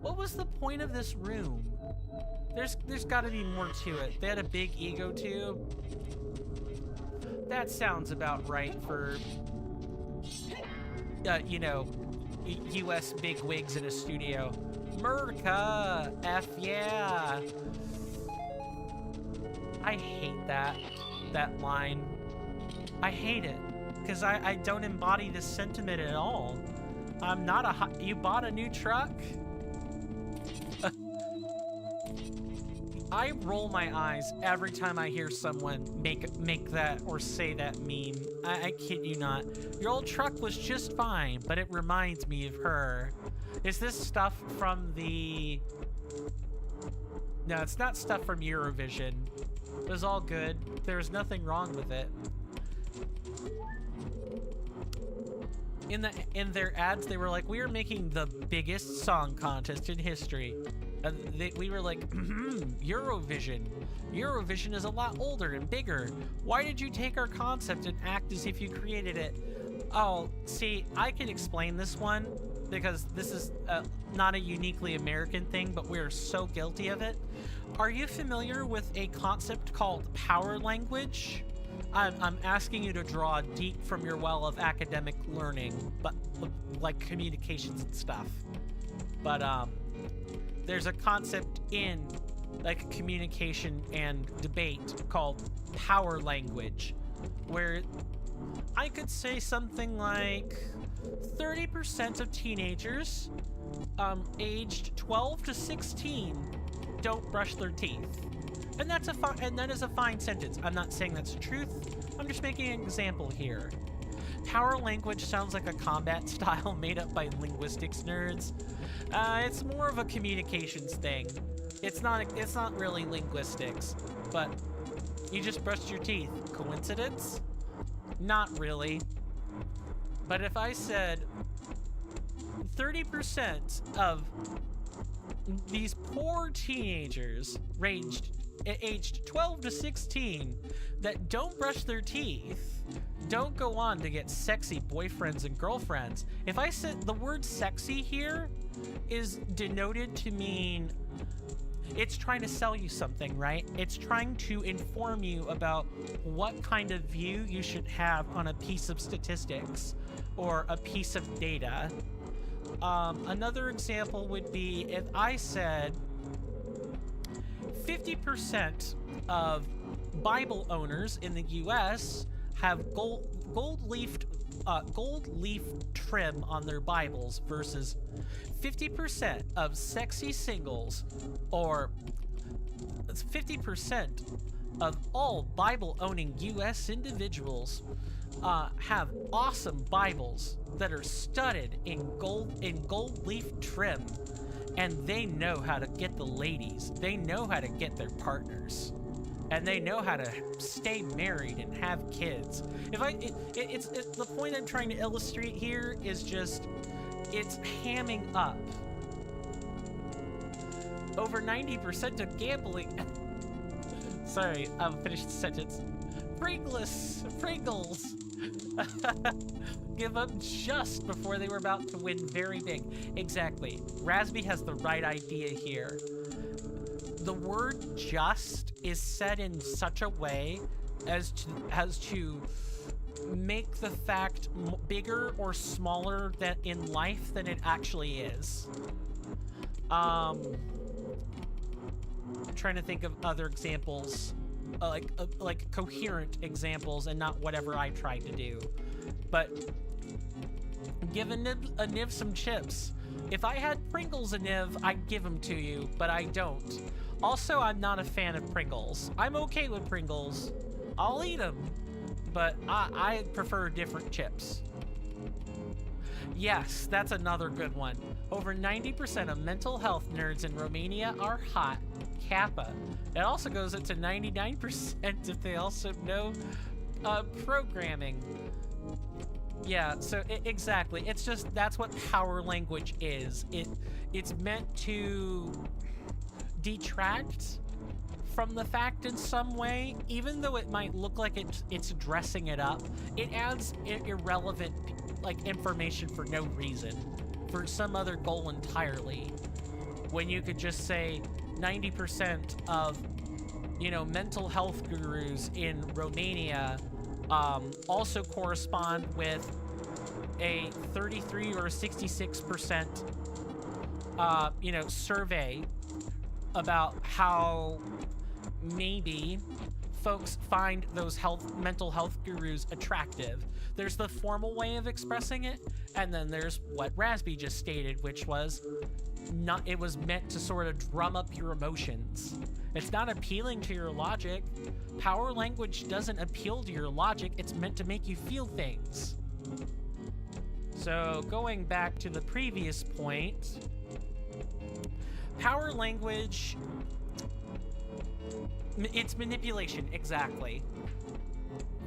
What was the point of this room? There's got to be more to it. They had a big ego tube. That sounds about right for, you know, U.S. bigwigs in a studio. Murka! F yeah! I hate that line. I hate it. Because I don't embody this sentiment at all. I'm not a you bought a new truck? I roll my eyes every time I hear someone make that or say that meme. I kid you not. Your old truck was just fine, but it reminds me of her. Is this stuff from the... No, it's not stuff from Eurovision. It was all good. There's nothing wrong with it. in their ads, they were like, we are making the biggest song contest in history. And we were like, Eurovision. Eurovision is a lot older and bigger. Why did you take our concept and act as if you created it? Oh, see, I can explain this one because this is not a uniquely American thing, but we're so guilty of it. Are you familiar with a concept called power language? I'm asking you to draw deep from your well of academic learning, but like communications and stuff. But there's a concept in like communication and debate called power language, where I could say something like 30% of teenagers aged 12 to 16 don't brush their teeth. And that is a fine sentence. I'm not saying that's the truth. I'm just making an example here. Power language sounds like a combat style made up by linguistics nerds. It's more of a communications thing. It's not really linguistics, but you just brushed your teeth. Coincidence? Not really. But if I said 30% of these poor teenagers aged 12 to 16 that don't brush their teeth don't go on to get sexy boyfriends and girlfriends. If I said the word sexy here is denoted to mean it's trying to sell you something, right? It's trying to inform you about what kind of view you should have on a piece of statistics or a piece of data. Another example would be if I said 50% of Bible owners in the U.S. have gold leaf trim on their Bibles versus 50% of sexy singles, or 50% of all Bible-owning U.S. individuals have awesome Bibles that are studded in gold leaf trim. And they know how to get the ladies. They know how to get their partners. And they know how to stay married and have kids. It's the point I'm trying to illustrate here is just, it's hamming up. Over 90% of gambling... Sorry, I'll finish the sentence. Pringles! Give up just before they were about to win very big. Exactly. Rasby has the right idea here. The word just is said in such a way as to make the fact bigger or smaller than in life than it actually is. I'm trying to think of other examples, like coherent examples and not whatever I tried to do. But give a Niv some chips. If I had Pringles a Niv, I'd give them to you, but I don't. Also, I'm not a fan of Pringles. I'm okay with Pringles. I'll eat them, but I prefer different chips. Yes, that's another good one. Over 90% of mental health nerds in Romania are hot. Kappa. It also goes up to 99% if they also know programming. Yeah, so exactly. It's just, that's what power language is. It's meant to detract from the fact in some way, even though it might look like it's dressing it up. It adds irrelevant information for no reason, for some other goal entirely, when you could just say 90% of mental health gurus in Romania also correspond with a 33 or 66% survey about how maybe folks find those mental health gurus attractive. There's the formal way of expressing it, and then there's what Rasby just stated, which was it was meant to sort of drum up your emotions. It's not appealing to your logic. Power language doesn't appeal to your logic. It's meant to make you feel things. So going back to the previous point, power language, it's manipulation, exactly.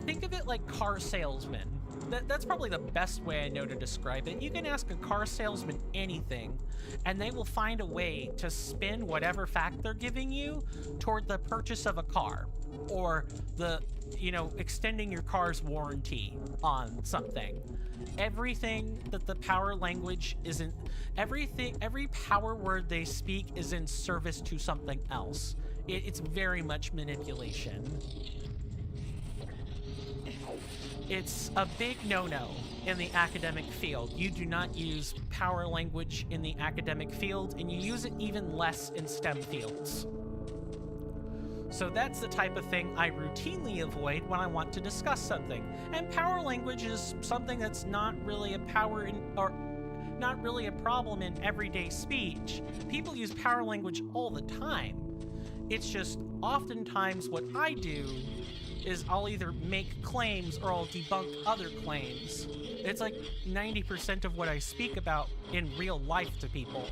Think of it like car salesmen. that's probably the best way I know to describe it. You can ask a car salesman anything, and they will find a way to spin whatever fact they're giving you toward the purchase of a car, or the, extending your car's warranty on something. Everything that the power language isn't, every power word they speak is in service to something else. It's very much manipulation. It's a big no-no in the academic field. You do not use power language in the academic field, and you use it even less in STEM fields. So that's the type of thing I routinely avoid when I want to discuss something. And power language is something that's not really a not really a problem in everyday speech. People use power language all the time. It's just oftentimes what I do is I'll either make claims or I'll debunk other claims. It's like 90% of what I speak about in real life to people.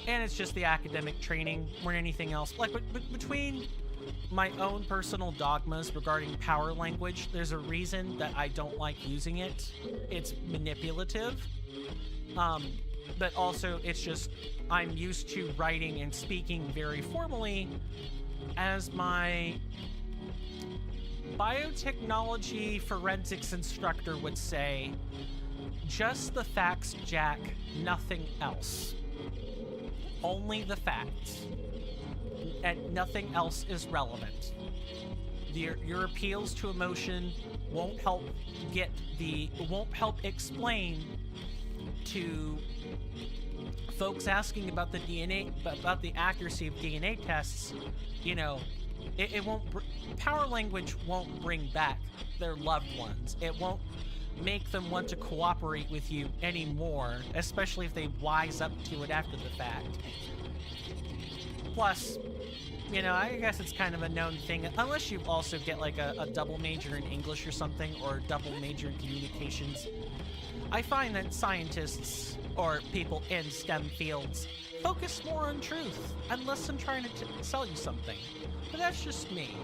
And it's just the academic training more than anything else. Like, between my own personal dogmas regarding power language, there's a reason that I don't like using it. It's manipulative. But also, it's just, I'm used to writing and speaking very formally. As my biotechnology forensics instructor would say, just the facts, Jack, nothing else. Only the facts. And nothing else is relevant. Your appeals to emotion won't help explain to folks asking about the DNA, about the accuracy of DNA tests. It won't. Power language won't bring back their loved ones. It won't make them want to cooperate with you anymore, especially if they wise up to it after the fact. Plus, I guess it's kind of a known thing, unless you also get like a double major in English or something, or double major in communications. I find that scientists, or people in STEM fields, focus more on truth and less on trying to sell you something. But that's just me.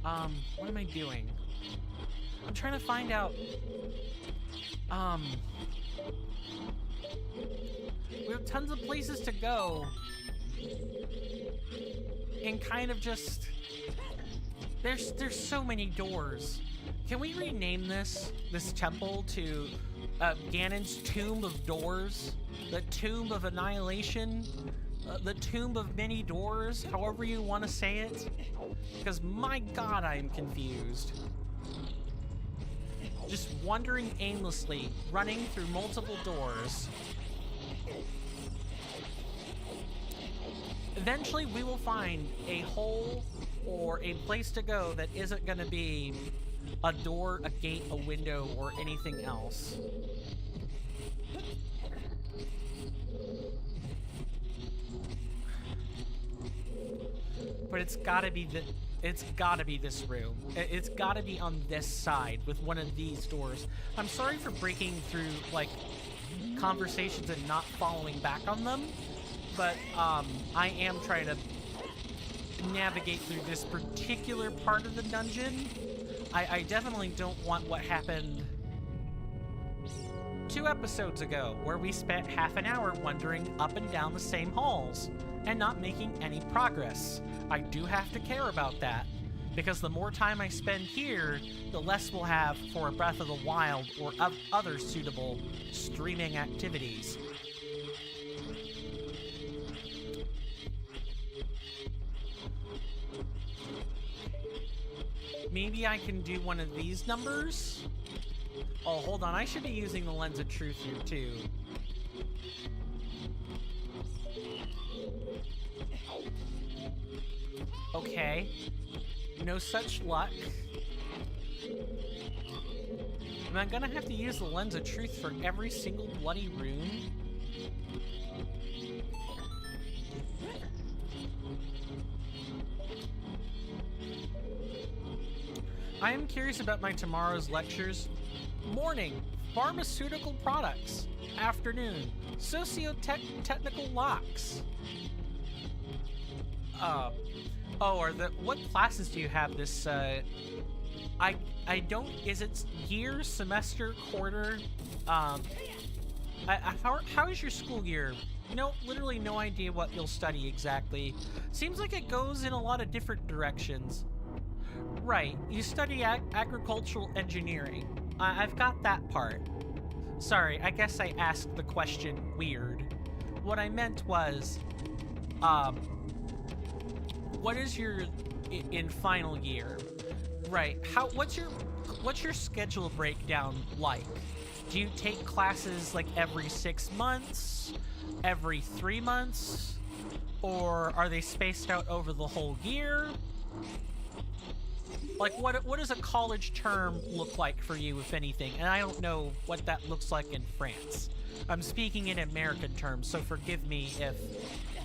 What am I doing? I'm trying to find out, we have tons of places to go, and kind of just, there's so many doors. Can we rename this temple to Ganon's Tomb of Doors? The Tomb of Annihilation? The Tomb of Many Doors? However you want to say it? Because my god, I am confused. Just wandering aimlessly, running through multiple doors. Eventually, we will find a hole or a place to go that isn't going to be a door, a gate, a window, or anything else. But it's gotta be this room. It's gotta be on this side with one of these doors. I'm sorry for breaking through, like, conversations and not following back on them, but I am trying to navigate through this particular part of the dungeon. I definitely don't want what happened 2 episodes ago, where we spent half an hour wandering up and down the same halls and not making any progress. I do have to care about that, because the more time I spend here, the less we'll have for a Breath of the Wild or other suitable streaming activities. Maybe I can do one of these numbers? Oh, hold on. I should be using the Lens of Truth here, too. Okay. No such luck. Am I gonna have to use the Lens of Truth for every single bloody rune? I am curious about my tomorrow's lectures. Morning, pharmaceutical products. Afternoon, socio-technical locks. What classes do you have this I don't. Is it year, semester, quarter? How is your school year? No, literally no idea what you'll study exactly. Seems like it goes in a lot of different directions. Right, you study agricultural engineering. I've got that part. Sorry, I guess I asked the question weird. What I meant was, what is your in final year? Right. What's your schedule breakdown like? Do you take classes like every 6 months, every 3 months, or are they spaced out over the whole year? Like, what does a college term look like for you, if anything? And I don't know what that looks like in France. I'm speaking in American terms, so forgive me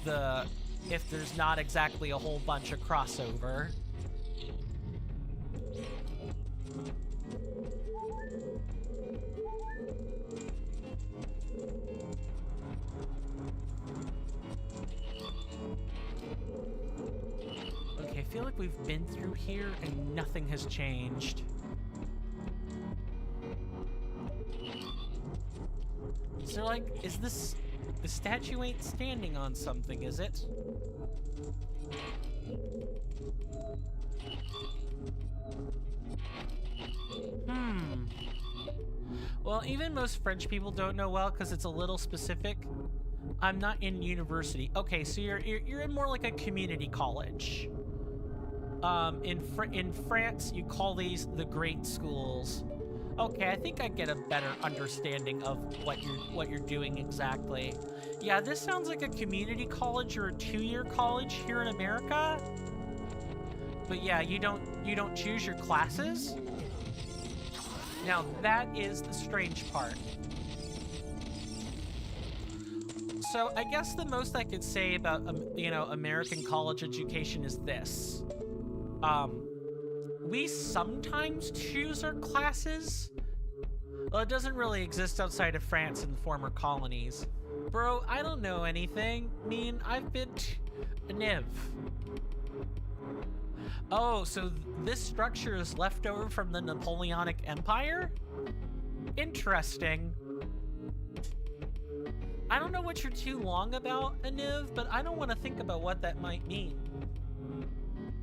if there's not exactly a whole bunch of crossover. Okay, I feel like we've been through here and nothing has changed. Is there like, is this, the statue ain't standing on something, is it? Well, even most French people don't know well because it's a little specific. I'm not in university. Okay, so you're in more like a community college. In France, you call these the great schools. Okay, I think I get a better understanding of what you're doing exactly. Yeah, this sounds like a community college or a 2-year college here in America. But yeah, you don't choose your classes. Now that is the strange part. So I guess the most I could say about American college education is this. We sometimes choose our classes. Well, it doesn't really exist outside of France and the former colonies. Bro, I don't know anything. I mean, I've been to Niv. Oh, so this structure is left over from the Napoleonic Empire? Interesting. I don't know what you're too long about, Aniv, but I don't want to think about what that might mean.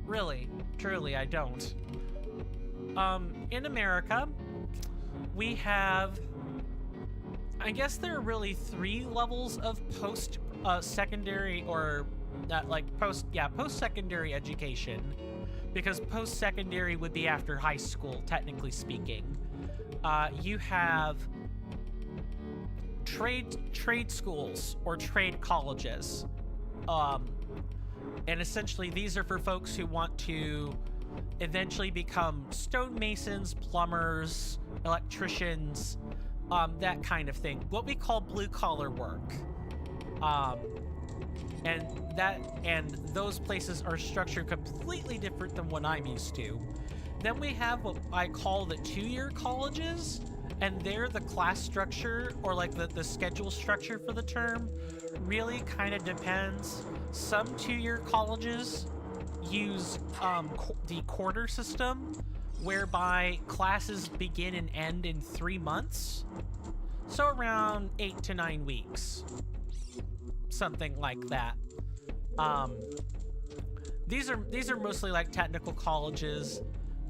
Really, truly, I don't. In America, we have, I guess there are really 3 levels of post-secondary or post-secondary education, because post-secondary would be after high school, technically speaking. You have trade schools or trade colleges. And essentially these are for folks who want to eventually become stonemasons, plumbers, electricians, that kind of thing. What we call blue-collar work. And those places are structured completely different than what I'm used to. Then we have what I call the 2-year colleges, and there the class structure, or like the schedule structure for the term, really kind of depends. Some 2-year colleges use the quarter system, whereby classes begin and end in 3 months. So around 8 to 9 weeks. Something like that. These are mostly like technical colleges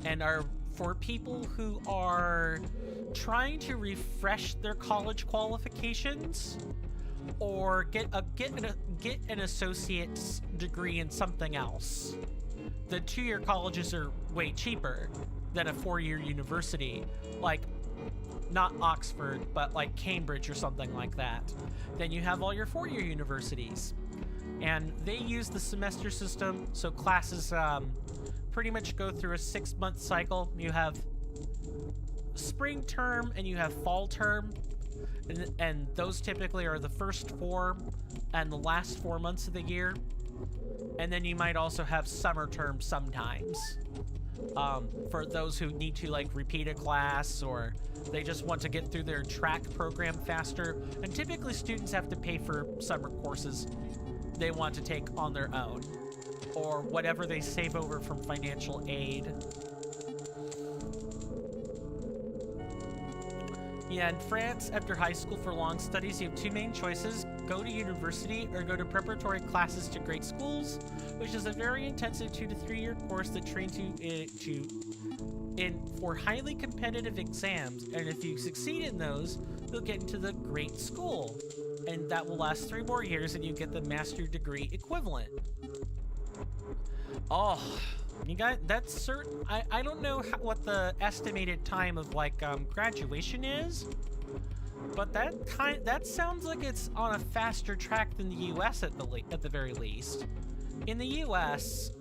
and are for people who are trying to refresh their college qualifications or get an associate's degree in something else. The 2-year colleges are way cheaper than a 4-year university, like not Oxford, but like Cambridge or something like that. Then you have all your 4-year universities, and they use the semester system, so classes pretty much go through a 6-month cycle. You have spring term and you have fall term, and those typically are the first 4 and the last 4 months of the year. And then you might also have summer term sometimes, for those who need to like repeat a class, or they just want to get through their track program faster. And typically students have to pay for summer courses they want to take on their own, or whatever they save over from financial aid. Yeah, in France, after high school for long studies, you have two main choices: go to university or go to preparatory classes to great schools, which is a very intensive 2 to 3 year course that trains you for highly competitive exams. And if you succeed in those, you'll get into the great school, and that will last 3 more years, and you get the master's degree equivalent. Oh, you got that's certain. I don't know what the estimated time of like graduation is, but that sounds like it's on a faster track than the U.S. at the very least. In the U.S.,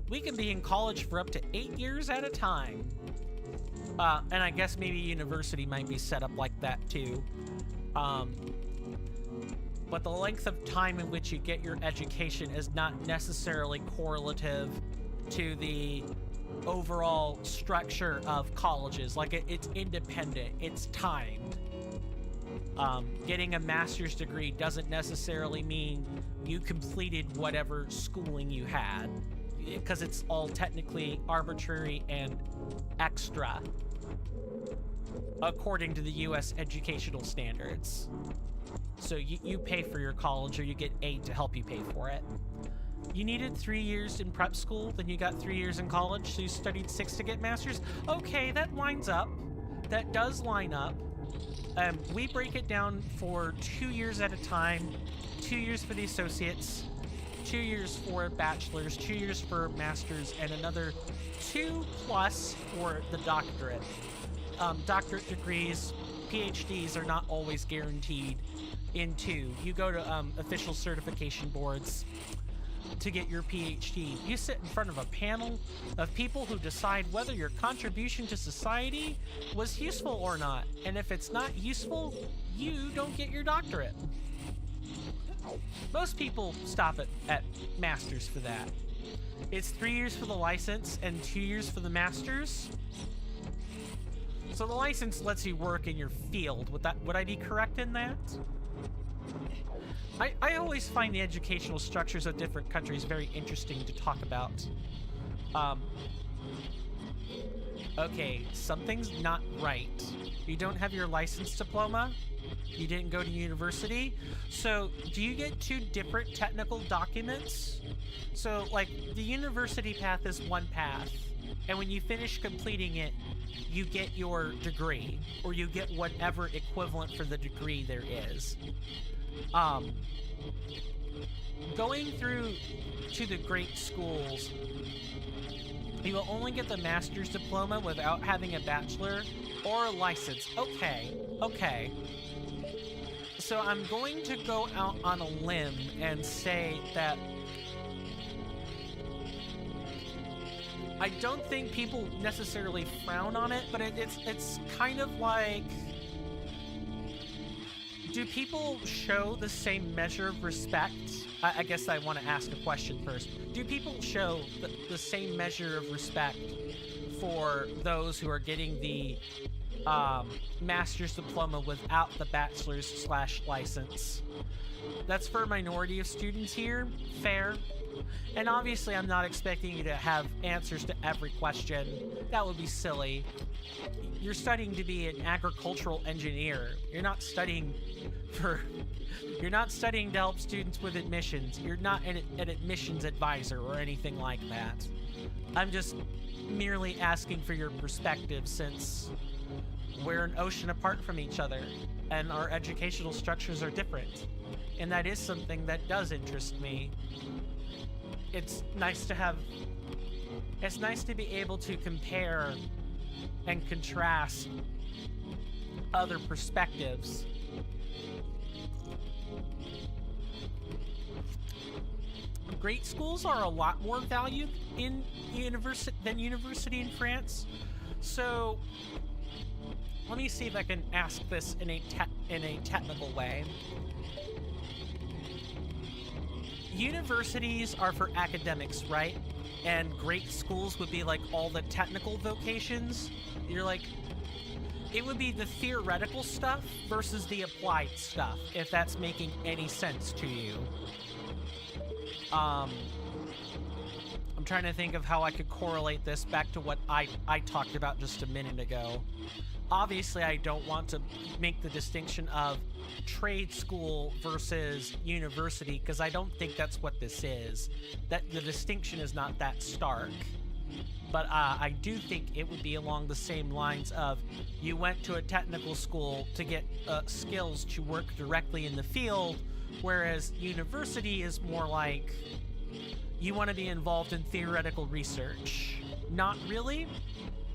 we can be in college for up to 8 years at a time, and I guess maybe university might be set up like that too. But the length of time in which you get your education is not necessarily correlative to the overall structure of colleges. Like, it's independent, it's timed. Getting a master's degree doesn't necessarily mean you completed whatever schooling you had, because it's all technically arbitrary and extra, according to the U.S. educational standards. So you pay for your college, or you get aid to help you pay for it. You needed 3 years in prep school, then you got 3 years in college, so you studied 6 to get master's. Okay, that lines up. That does line up. We break it down for 2 years at a time. 2 years for the associates, 2 years for bachelor's, 2 years for master's, and another 2+ for the doctorate. Doctorate degrees, PhDs are not always guaranteed in 2. You go to official certification boards to get your PhD. You sit in front of a panel of people who decide whether your contribution to society was useful or not. And if it's not useful, you don't get your doctorate. Most people stop at master's for that. It's 3 years for the license and 2 years for the master's. So the license lets you work in your field. Would I be correct in that? I always find the educational structures of different countries very interesting to talk about. Okay, something's not right. You don't have your license diploma? You didn't go to university? So, do you get 2 different technical documents? So, like, the university path is one path, and when you finish completing it, you get your degree, or you get whatever equivalent for the degree there is. Going through to the great schools, you will only get the master's diploma without having a bachelor or a license. Okay. So I'm going to go out on a limb and say that I don't think people necessarily frown on it, but it's kind of like, do people show the same measure of respect? I guess I want to ask a question first. Do people show the same measure of respect for those who are getting the master's diploma without the bachelor's / license? That's for a minority of students here. Fair. And obviously, I'm not expecting you to have answers to every question. That would be silly. You're studying to be an agricultural engineer. You're not studying to help students with admissions. You're not an admissions advisor or anything like that. I'm just merely asking for your perspective, since we're an ocean apart from each other and our educational structures are different. And that is something that does interest me. It's nice to be able to compare and contrast other perspectives. Great schools are a lot more valued in university in France. So let me see if I can ask this in a technical way. Universities are for academics, right? And great schools would be like all the technical vocations. You're like, it would be the theoretical stuff versus the applied stuff, if that's making any sense to you. I'm trying to think of how I could correlate this back to what I talked about just a minute ago. Obviously, I don't want to make the distinction of trade school versus university, because I don't think that's what this is. That the distinction is not that stark. But I do think it would be along the same lines of you went to a technical school to get skills to work directly in the field, whereas university is more like you want to be involved in theoretical research. Not really?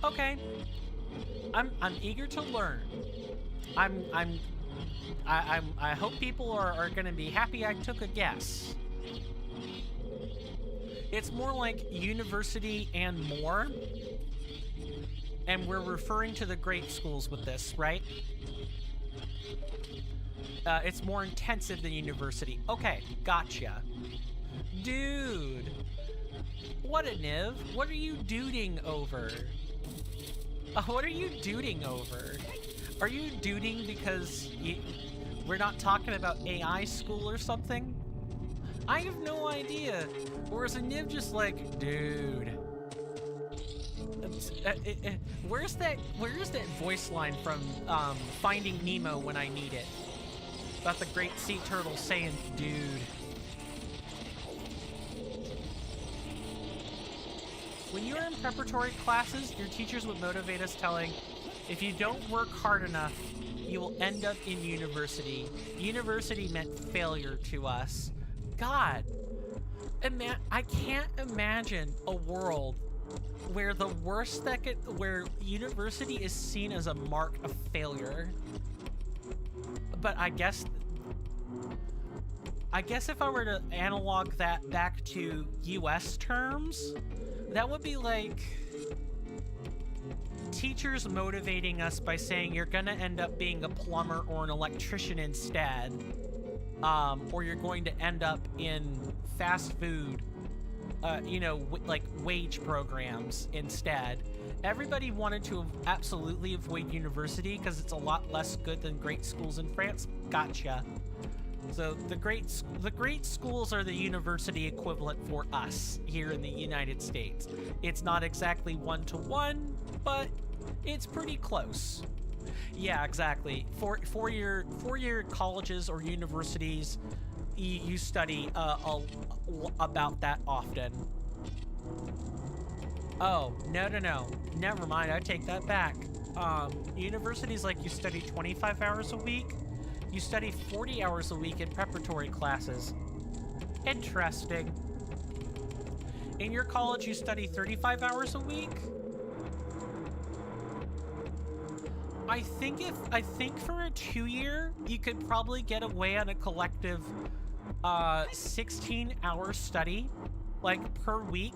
Okay. I'm eager to learn. I hope people are going to be happy I took a guess. It's more like university and more. And we're referring to the great schools with this, right? It's more intensive than university. Okay, gotcha. Dude. What a niv. What are you duding over? What are you duding over? Are you duding because we're not talking about AI school or something? I have no idea. Or is a niv just like, dude? Where's that voice line from Finding Nemo when I need it? About the great sea turtle saying, dude. When you were in preparatory classes, your teachers would motivate us telling, if you don't work hard enough, you will end up in university. University meant failure to us. God, I can't imagine a world where the worst where university is seen as a mark of failure. But I guess if I were to analog that back to US terms, that would be like teachers motivating us by saying you're gonna end up being a plumber or an electrician instead, or you're going to end up in fast food, like wage programs instead. Everybody wanted to absolutely avoid university because it's a lot less good than great schools in France. Gotcha. So the great schools are the university equivalent for us here in the United States. It's not exactly one-to-one, but it's pretty close. Yeah, exactly. Four-year colleges or universities, you study about that often. Oh, no. Never mind, I take that back. Universities, like, you study 25 hours a week. You study 40 hours a week in preparatory classes. Interesting. In your college, you study 35 hours a week? I think for a 2-year, you could probably get away on a collective 16-hour study, like, per week.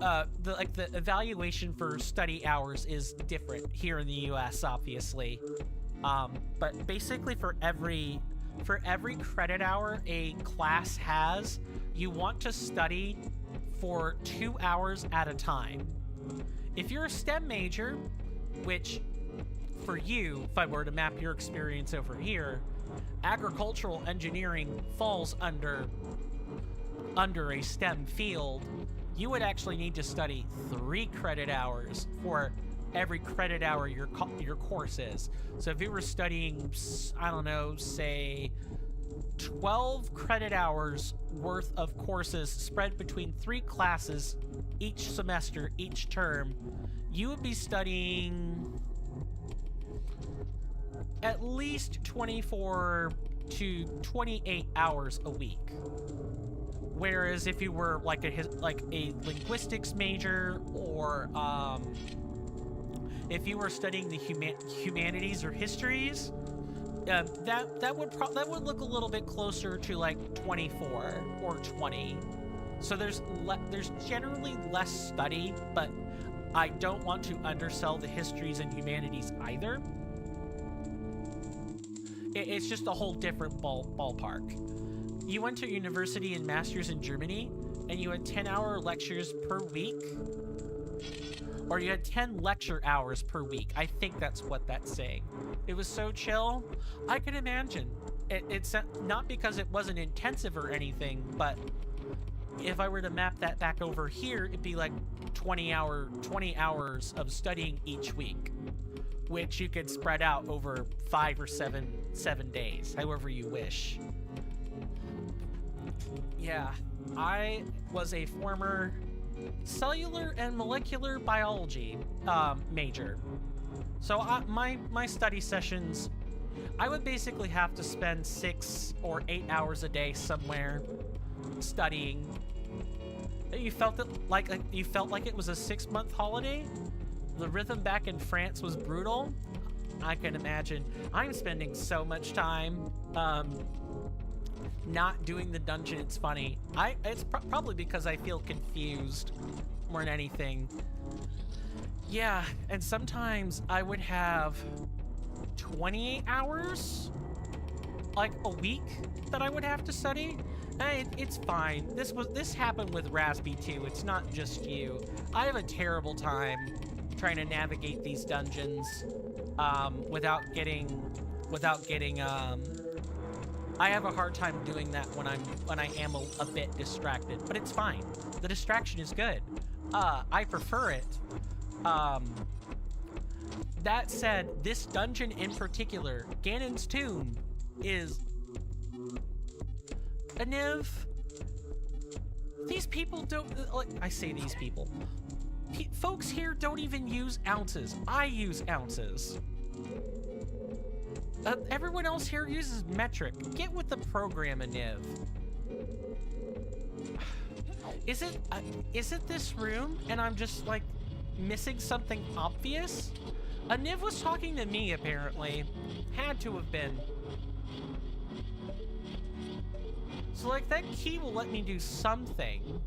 The evaluation for study hours is different here in the US, obviously. But basically for every credit hour a class has, you want to study for 2 hours at a time. If you're a STEM major, which for you, if I were to map your experience over here, agricultural engineering falls under a STEM field, you would actually need to study 3 credit hours for every credit hour your course is. So if you were studying, I don't know, say 12 credit hours worth of courses spread between 3 classes each semester, each term, you would be studying at least 24 to 28 hours a week. Whereas if you were like a linguistics major, or if you were studying the humanities or histories, that would look a little bit closer to like 24 or 20. So there's generally less study, but I don't want to undersell the histories and humanities either. It's just a whole different ballpark. You went to university and master's in Germany, and you had 10-hour lectures per week? Or you had 10 lecture hours per week. I think that's what that's saying. It was so chill. I can imagine. It's not because it wasn't intensive or anything, but if I were to map that back over here, it'd be like 20 hours of studying each week. which you could spread out over 5 or 7 days, however you wish. Yeah, I was a former cellular and molecular biology major. So my study sessions, I would basically have to spend 6 or 8 hours a day somewhere studying. You felt like it was a 6-month holiday? The rhythm back in France was brutal? I can imagine. I'm spending so much time not doing the dungeon. It's funny. It's probably because I feel confused more than anything. Yeah, and sometimes I would have 28 hours, like a week, that I would have to study. It's fine. This happened with Raspy too. It's not just you. I have a terrible time trying to navigate these dungeons without getting I have a hard time doing that when I am a bit distracted, but it's fine. The distraction is good. I prefer it. That said, this dungeon in particular, Ganon's Tomb, is a Niv. These people don't, like, I say these people. Folks here don't even use ounces. I use ounces. Everyone else here uses metric. Get with the program, Niv. Is it this room and I'm just like missing something obvious? Niv was talking to me apparently. Had to have been. So like that key will let me do something.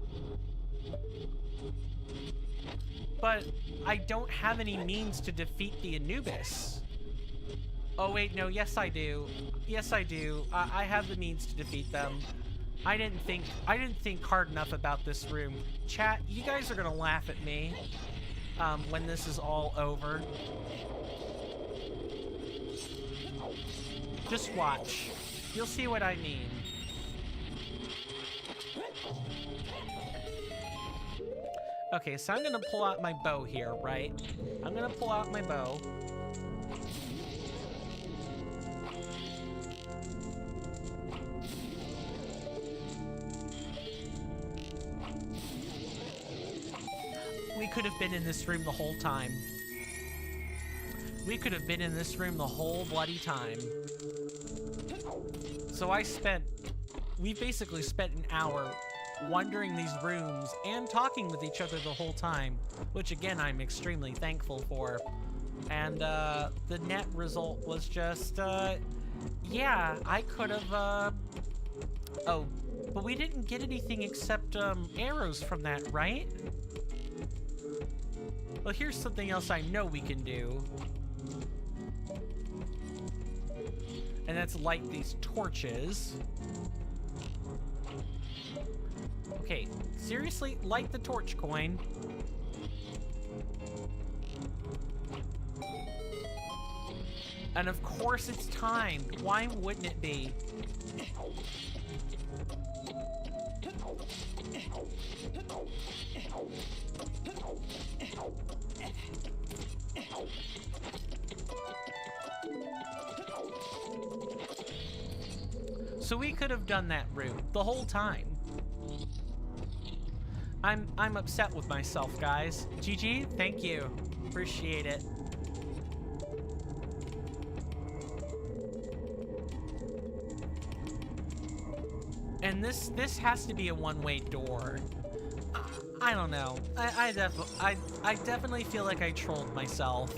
But I don't have any means to defeat the Anubis. Oh wait, no, yes I do. Yes I do. I have the means to defeat them. I didn't think hard enough about this room. Chat, you guys are gonna laugh at me when this is all over. Just watch. You'll see what I mean. Okay, so I'm gonna pull out my bow here, right? I'm gonna pull out my bow. We could have been in this room the whole time. We could have been in this room the whole bloody time. So we basically spent an hour wandering these rooms and talking with each other the whole time, which again, I'm extremely thankful for. And the net result was just, yeah, I could have, oh, but we didn't get anything except, arrows from that, right? Well, here's something else I know we can do. And that's light these torches. Okay, seriously, light the torch coin. And of course it's timed. Why wouldn't it be? So we could have done that route the whole time. I'm upset with myself, guys. GG, thank you. Appreciate it. And this has to be a one-way door. I don't know. I definitely feel like I trolled myself.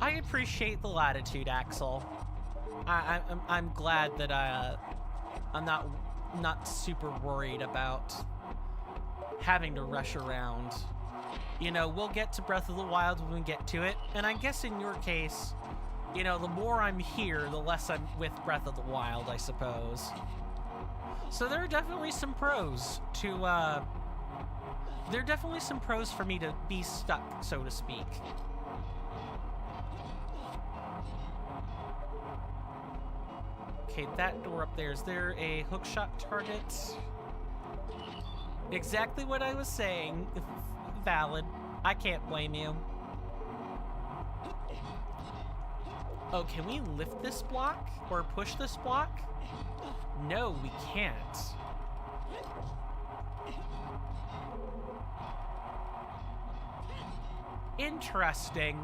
I appreciate the latitude, Axel. I'm glad that I'm not super worried about having to rush around. You know, we'll get to Breath of the Wild when we get to it, and I guess in your case, you know, the more I'm here, the less I'm with Breath of the Wild, I suppose. So there are definitely some pros to, there are definitely some pros for me to be stuck, so to speak. Okay, that door up there, is there a hookshot target? Exactly what I was saying. Valid. I can't blame you. Oh, can we lift this block or push this block? No, we can't. Interesting.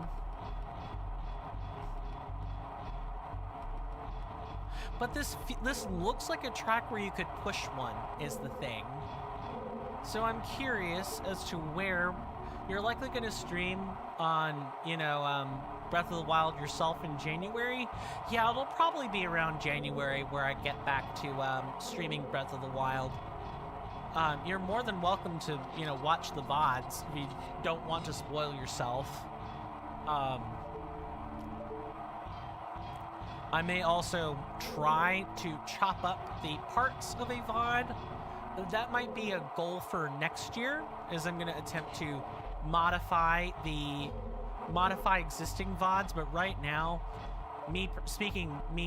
But this looks like a track where you could push one, is the thing. So I'm curious as to where you're likely going to stream on, you know, Breath of the Wild yourself in January. Yeah, it'll probably be around January where I get back to streaming Breath of the Wild. You're more than welcome to, you know, watch the VODs if you don't want to spoil yourself. I may also try to chop up the parts of a VOD. That might be a goal for next year, is I'm going to attempt to modify existing VODs, but right now, me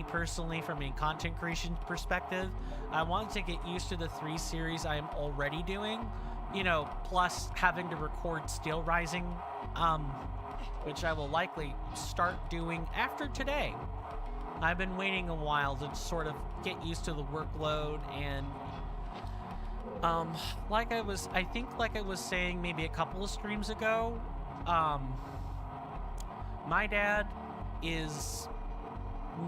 personally from a content creation perspective, I want to get used to the 3 series I am already doing, you know, plus having to record Steel Rising, which I will likely start doing after today. I've been waiting a while to sort of get used to the workload, and like I was saying maybe a couple of streams ago, my dad is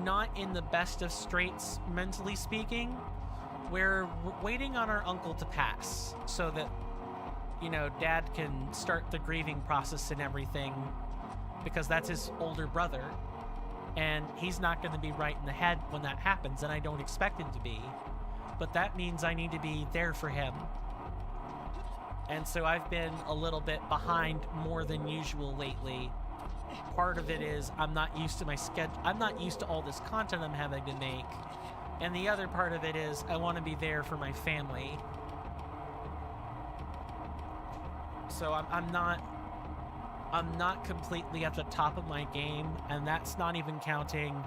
not in the best of straits, mentally speaking. We're waiting on our uncle to pass so that, you know, Dad can start the grieving process and everything, because that's his older brother, and he's not going to be right in the head when that happens, and I don't expect him to be. But that means I need to be there for him. And so I've been a little bit behind more than usual lately. Part of it is I'm not used to my schedule. I'm not used to all this content I'm having to make. And the other part of it is I want to be there for my family. So I'm not completely at the top of my game, and that's not even counting,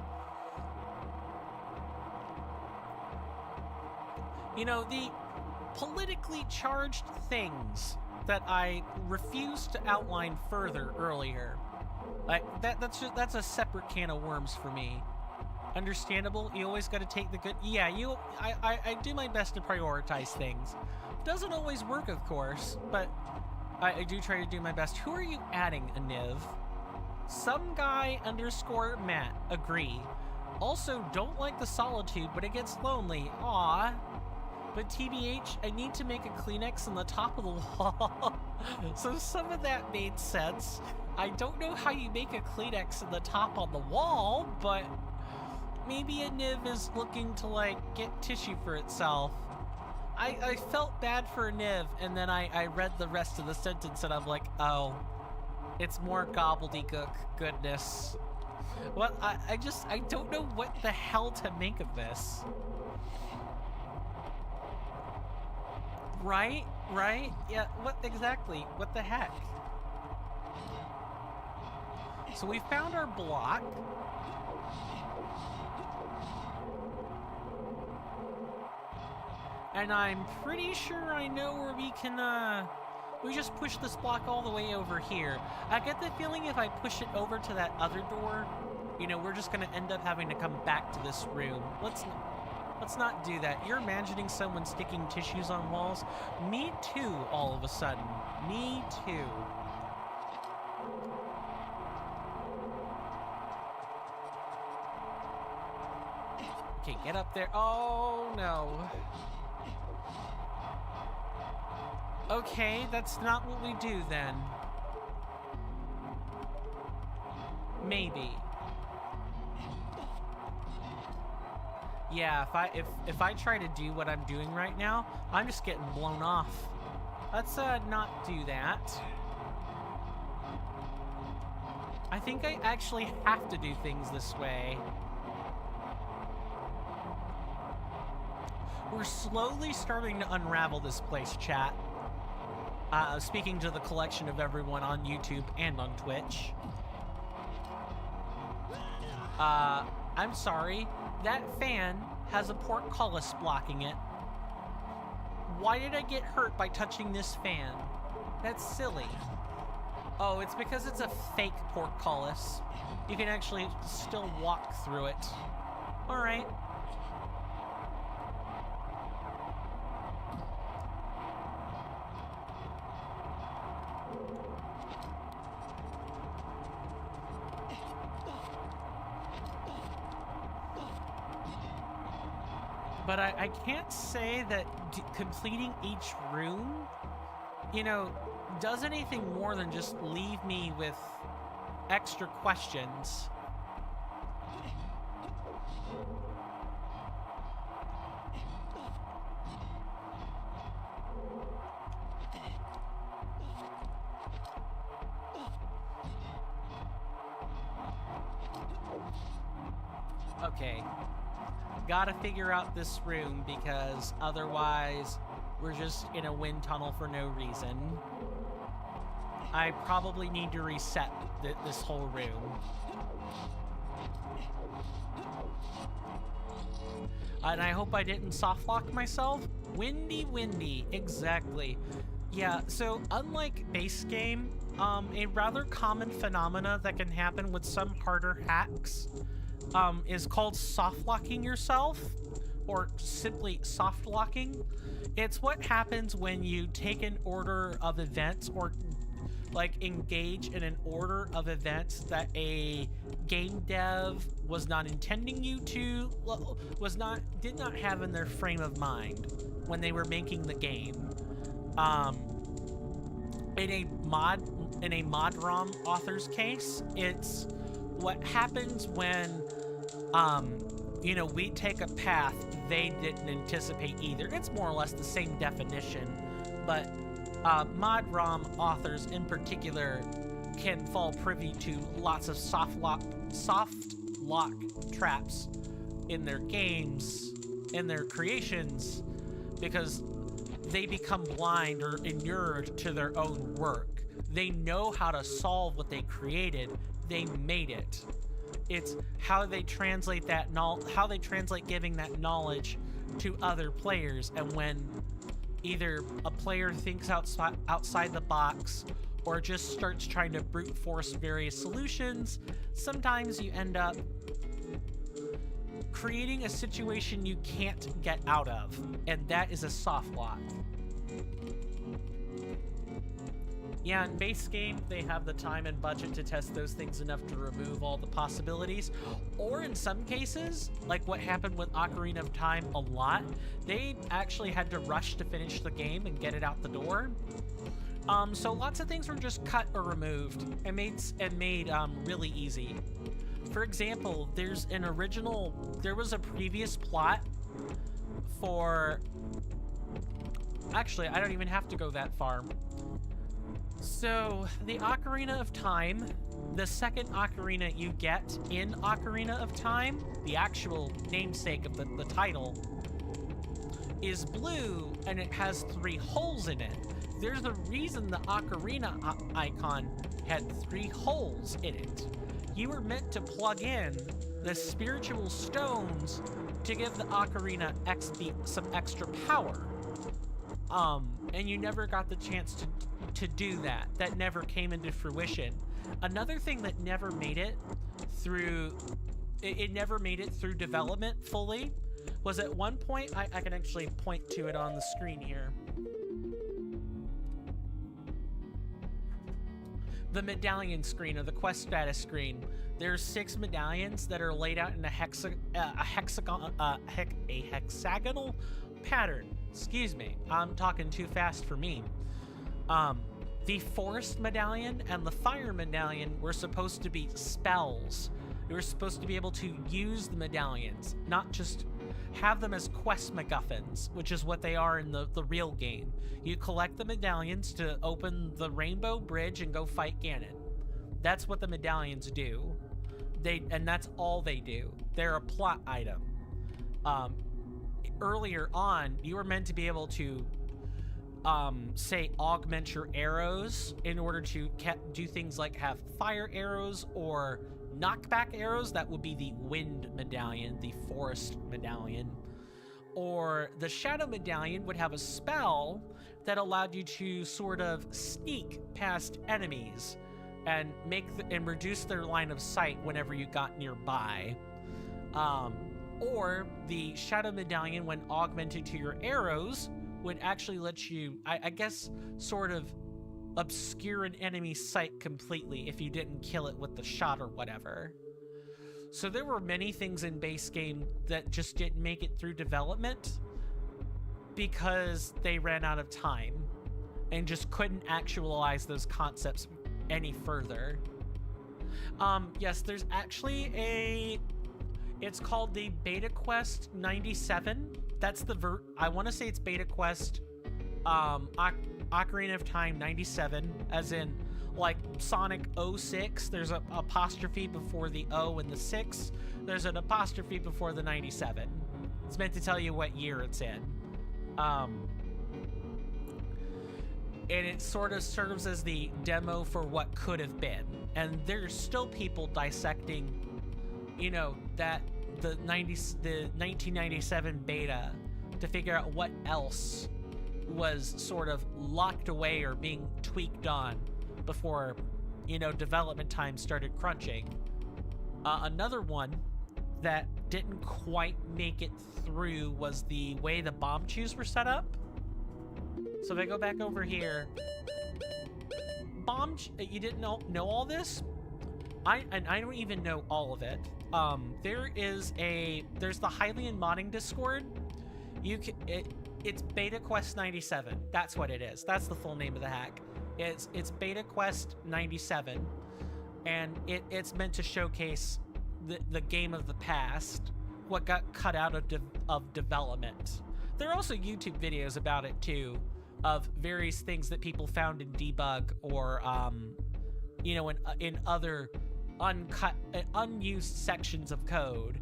you know, the politically charged things that I refused to outline further earlier. Like that's a separate can of worms for me. Understandable. You always got to take the good. Yeah, I do my best to prioritize things. Doesn't always work, of course, but I do try to do my best. Who are you adding, Aniv? Some guy _ Matt. Agree. Also, don't like the solitude, but it gets lonely. Aw. But TBH, I need to make a Kleenex on the top of the wall. So some of that made sense. I don't know how you make a Kleenex in the top on the wall, but maybe Aniv is looking to, like, get tissue for itself. I felt bad for Niv, and then I read the rest of the sentence, and I'm like, oh, it's more gobbledygook goodness. Well, I don't know what the hell to make of this. Right? Yeah, what exactly? What the heck? So we found our block. And I'm pretty sure I know where we can, we just push this block all the way over here. I get the feeling if I push it over to that other door, you know, we're just gonna end up having to come back to this room. Let's not do that. You're imagining someone sticking tissues on walls? Me too, all of a sudden. Me too. Okay, get up there. Oh, no. Okay, that's not what we do then. Maybe. Yeah, if I try to do what I'm doing right now, I'm just getting blown off. Let's not do that. I think I actually have to do things this way. We're slowly starting to unravel this place, chat. Speaking to the collection of everyone on YouTube and on Twitch. I'm sorry. That fan has a portcullis blocking it. Why did I get hurt by touching this fan? That's silly. Oh, it's because it's a fake portcullis. You can actually still walk through it. All right. But I can't say that completing each room, you know, does anything more than just leave me with extra questions. Okay. Gotta figure out this room because otherwise we're just in a wind tunnel for no reason. I probably need to reset this whole room. And I hope I didn't softlock myself. Windy, exactly. Yeah, so unlike base game, a rather common phenomena that can happen with some harder hacks is called soft-locking yourself, or simply soft-locking. It's what happens when you take an order of events, or like engage in an order of events that a game dev was not intending you to, did not have in their frame of mind when they were making the game. In a Mod-ROM author's case, it's what happens when you know, we take a path they didn't anticipate either. It's more or less the same definition, but Mod-ROM authors in particular can fall privy to lots of soft lock traps in their games, in their creations, because they become blind or inured to their own work. They know how to solve what they created. They made it. It's how they translate that how they translate giving that knowledge to other players, and when either a player thinks outside the box or just starts trying to brute force various solutions, sometimes you end up creating a situation you can't get out of, and that is a soft lock. Yeah, in base game, they have the time and budget to test those things enough to remove all the possibilities. Or in some cases, like what happened with Ocarina of Time a lot, they actually had to rush to finish the game and get it out the door. So lots of things were just cut or removed and made really easy. For example, there was a previous plot for... Actually, I don't even have to go that far. So, the Ocarina of Time, the second ocarina you get in Ocarina of Time, the actual namesake of the title, is blue, and it has 3 holes in it. There's a reason the ocarina icon had 3 holes in it. You were meant to plug in the spiritual stones to give the ocarina some extra power. And you never got the chance to do that. That never came into fruition. Another thing that never made it through development fully was at one point, I can actually point to it on the screen here. The medallion screen, or the quest status screen. There's 6 medallions that are laid out in a hexagonal pattern. Excuse me, I'm talking too fast for me. The forest medallion and the fire medallion were supposed to be spells. You were supposed to be able to use the medallions, not just have them as quest MacGuffins, which is what they are in the real game. You collect the medallions to open the Rainbow Bridge and go fight Ganon. That's what the medallions do. And that's all they do. They're a plot item. Earlier on, you were meant to be able to say augment your arrows in order to do things like have fire arrows or knockback arrows. That would be the wind medallion, the forest medallion. Or the shadow medallion would have a spell that allowed you to sort of sneak past enemies and and reduce their line of sight whenever you got nearby. Or the Shadow Medallion, when augmented to your arrows, would actually let you, I guess, sort of obscure an enemy's sight completely if you didn't kill it with the shot or whatever. So there were many things in base game that just didn't make it through development because they ran out of time and just couldn't actualize those concepts any further. Yes, there's actually it's called the Beta Quest 97. That's the I want to say it's Beta Quest Ocarina of Time 97, as in like Sonic 06. There's a apostrophe before the O and the 6. There's an apostrophe before the 97. It's meant to tell you what year it's in. And it sort of serves as the demo for what could have been. And there's still people dissecting, you know, that the 1997 beta to figure out what else was sort of locked away or being tweaked on before, you know, development time started crunching. Another one that didn't quite make it through was the way the bomb chews were set up. So if I go back over here, you didn't know all this? I don't even know all of it. There's the Hylian modding Discord. It's Beta Quest 97. That's what it is. That's the full name of the hack. It's Beta Quest 97, and it's meant to showcase the game of the past, what got cut out of development. There are also YouTube videos about it too, of various things that people found in debug or you know, in other unused sections of code.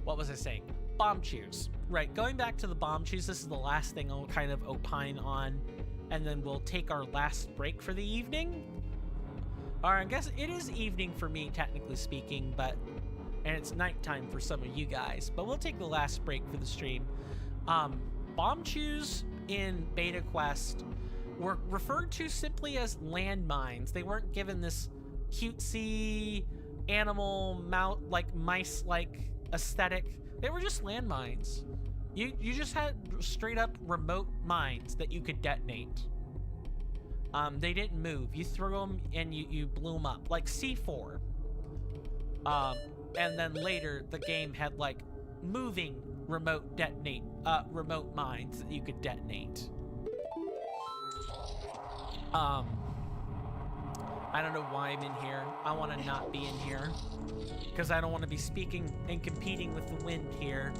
What was I saying? Bomb chews. Right, going back to the bomb chews, this is the last thing I'll kind of opine on, and then we'll take our last break for the evening. Or I guess it is evening for me, technically speaking, and it's nighttime for some of you guys, but we'll take the last break for the stream. Bomb chews in Beta Quest were referred to simply as landmines. They weren't given this cutesy animal mice-like aesthetic. They were just landmines. You just had straight up remote mines that you could detonate. They didn't move. You threw them and you blew them up like C4. And then later the game had like moving remote mines that you could detonate. I don't know why I'm in here. I want to not be in here because I don't want to be speaking and competing with the wind here.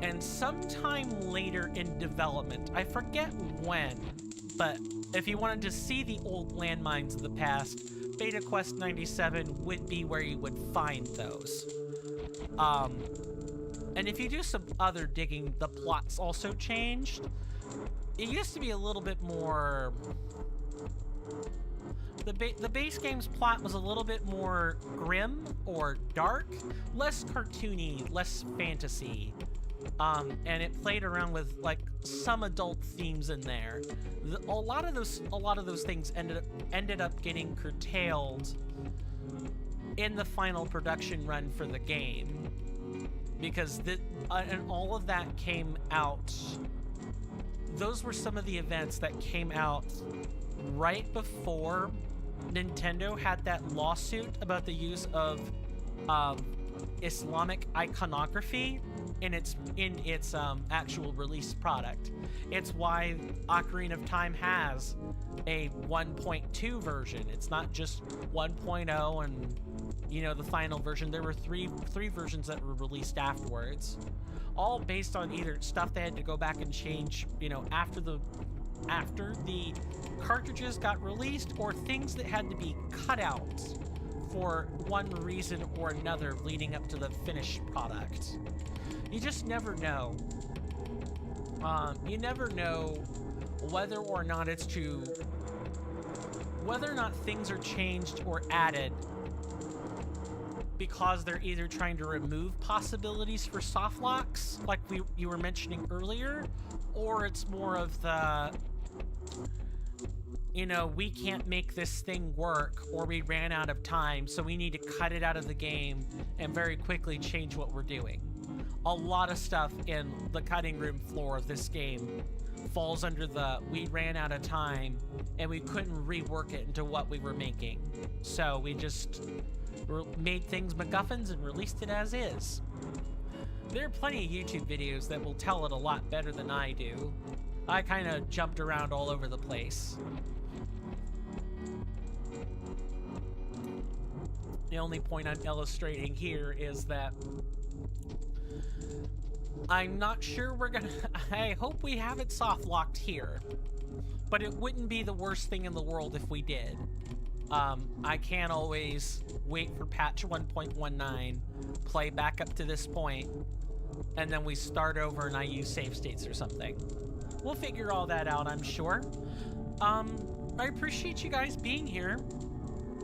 And sometime later in development, I forget when, but if you wanted to see the old landmines of the past, Beta Quest 97 would be where you would find those. And if you do some other digging, the plots also changed. It used to be a little bit more... The base game's plot was a little bit more grim or dark, less cartoony, less fantasy. And it played around with like some adult themes in there. A lot of those things ended up getting curtailed in the final production run for the game, because and all of that came out. Those were some of the events that came out right before Nintendo had that lawsuit about the use of Islamic iconography in its actual release product. It's why Ocarina of Time has a 1.2 version. It's not just 1.0 and, you know, the final version. There were three versions that were released afterwards, all based on either stuff they had to go back and change, you know, after the cartridges got released, or things that had to be cut out for one reason or another leading up to the finished product. You just never know. You never know whether or not things are changed or added because they're either trying to remove possibilities for soft locks, like you were mentioning earlier, or it's more of the, you know, we can't make this thing work, or we ran out of time, so we need to cut it out of the game and very quickly change what we're doing. A lot of stuff in the cutting room floor of this game falls under the we ran out of time and we couldn't rework it into what we were making. So we just made things MacGuffins and released it as is. There are plenty of YouTube videos that will tell it a lot better than I do. I kind of jumped around all over the place. The only point I'm illustrating here is that I'm not sure we're gonna... I hope we have it soft locked here, but it wouldn't be the worst thing in the world if we did. I can't always wait for patch 1.19, play back up to this point, and then we start over and I use save states or something. We'll figure all that out, I'm sure. I appreciate you guys being here.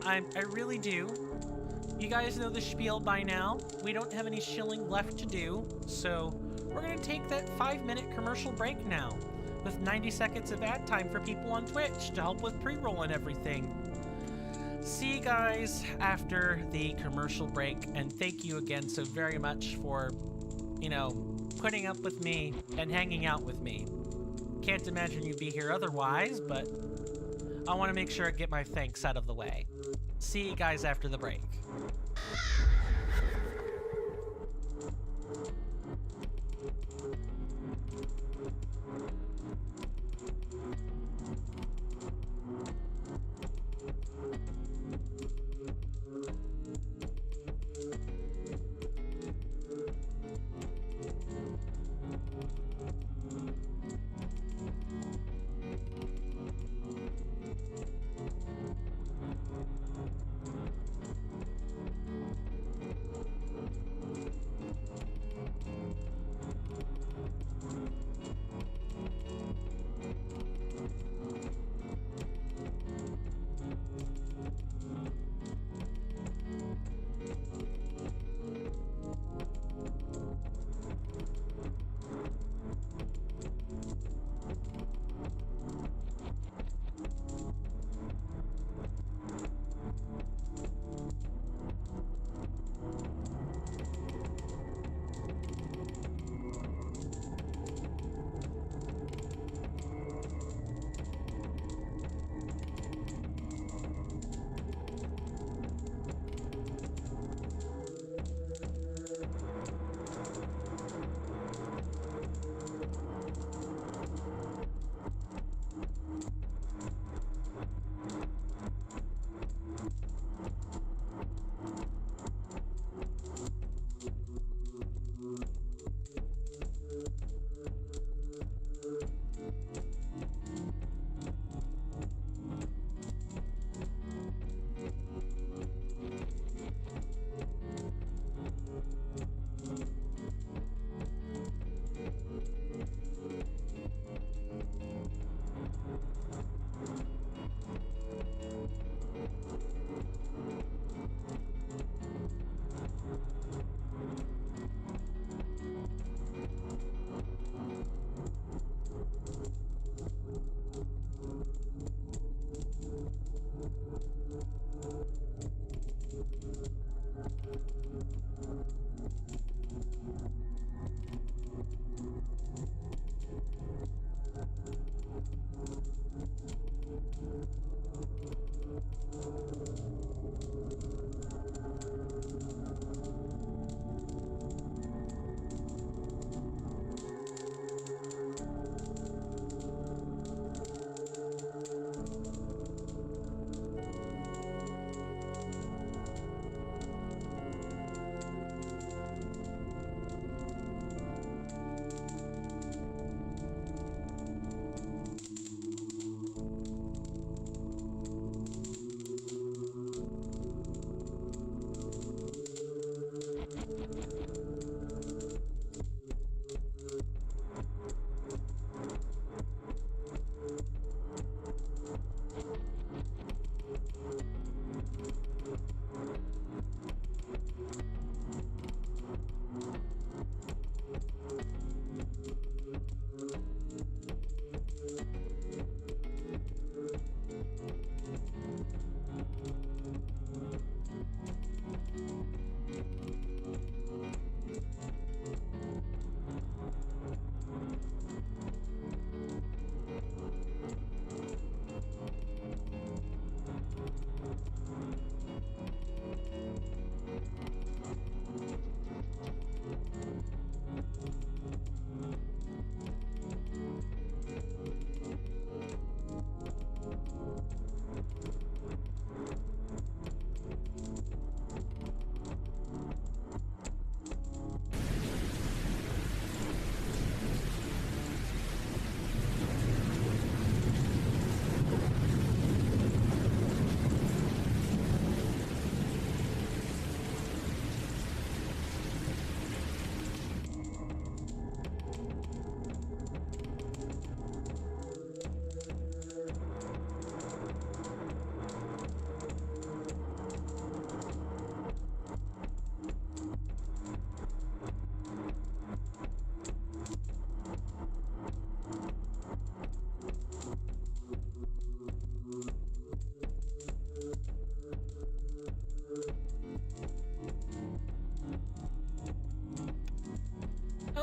I really do. You guys know the spiel by now. We don't have any shilling left to do, so we're gonna take that 5-minute commercial break now, with 90 seconds of ad time for people on Twitch to help with pre-roll and everything. See you guys after the commercial break, and thank you again so very much for, you know, putting up with me and hanging out with me. Can't imagine you'd be here otherwise, but I want to make sure I get my thanks out of the way. See you guys after the break.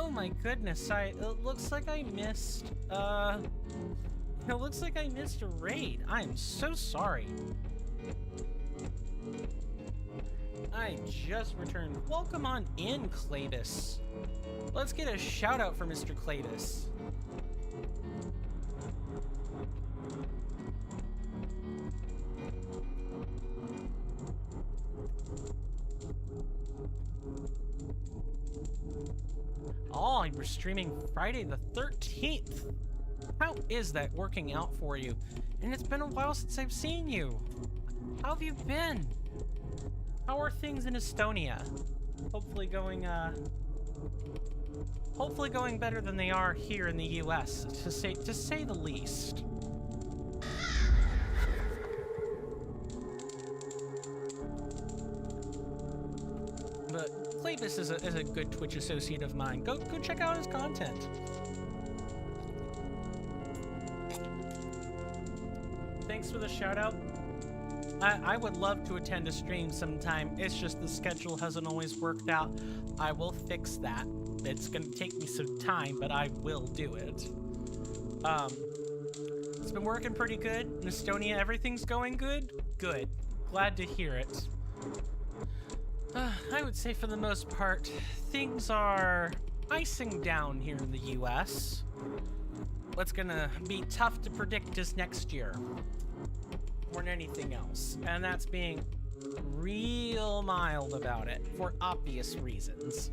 Oh my goodness, it looks like I missed, it looks like I missed a raid. I am so sorry. I just returned. Welcome on in, Clavis. Let's get a shout out for Mr. Clavis. Oh, and we're streaming Friday the 13th. How is that working out for you? And it's been a while since I've seen you. How have you been? How are things in Estonia? Hopefully going better than they are here in the US, to say the least. But Clavis is a good Twitch associate of mine. Go check out his content. Thanks for the shout out. I would love to attend a stream sometime. It's just the schedule hasn't always worked out. I will fix that. It's gonna take me some time, but I will do it. It's been working pretty good. In Estonia, everything's going good? Good. Glad to hear it. I would say for the most part, things are icing down here in the US. What's gonna be tough to predict is next year. More than anything else. And that's being real mild about it, for obvious reasons.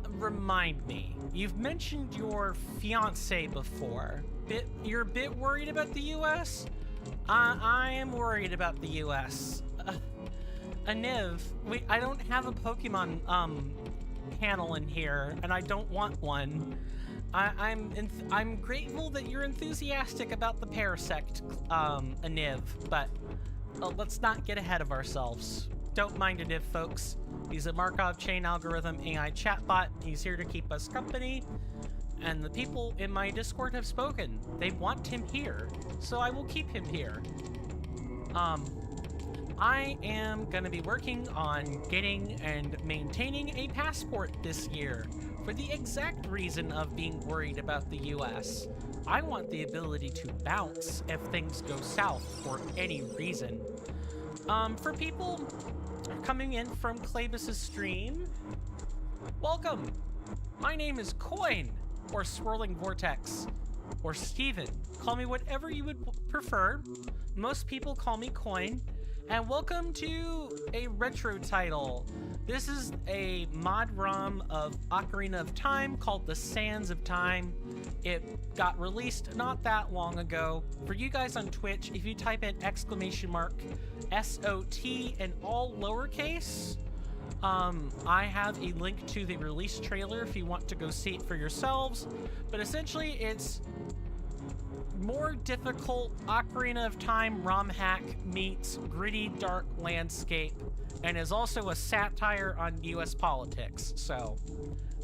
Remind me, you've mentioned your fiance before. You're a bit worried about the US? I am worried about the US. Aniv, I don't have a Pokemon, panel in here, and I don't want one. I'm grateful that you're enthusiastic about the Parasect, Aniv, but let's not get ahead of ourselves. Don't mind Aniv, folks. He's a Markov chain algorithm AI chatbot. He's here to keep us company, and the people in my Discord have spoken. They want him here, so I will keep him here. I am gonna be working on getting and maintaining a passport this year for the exact reason of being worried about the US. I want the ability to bounce if things go south for any reason. For people coming in from Clavis's stream, welcome. My name is Coin, or Swirling Vortex, or Steven. Call me whatever you would prefer. Most people call me Coin. And welcome to a retro title. This is a Mod-ROM of Ocarina of Time called The Sands of Time. It got released not that long ago. For you guys on Twitch, if you type in !SOT in all lowercase, I have a link to the release trailer if you want to go see it for yourselves. But essentially, it's more difficult Ocarina of Time ROM hack meets gritty dark landscape, and is also a satire on US politics, so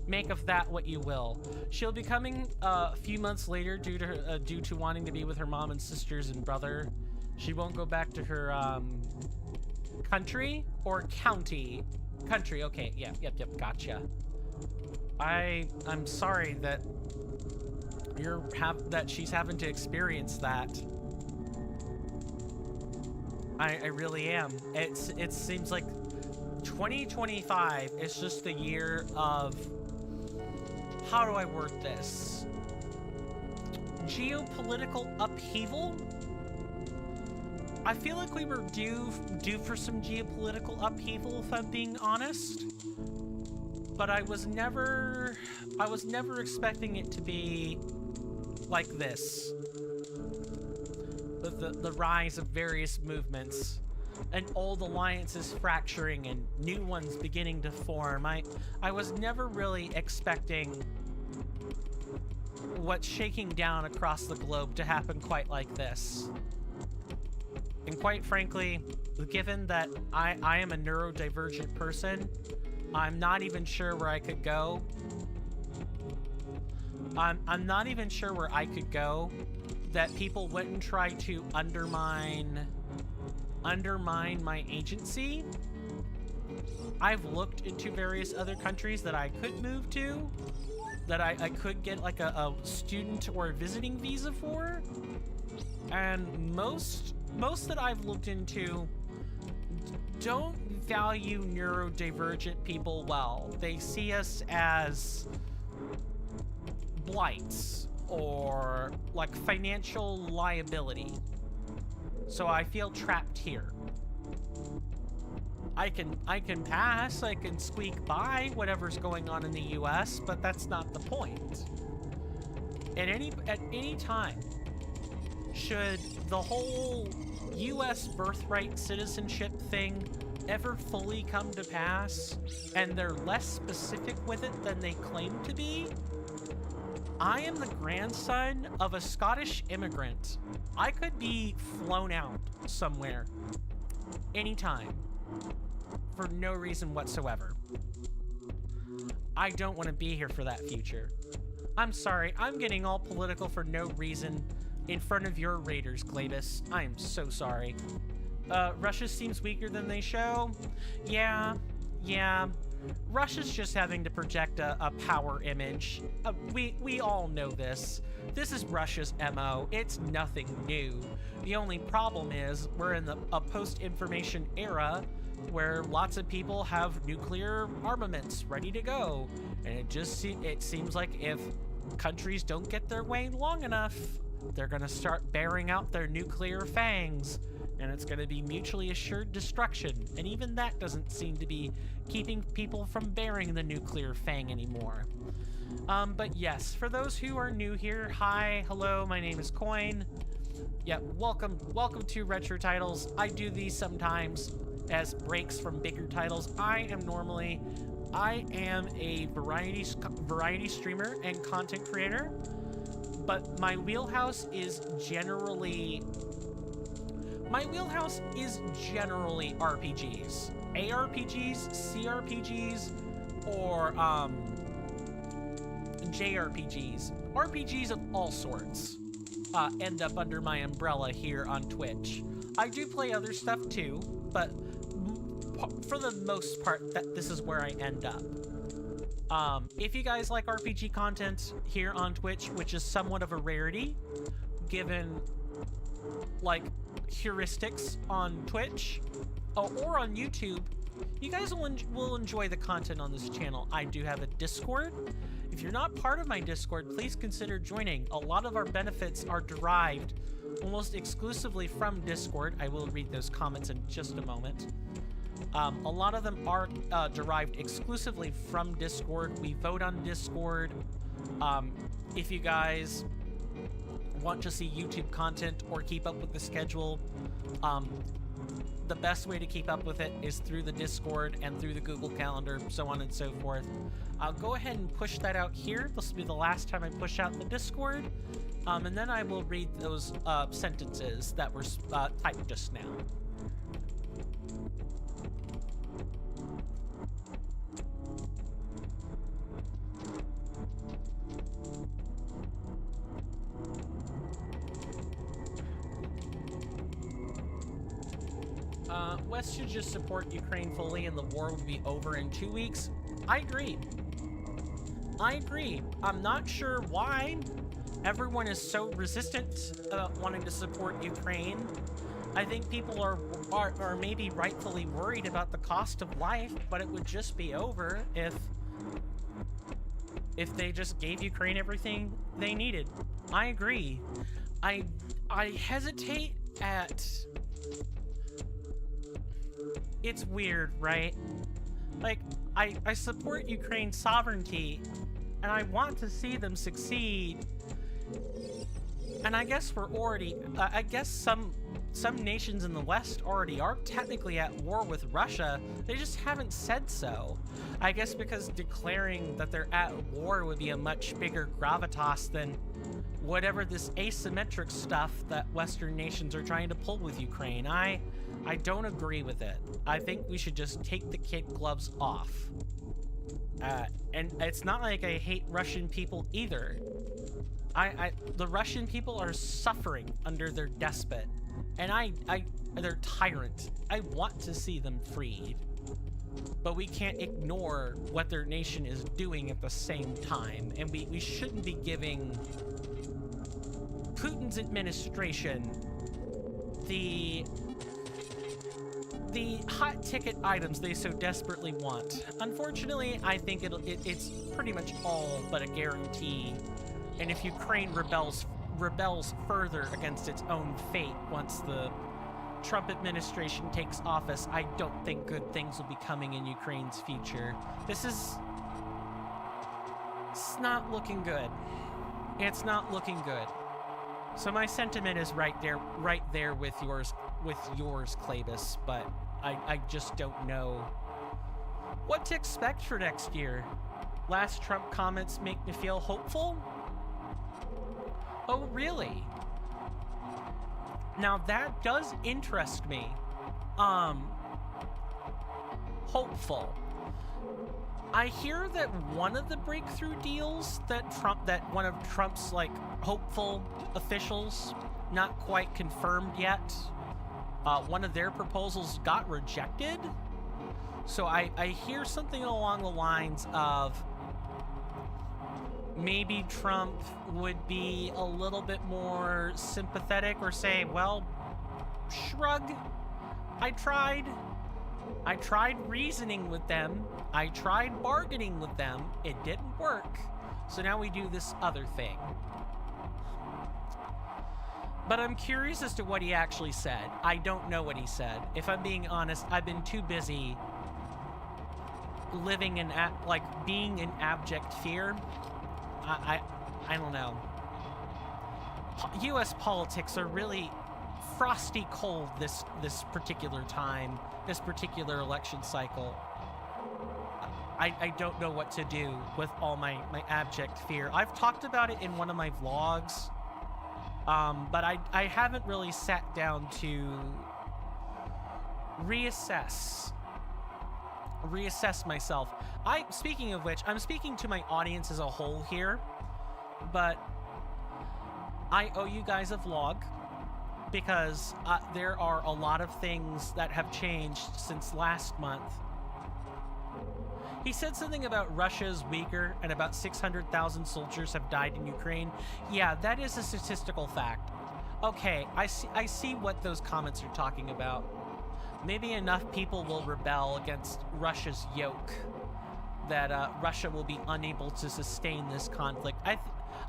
make of that what you will. She'll be coming a few months later due to wanting to be with her mom and sisters and brother. She won't go back to her country or county. Country, okay, yep, gotcha. I'm sorry that she's having to experience that. I really am. It seems like 2025 is just the year of, how do I word this? Geopolitical upheaval? I feel like we were due for some geopolitical upheaval, if I'm being honest. But I was never expecting it to be like this. The rise of various movements and old alliances fracturing and new ones beginning to form. I was never really expecting what's shaking down across the globe to happen quite like this. And quite frankly, given that I am a neurodivergent person, I'm not even sure where I could go. I'm not even sure where I could go that people wouldn't try to undermine undermine my agency. I've looked into various other countries that I could move to, that I could get like a student or a visiting visa for, and most that I've looked into don't value neurodivergent people well. They see us as blights or like financial liability. So I feel trapped here. I can pass, I can squeak by whatever's going on in the US, but that's not the point. At any time, should the whole US birthright citizenship thing ever fully come to pass, and they're less specific with it than they claim to be, I am the grandson of a Scottish immigrant. I could be flown out somewhere anytime for no reason whatsoever. I don't want to be here for that future. I'm sorry, I'm getting all political for no reason in front of your raiders, Glabus. I am so sorry. Russia seems weaker than they show. Yeah. Russia's just having to project a power image. We all know this. This is Russia's MO. It's nothing new. The only problem is we're in a post-information era where lots of people have nuclear armaments ready to go. And it seems like if countries don't get their way long enough, they're going to start bearing out their nuclear fangs. And it's going to be mutually assured destruction. And even that doesn't seem to be keeping people from bearing the nuclear fang anymore. But yes, for those who are new here, hi, hello, my name is Coin. Yeah, welcome to Retro Titles. I do these sometimes as breaks from bigger titles. I am a variety streamer and content creator, but my wheelhouse is generally RPGs. ARPGs, CRPGs, or JRPGs. RPGs of all sorts end up under my umbrella here on Twitch. I do play other stuff too, but for the most part, this is where I end up. If you guys like RPG content here on Twitch, which is somewhat of a rarity, given like heuristics on Twitch or on YouTube, you guys will enjoy the content on this channel. I do have a Discord. If you're not part of my Discord, please consider joining. A lot of our benefits are derived almost exclusively from Discord. I will read those comments in just a moment. A lot of them are derived exclusively from Discord. We vote on Discord. If you guys want to see YouTube content or keep up with the schedule, the best way to keep up with it is through the Discord and through the Google Calendar, so on and so forth. I'll go ahead and push that out here. This will be the last time I push out the Discord, and then I will read those sentences that were typed just now. West should just support Ukraine fully and the war would be over in 2 weeks. I agree. I'm not sure why everyone is so resistant wanting to support Ukraine. I think people are maybe rightfully worried about the cost of life, but it would just be over if they just gave Ukraine everything they needed. I agree. I hesitate at... It's weird, right? Like, I support Ukraine's sovereignty, and I want to see them succeed. And I guess we're already... I guess some nations in the West already are technically at war with Russia. They just haven't said so. I guess because declaring that they're at war would be a much bigger gravitas than whatever this asymmetric stuff that Western nations are trying to pull with Ukraine. I don't agree with it. I think we should just take the kid gloves off. And it's not like I hate Russian people either. The Russian people are suffering under their despot. And I They're tyrant. I want to see them freed. But we can't ignore what their nation is doing at the same time. And we shouldn't be giving Putin's administration the hot ticket items they so desperately want. Unfortunately, I think it's pretty much all but a guarantee. And if Ukraine rebels further against its own fate once the Trump administration takes office, I don't think good things will be coming in Ukraine's future. It's not looking good. It's not looking good. So my sentiment is right there with yours, Klebus, but I just don't know what to expect for next year. Last Trump comments make me feel hopeful. Oh, really? Now that does interest me. Hopeful. I hear that one of the breakthrough deals that one of Trump's like hopeful officials, not quite confirmed yet, one of their proposals got rejected. So I hear something along the lines of maybe Trump would be a little bit more sympathetic or say, well, shrug. I tried reasoning with them. I tried bargaining with them. It didn't work. So now we do this other thing. But I'm curious as to what he actually said. I don't know what he said. If I'm being honest, I've been too busy living in being in abject fear. I don't know. U.S. politics are really frosty cold this particular time, this particular election cycle. I don't know what to do with all my abject fear. I've talked about it in one of my vlogs, but I haven't really sat down to reassess myself. Speaking of which, I'm speaking to my audience as a whole here, but I owe you guys a vlog because there are a lot of things that have changed since last month. He said something about Russia's weaker and about 600,000 soldiers have died in Ukraine. Yeah, that is a statistical fact. Okay, I see what those comments are talking about. Maybe enough people will rebel against Russia's yoke that Russia will be unable to sustain this conflict.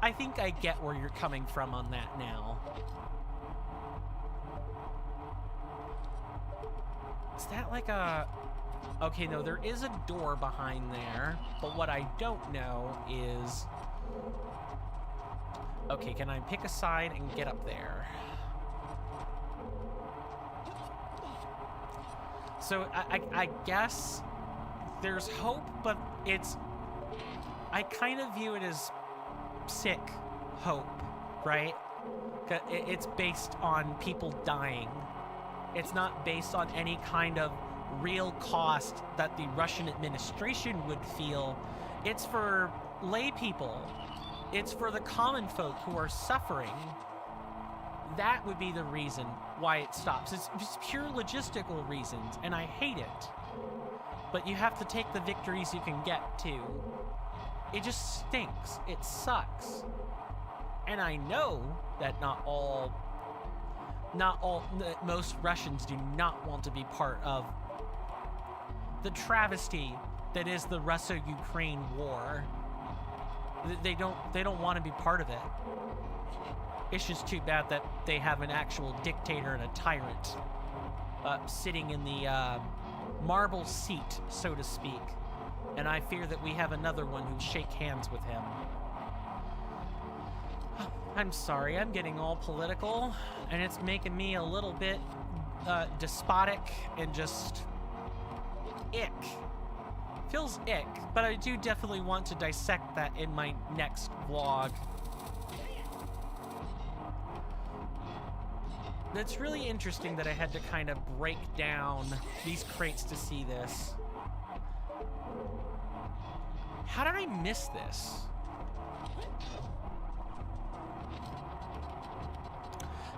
I think I get where you're coming from on that now. Is that like a... Okay, no, there is a door behind there, but what I don't know is... Okay, can I pick a side and get up there? So I guess there's hope, but I kind of view it as sick hope, right? It's based on people dying. It's not based on any kind of real cost that the Russian administration would feel. It's for lay people. It's for the common folk who are suffering. That would be the reason why it stops. It's pure logistical reasons, and I hate it. But you have to take the victories you can get, too. It just stinks. It sucks. And I know that most Russians do not want to be part of the travesty that is the Russo-Ukraine war. They don't want to be part of it. It's just too bad that they have an actual dictator and a tyrant sitting in the marble seat, so to speak. And I fear that we have another one who shake hands with him. I'm sorry, I'm getting all political, and it's making me a little bit despotic and just ick. Feels ick, but I do definitely want to dissect that in my next vlog. It's really interesting that I had to kind of break down these crates to see this. How did I miss this?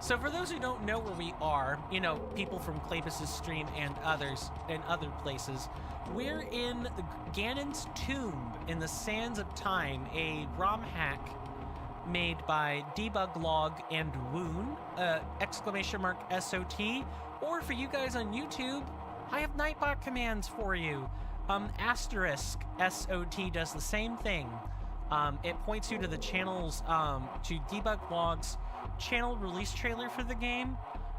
So for those who don't know where we are, you know, people from Klebus's stream and others and other places, we're in Ganon's Tomb in the Sands of Time, a ROM hack made by Debug Log and Woon, !SOT, or for you guys on YouTube, I have Nightbot commands for you. Asterisk SOT does the same thing. It points you to the channel's, to Debug Log's channel release trailer for the game,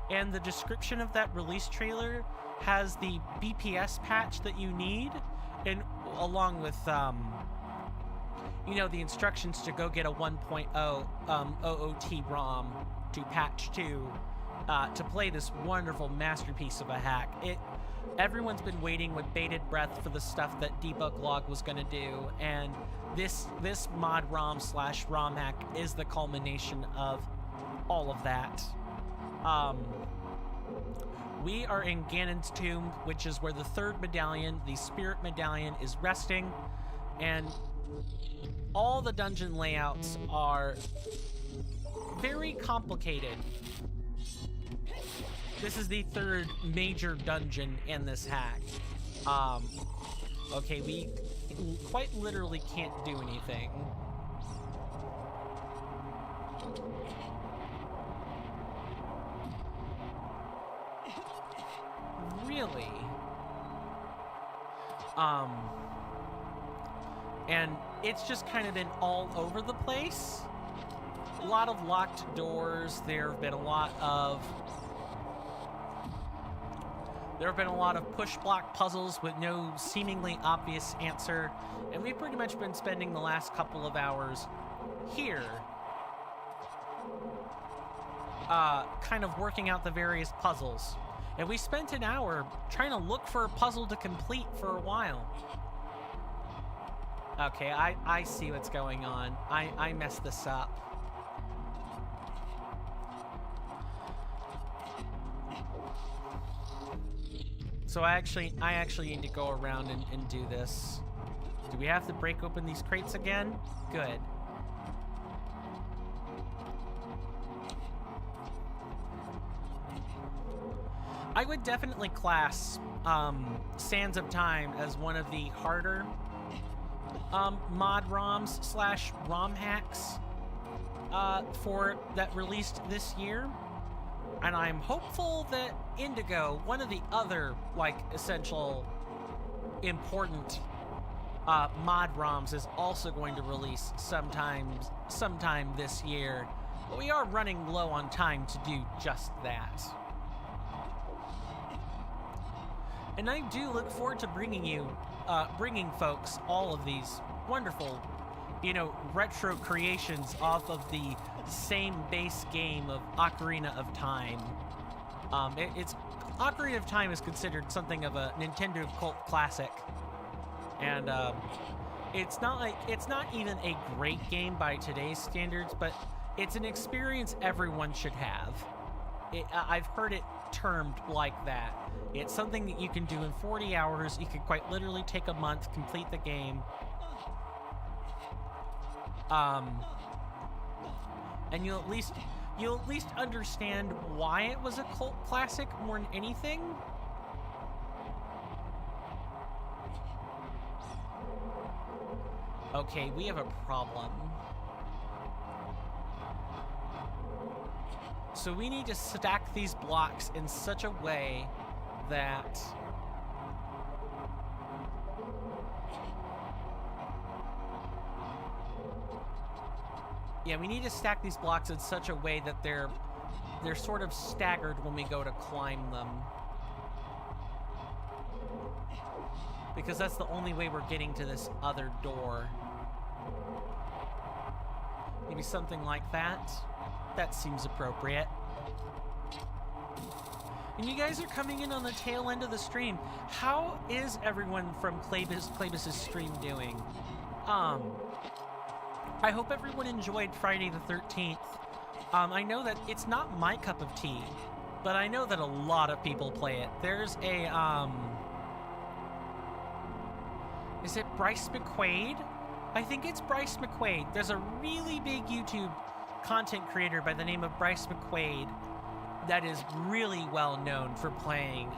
and the description of that release trailer has the BPS patch that you need, and along with, you know, the instructions to go get a 1.0 OOT ROM to patch to play this wonderful masterpiece of a hack. Everyone's been waiting with bated breath for the stuff that Debug Log was going to do, and this Mod-ROM / ROM hack is the culmination of all of that. We are in Ganon's Tomb, which is where the third medallion, the Spirit Medallion, is resting, and all the dungeon layouts are very complicated. This is the third major dungeon in this hack. Okay, we quite literally can't do anything. Really? And it's just kind of been all over the place. A lot of locked doors. There have been a lot of push block puzzles with no seemingly obvious answer, and we've pretty much been spending the last couple of hours here kind of working out the various puzzles. And we spent an hour trying to look for a puzzle to complete for a while. Okay, I see what's going on. I messed this up. So I actually need to go around and do this. Do we have to break open these crates again? Good. I would definitely class Sands of Time as one of the harder mod-ROMs / ROM hacks for that released this year. And I'm hopeful that Indigo, one of the other, like, essential, important mod-ROMs, is also going to release sometime this year. But we are running low on time to do just that. And I do look forward to bringing folks all of these wonderful, you know, retro creations off of the same base game of Ocarina of Time. Ocarina of Time is considered something of a Nintendo cult classic, and it's not even a great game by today's standards, but it's an experience everyone should have. I've heard it termed like that. It's something that you can do in 40 hours. You can quite literally take a month, complete the game. And you'll at least understand why it was a cult classic more than anything. Okay, we have a problem. So we need to stack these blocks in such a way that we need to stack these blocks in such a way that they're sort of staggered when we go to climb them. Because that's the only way we're getting to this other door. Maybe something like that. That seems appropriate. And you guys are coming in on the tail end of the stream. How is everyone from Klebus's stream doing? I hope everyone enjoyed Friday the 13th. I know that it's not my cup of tea, but I know that a lot of people play it. There's a, is it Bryce McQuaid? I think it's Bryce McQuaid. There's a really big YouTube content creator by the name of Bryce McQuaid that is really well known for playing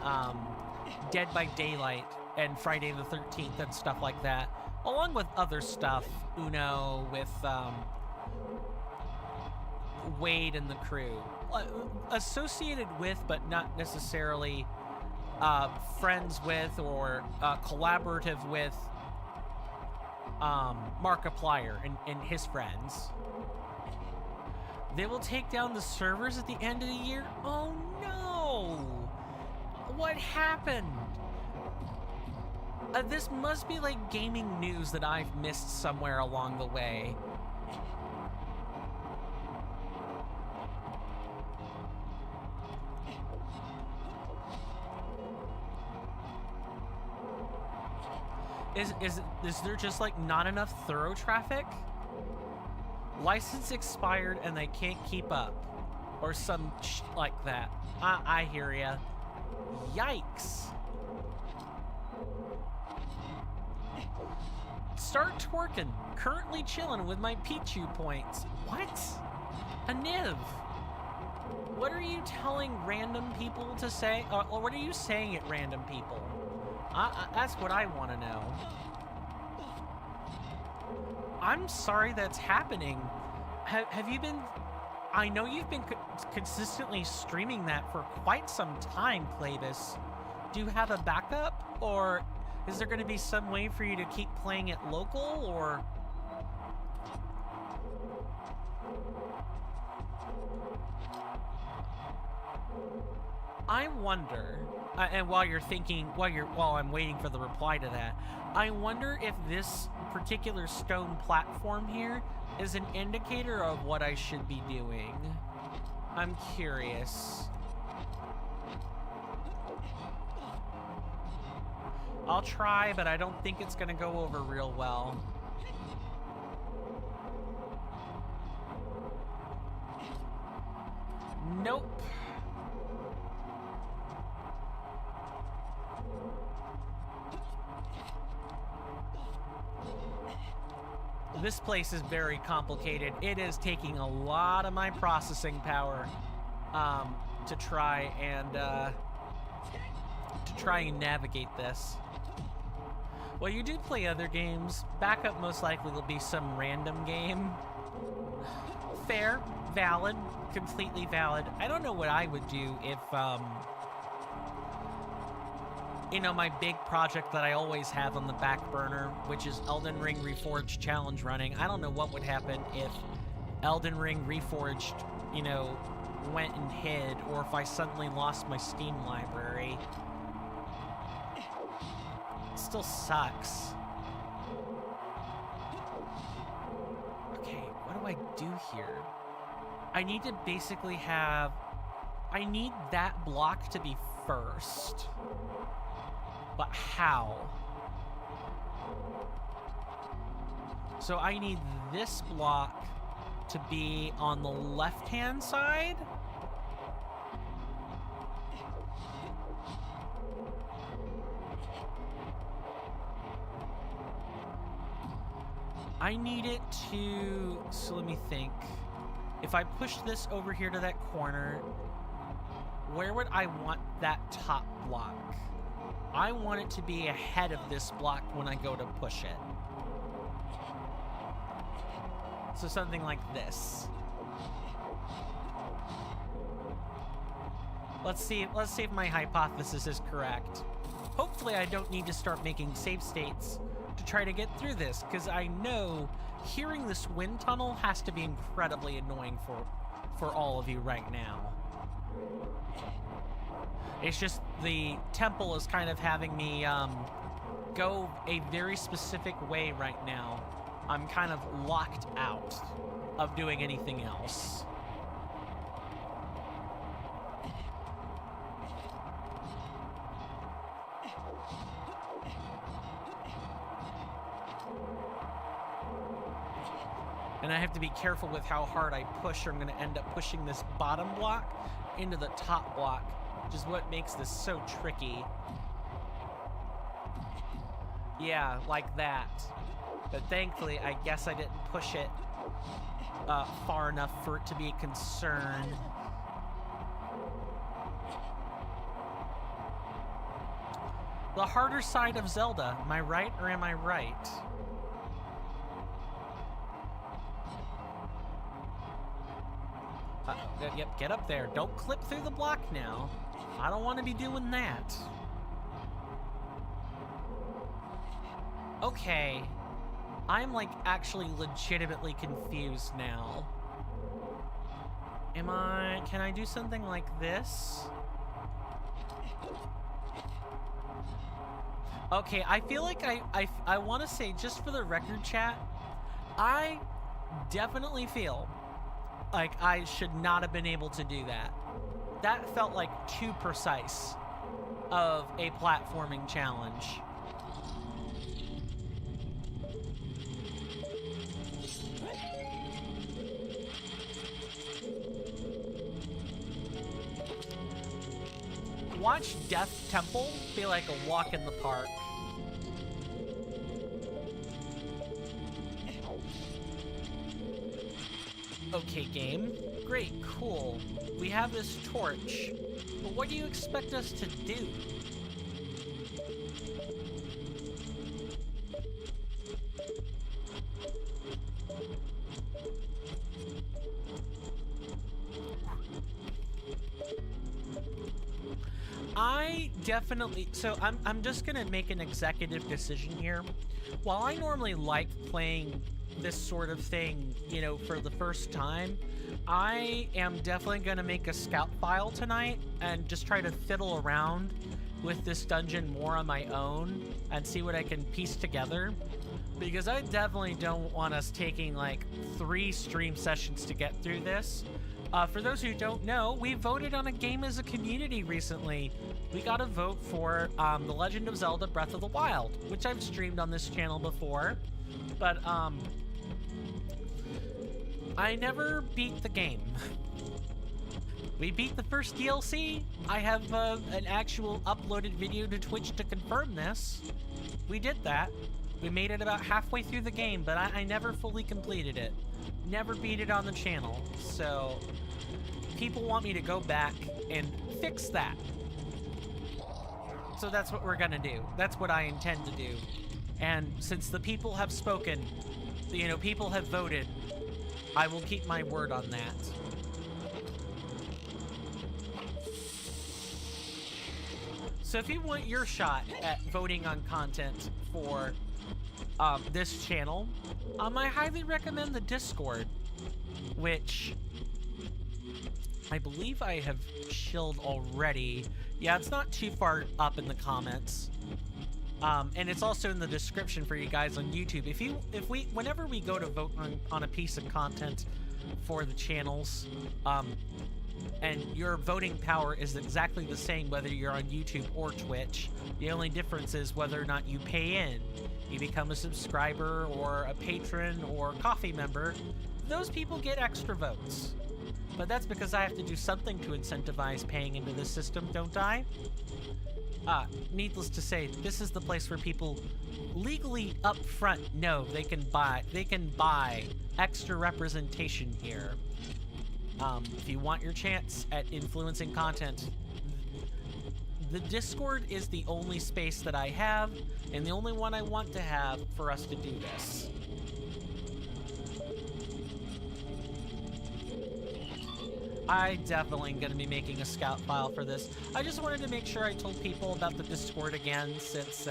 Dead by Daylight and Friday the 13th and stuff like that, along with other stuff, Uno with Wade and the crew. Associated with, but not necessarily friends with or collaborative with Markiplier and his friends. They will take down the servers at the end of the year? Oh no! What happened? This must be like gaming news that I've missed somewhere along the way. Is there just like not enough thorough traffic? License expired and they can't keep up, or some like that. I hear ya. Yikes. Start twerking. Currently chilling with my Pichu points. What? A Niv. What are you telling random people to say? Or what are you saying at random people? That's what I want to know. I'm sorry that's happening. Have you been... I know you've been consistently streaming that for quite some time, Clavis. Do you have a backup? Or is there going to be some way for you to keep playing it local, or... I wonder, and while I'm waiting for the reply to that, I wonder if this particular stone platform here is an indicator of what I should be doing. I'm curious. I'll try, but I don't think it's gonna go over real well. Nope. This place is very complicated. It is taking a lot of my processing power to try and navigate this. Well, you do play other games. Backup most likely will be some random game. Fair, valid, completely valid. I don't know what I would do if you know, my big project that I always have on the back burner, which is Elden Ring Reforged Challenge running. I don't know what would happen if Elden Ring Reforged, you know, went and hid, or if I suddenly lost my Steam library. It still sucks. Okay, what do I do here? I need to basically have... I need that block to be first. But how? So I need this block to be on the left-hand side? I need it to... So let me think. If I push this over here to that corner, where would I want that top block? I want it to be ahead of this block when I go to push it. So something like this. Let's see if my hypothesis is correct. Hopefully I don't need to start making save states to try to get through this, because I know hearing this wind tunnel has to be incredibly annoying for all of you right now. It's just the temple is kind of having me go a very specific way right now. I'm kind of locked out of doing anything else. And I have to be careful with how hard I push, or I'm going to end up pushing this bottom block into the top block, which is what makes this so tricky. Yeah, like that. But thankfully, I guess I didn't push it far enough for it to be a concern. The harder side of Zelda. Am I right or am I right? Yep, get up there. Don't clip through the block now. I don't want to be doing that. Okay. I'm, like, actually legitimately confused now. Can I do something like this? Okay, I feel like I want to say, just for the record, chat, I definitely feel like I should not have been able to do that. That felt like too precise of a platforming challenge. Watch Death Temple be like a walk in the park. Okay, game. Great, cool. We have this torch, but what do you expect us to do? I definitely, so I'm just gonna make an executive decision here. While I normally like playing this sort of thing, you know, for the first time, I am definitely gonna make a scout file tonight and just try to fiddle around with this dungeon more on my own and see what I can piece together. Because I definitely don't want us taking like 3 stream sessions to get through this. For those who don't know, we voted on a game as a community recently. We got a vote for The Legend of Zelda Breath of the Wild, which I've streamed on this channel before. But, I never beat the game. We beat the first DLC. I have an actual uploaded video to Twitch to confirm this. We did that. We made it about halfway through the game, but I never fully completed it. Never beat it on the channel, so people want me to go back and fix that. So that's what we're gonna do. That's what I intend to do. And since the people have spoken, you know, people have voted, I will keep my word on that. So if you want your shot at voting on content for this channel, I highly recommend the Discord, which I believe I have shilled already. Yeah, it's not too far up in the comments. And it's also in the description for you guys on YouTube. Whenever we go to vote on a piece of content for the channels, and your voting power is exactly the same whether you're on YouTube or Twitch. The only difference is whether or not you pay in. You become a subscriber or a patron or coffee member. Those people get extra votes. But that's because I have to do something to incentivize paying into this system, don't I? Needless to say, this is the place where people legally up front know they can buy extra representation here. If you want your chance at influencing content, the Discord is the only space that I have, and the only one I want to have for us to do this. I definitely am going to be making a scout file for this. I just wanted to make sure I told people about the Discord again, since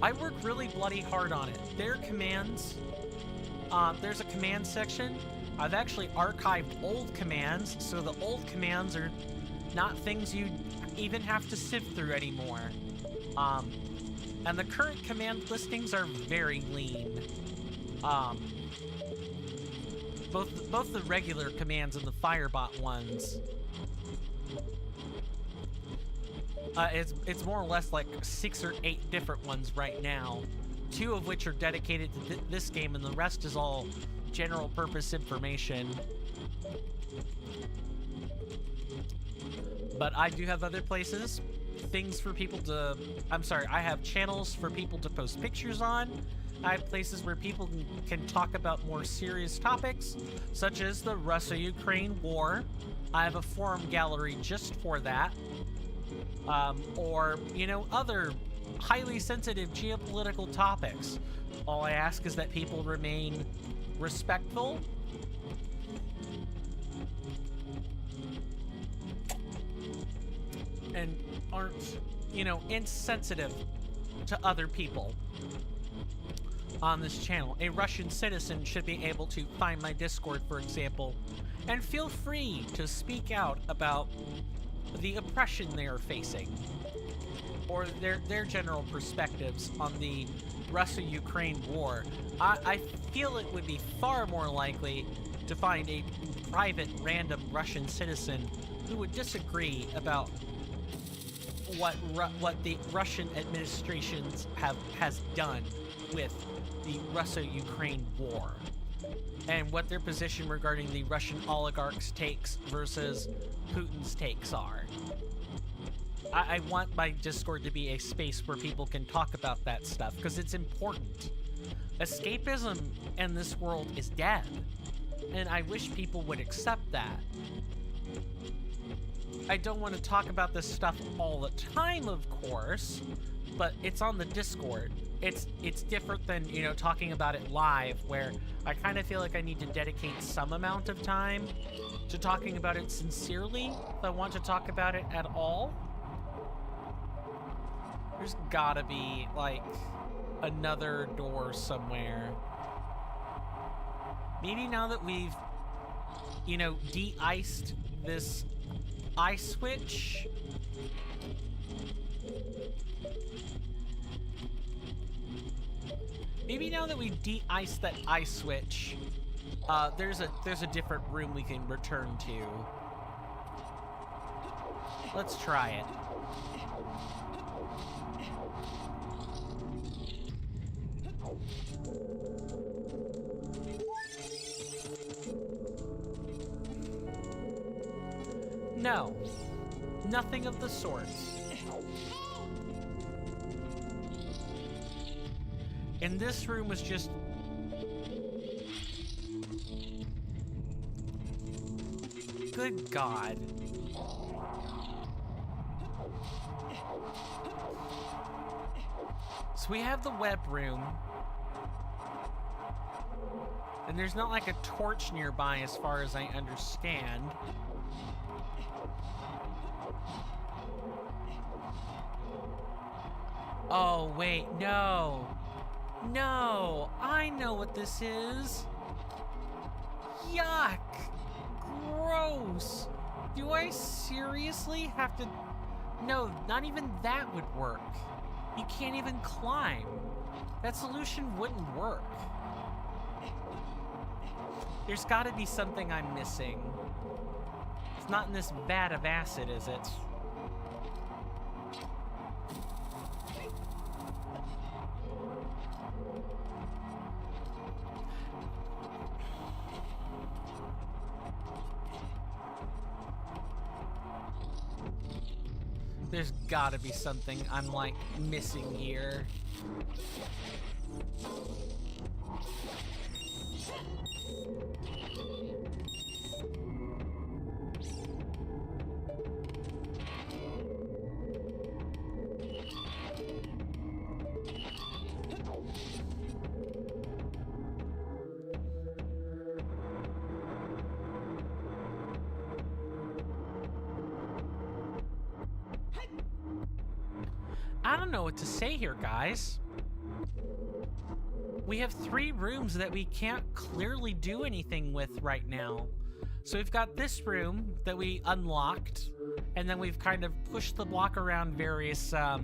I work really bloody hard on it. Their commands, there's a command section. I've actually archived old commands, so the old commands are not things you even have to sift through anymore. And the current command listings are very lean. Both the regular commands and the Firebot ones. It's more or less like 6 or 8 different ones right now. 2 of which are dedicated to this game, and the rest is all general purpose information. But I do have other places, things for people to... I have channels for people to post pictures on. I have places where people can talk about more serious topics, such as the Russia-Ukraine war. I have a forum gallery just for that. or, you know, other highly sensitive geopolitical topics. All I ask is that people remain respectful and aren't, you know, insensitive to other people on this channel. A Russian citizen should be able to find my Discord, for example, and feel free to speak out about the oppression they are facing, or their general perspectives on the Russia-Ukraine war. I feel it would be far more likely to find a private, random Russian citizen who would disagree about what the Russian administration has done with the Russia-Ukraine war, and what their position regarding the Russian oligarchs' takes versus Putin's takes are. I want my Discord to be a space where people can talk about that stuff, because it's important. Escapism in this world is dead, and I wish people would accept that. I don't want to talk about this stuff all the time, of course, but it's on the Discord. It's different than, you know, talking about it live, where I kind of feel like I need to dedicate some amount of time to talking about it sincerely if I want to talk about it at all. There's gotta be, like, another door somewhere. Maybe now that we've, you know, de-iced this ice switch. Maybe now that we've de-iced that ice switch, there's a different room we can return to. Let's try it. No, nothing of the sort. And this room was just... Good God. So we have the web room. And there's not like a torch nearby as far as I understand. Oh, wait, no. No, I know what this is. Yuck. Gross. Do I seriously have to... No, not even that would work. You can't even climb. That solution wouldn't work. There's gotta be something I'm missing. It's not in this vat of acid, is it? There's gotta be something I'm, like, missing here. I don't know what to say here, guys. We have 3 rooms that we can't clearly do anything with right now. So we've got this room that we unlocked, and then we've kind of pushed the block around various, I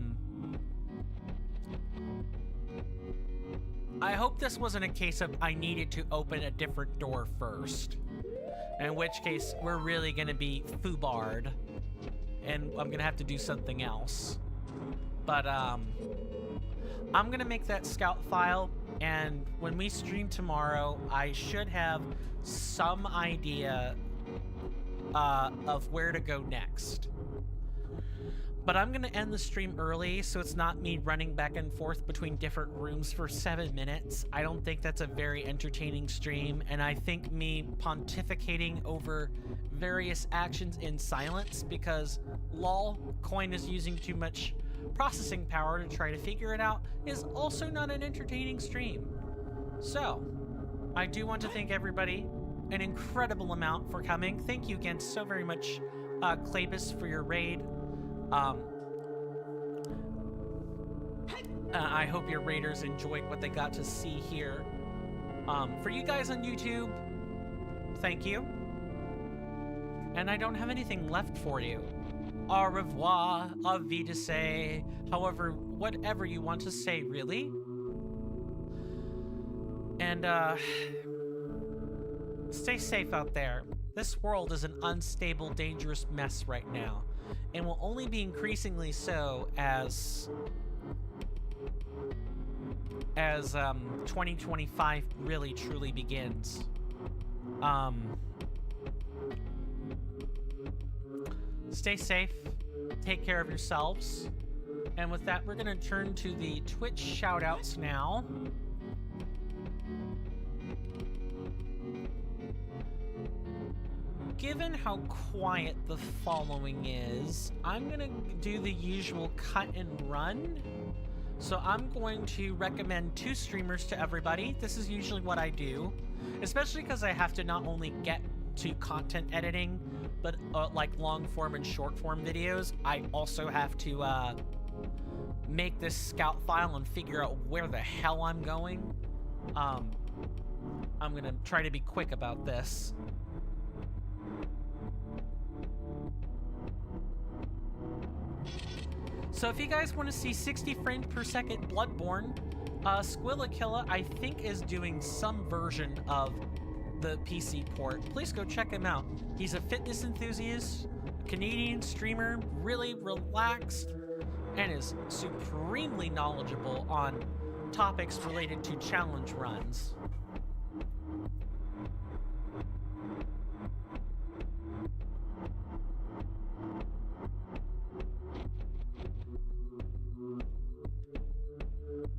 hope this wasn't a case of I needed to open a different door first. In which case, we're really gonna be foobarred, and I'm gonna have to do something else. But, I'm gonna make that scout file, and when we stream tomorrow, I should have some idea of where to go next. But I'm going to end the stream early, so it's not me running back and forth between different rooms for 7 minutes. I don't think that's a very entertaining stream, and I think me pontificating over various actions in silence, because lol, coin is using too much processing power to try to figure it out, is also not an entertaining stream. So, I do want to thank everybody an incredible amount for coming. Thank you again so very much, Klebus, for your raid. I hope your raiders enjoyed what they got to see here. For you guys on YouTube, thank you. And I don't have anything left for you. Au revoir, au revoir, however, whatever you want to say, really. And, stay safe out there. This world is an unstable, dangerous mess right now, and will only be increasingly so as 2025 really truly begins. Stay safe, take care of yourselves, and with that, we're gonna turn to the Twitch shoutouts now. Given how quiet the following is, I'm gonna do the usual cut and run. So I'm going to recommend 2 streamers to everybody. This is usually what I do, especially because I have to not only get to content editing, but like long form and short form videos, I also have to make this scout file and figure out where the hell I'm going. I'm gonna try to be quick about this. So if you guys want to see 60 frames per second Bloodborne, Squillakilla, I think, is doing some version of the PC port. Please go check him out. He's a fitness enthusiast, a Canadian streamer, really relaxed, and is supremely knowledgeable on topics related to challenge runs.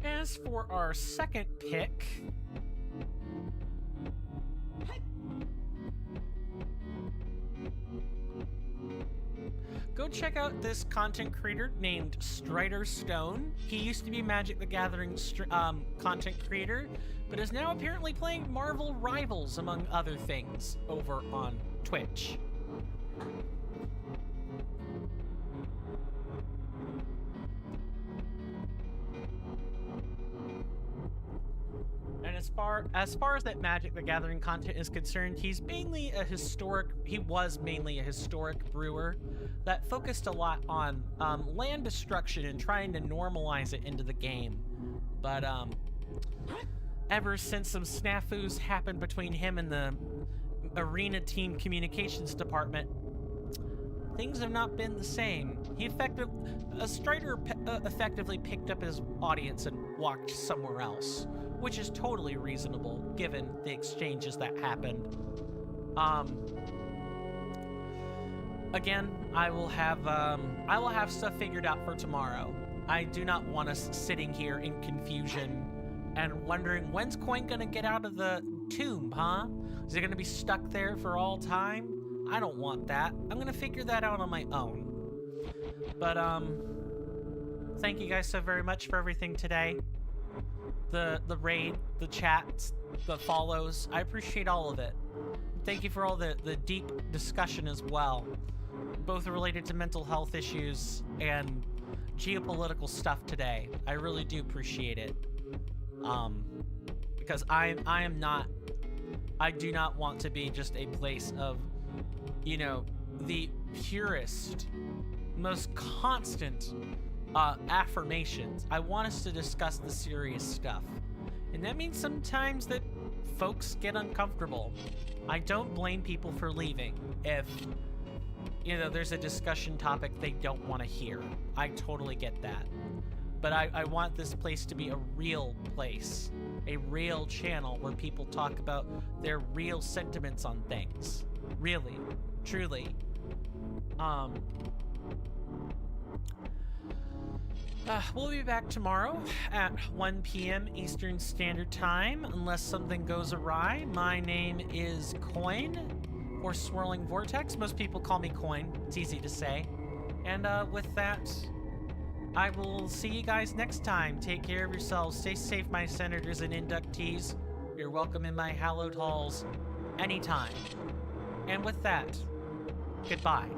As for our second pick, go check out this content creator named Strider Stone. He used to be Magic the Gathering content creator, but is now apparently playing Marvel Rivals, among other things, over on Twitch. And as far as that Magic the Gathering content is concerned, he was mainly a historic brewer that focused a lot on land destruction and trying to normalize it into the game. But ever since some snafus happened between him and the arena team communications department, things have not been the same. Strider effectively picked up his audience and walked somewhere else, which is totally reasonable given the exchanges that happened. Again, I will have stuff figured out for tomorrow. I do not want us sitting here in confusion and wondering, when's Coin gonna get out of the tomb, huh? Is it gonna be stuck there for all time? I don't want that. I'm gonna figure that out on my own. But thank you guys so very much for everything today. The raid, the chats, the follows. I appreciate all of it. Thank you for all the deep discussion as well, both related to mental health issues and geopolitical stuff today. I really do appreciate it. Because I do not want to be just a place of, you know, the purest, most constant affirmations. I want us to discuss the serious stuff. And that means sometimes that folks get uncomfortable. I don't blame people for leaving if, you know, there's a discussion topic they don't want to hear. I totally get that. But I want this place to be a real place, a real channel where people talk about their real sentiments on things. Really, truly. We'll be back tomorrow at 1 p.m. Eastern Standard Time, unless something goes awry. My name is Coin, or Swirling Vortex. Most people call me Coin. It's easy to say. And with that, I will see you guys next time. Take care of yourselves. Stay safe, my senators and inductees. You're welcome in my hallowed halls anytime. And with that, goodbye.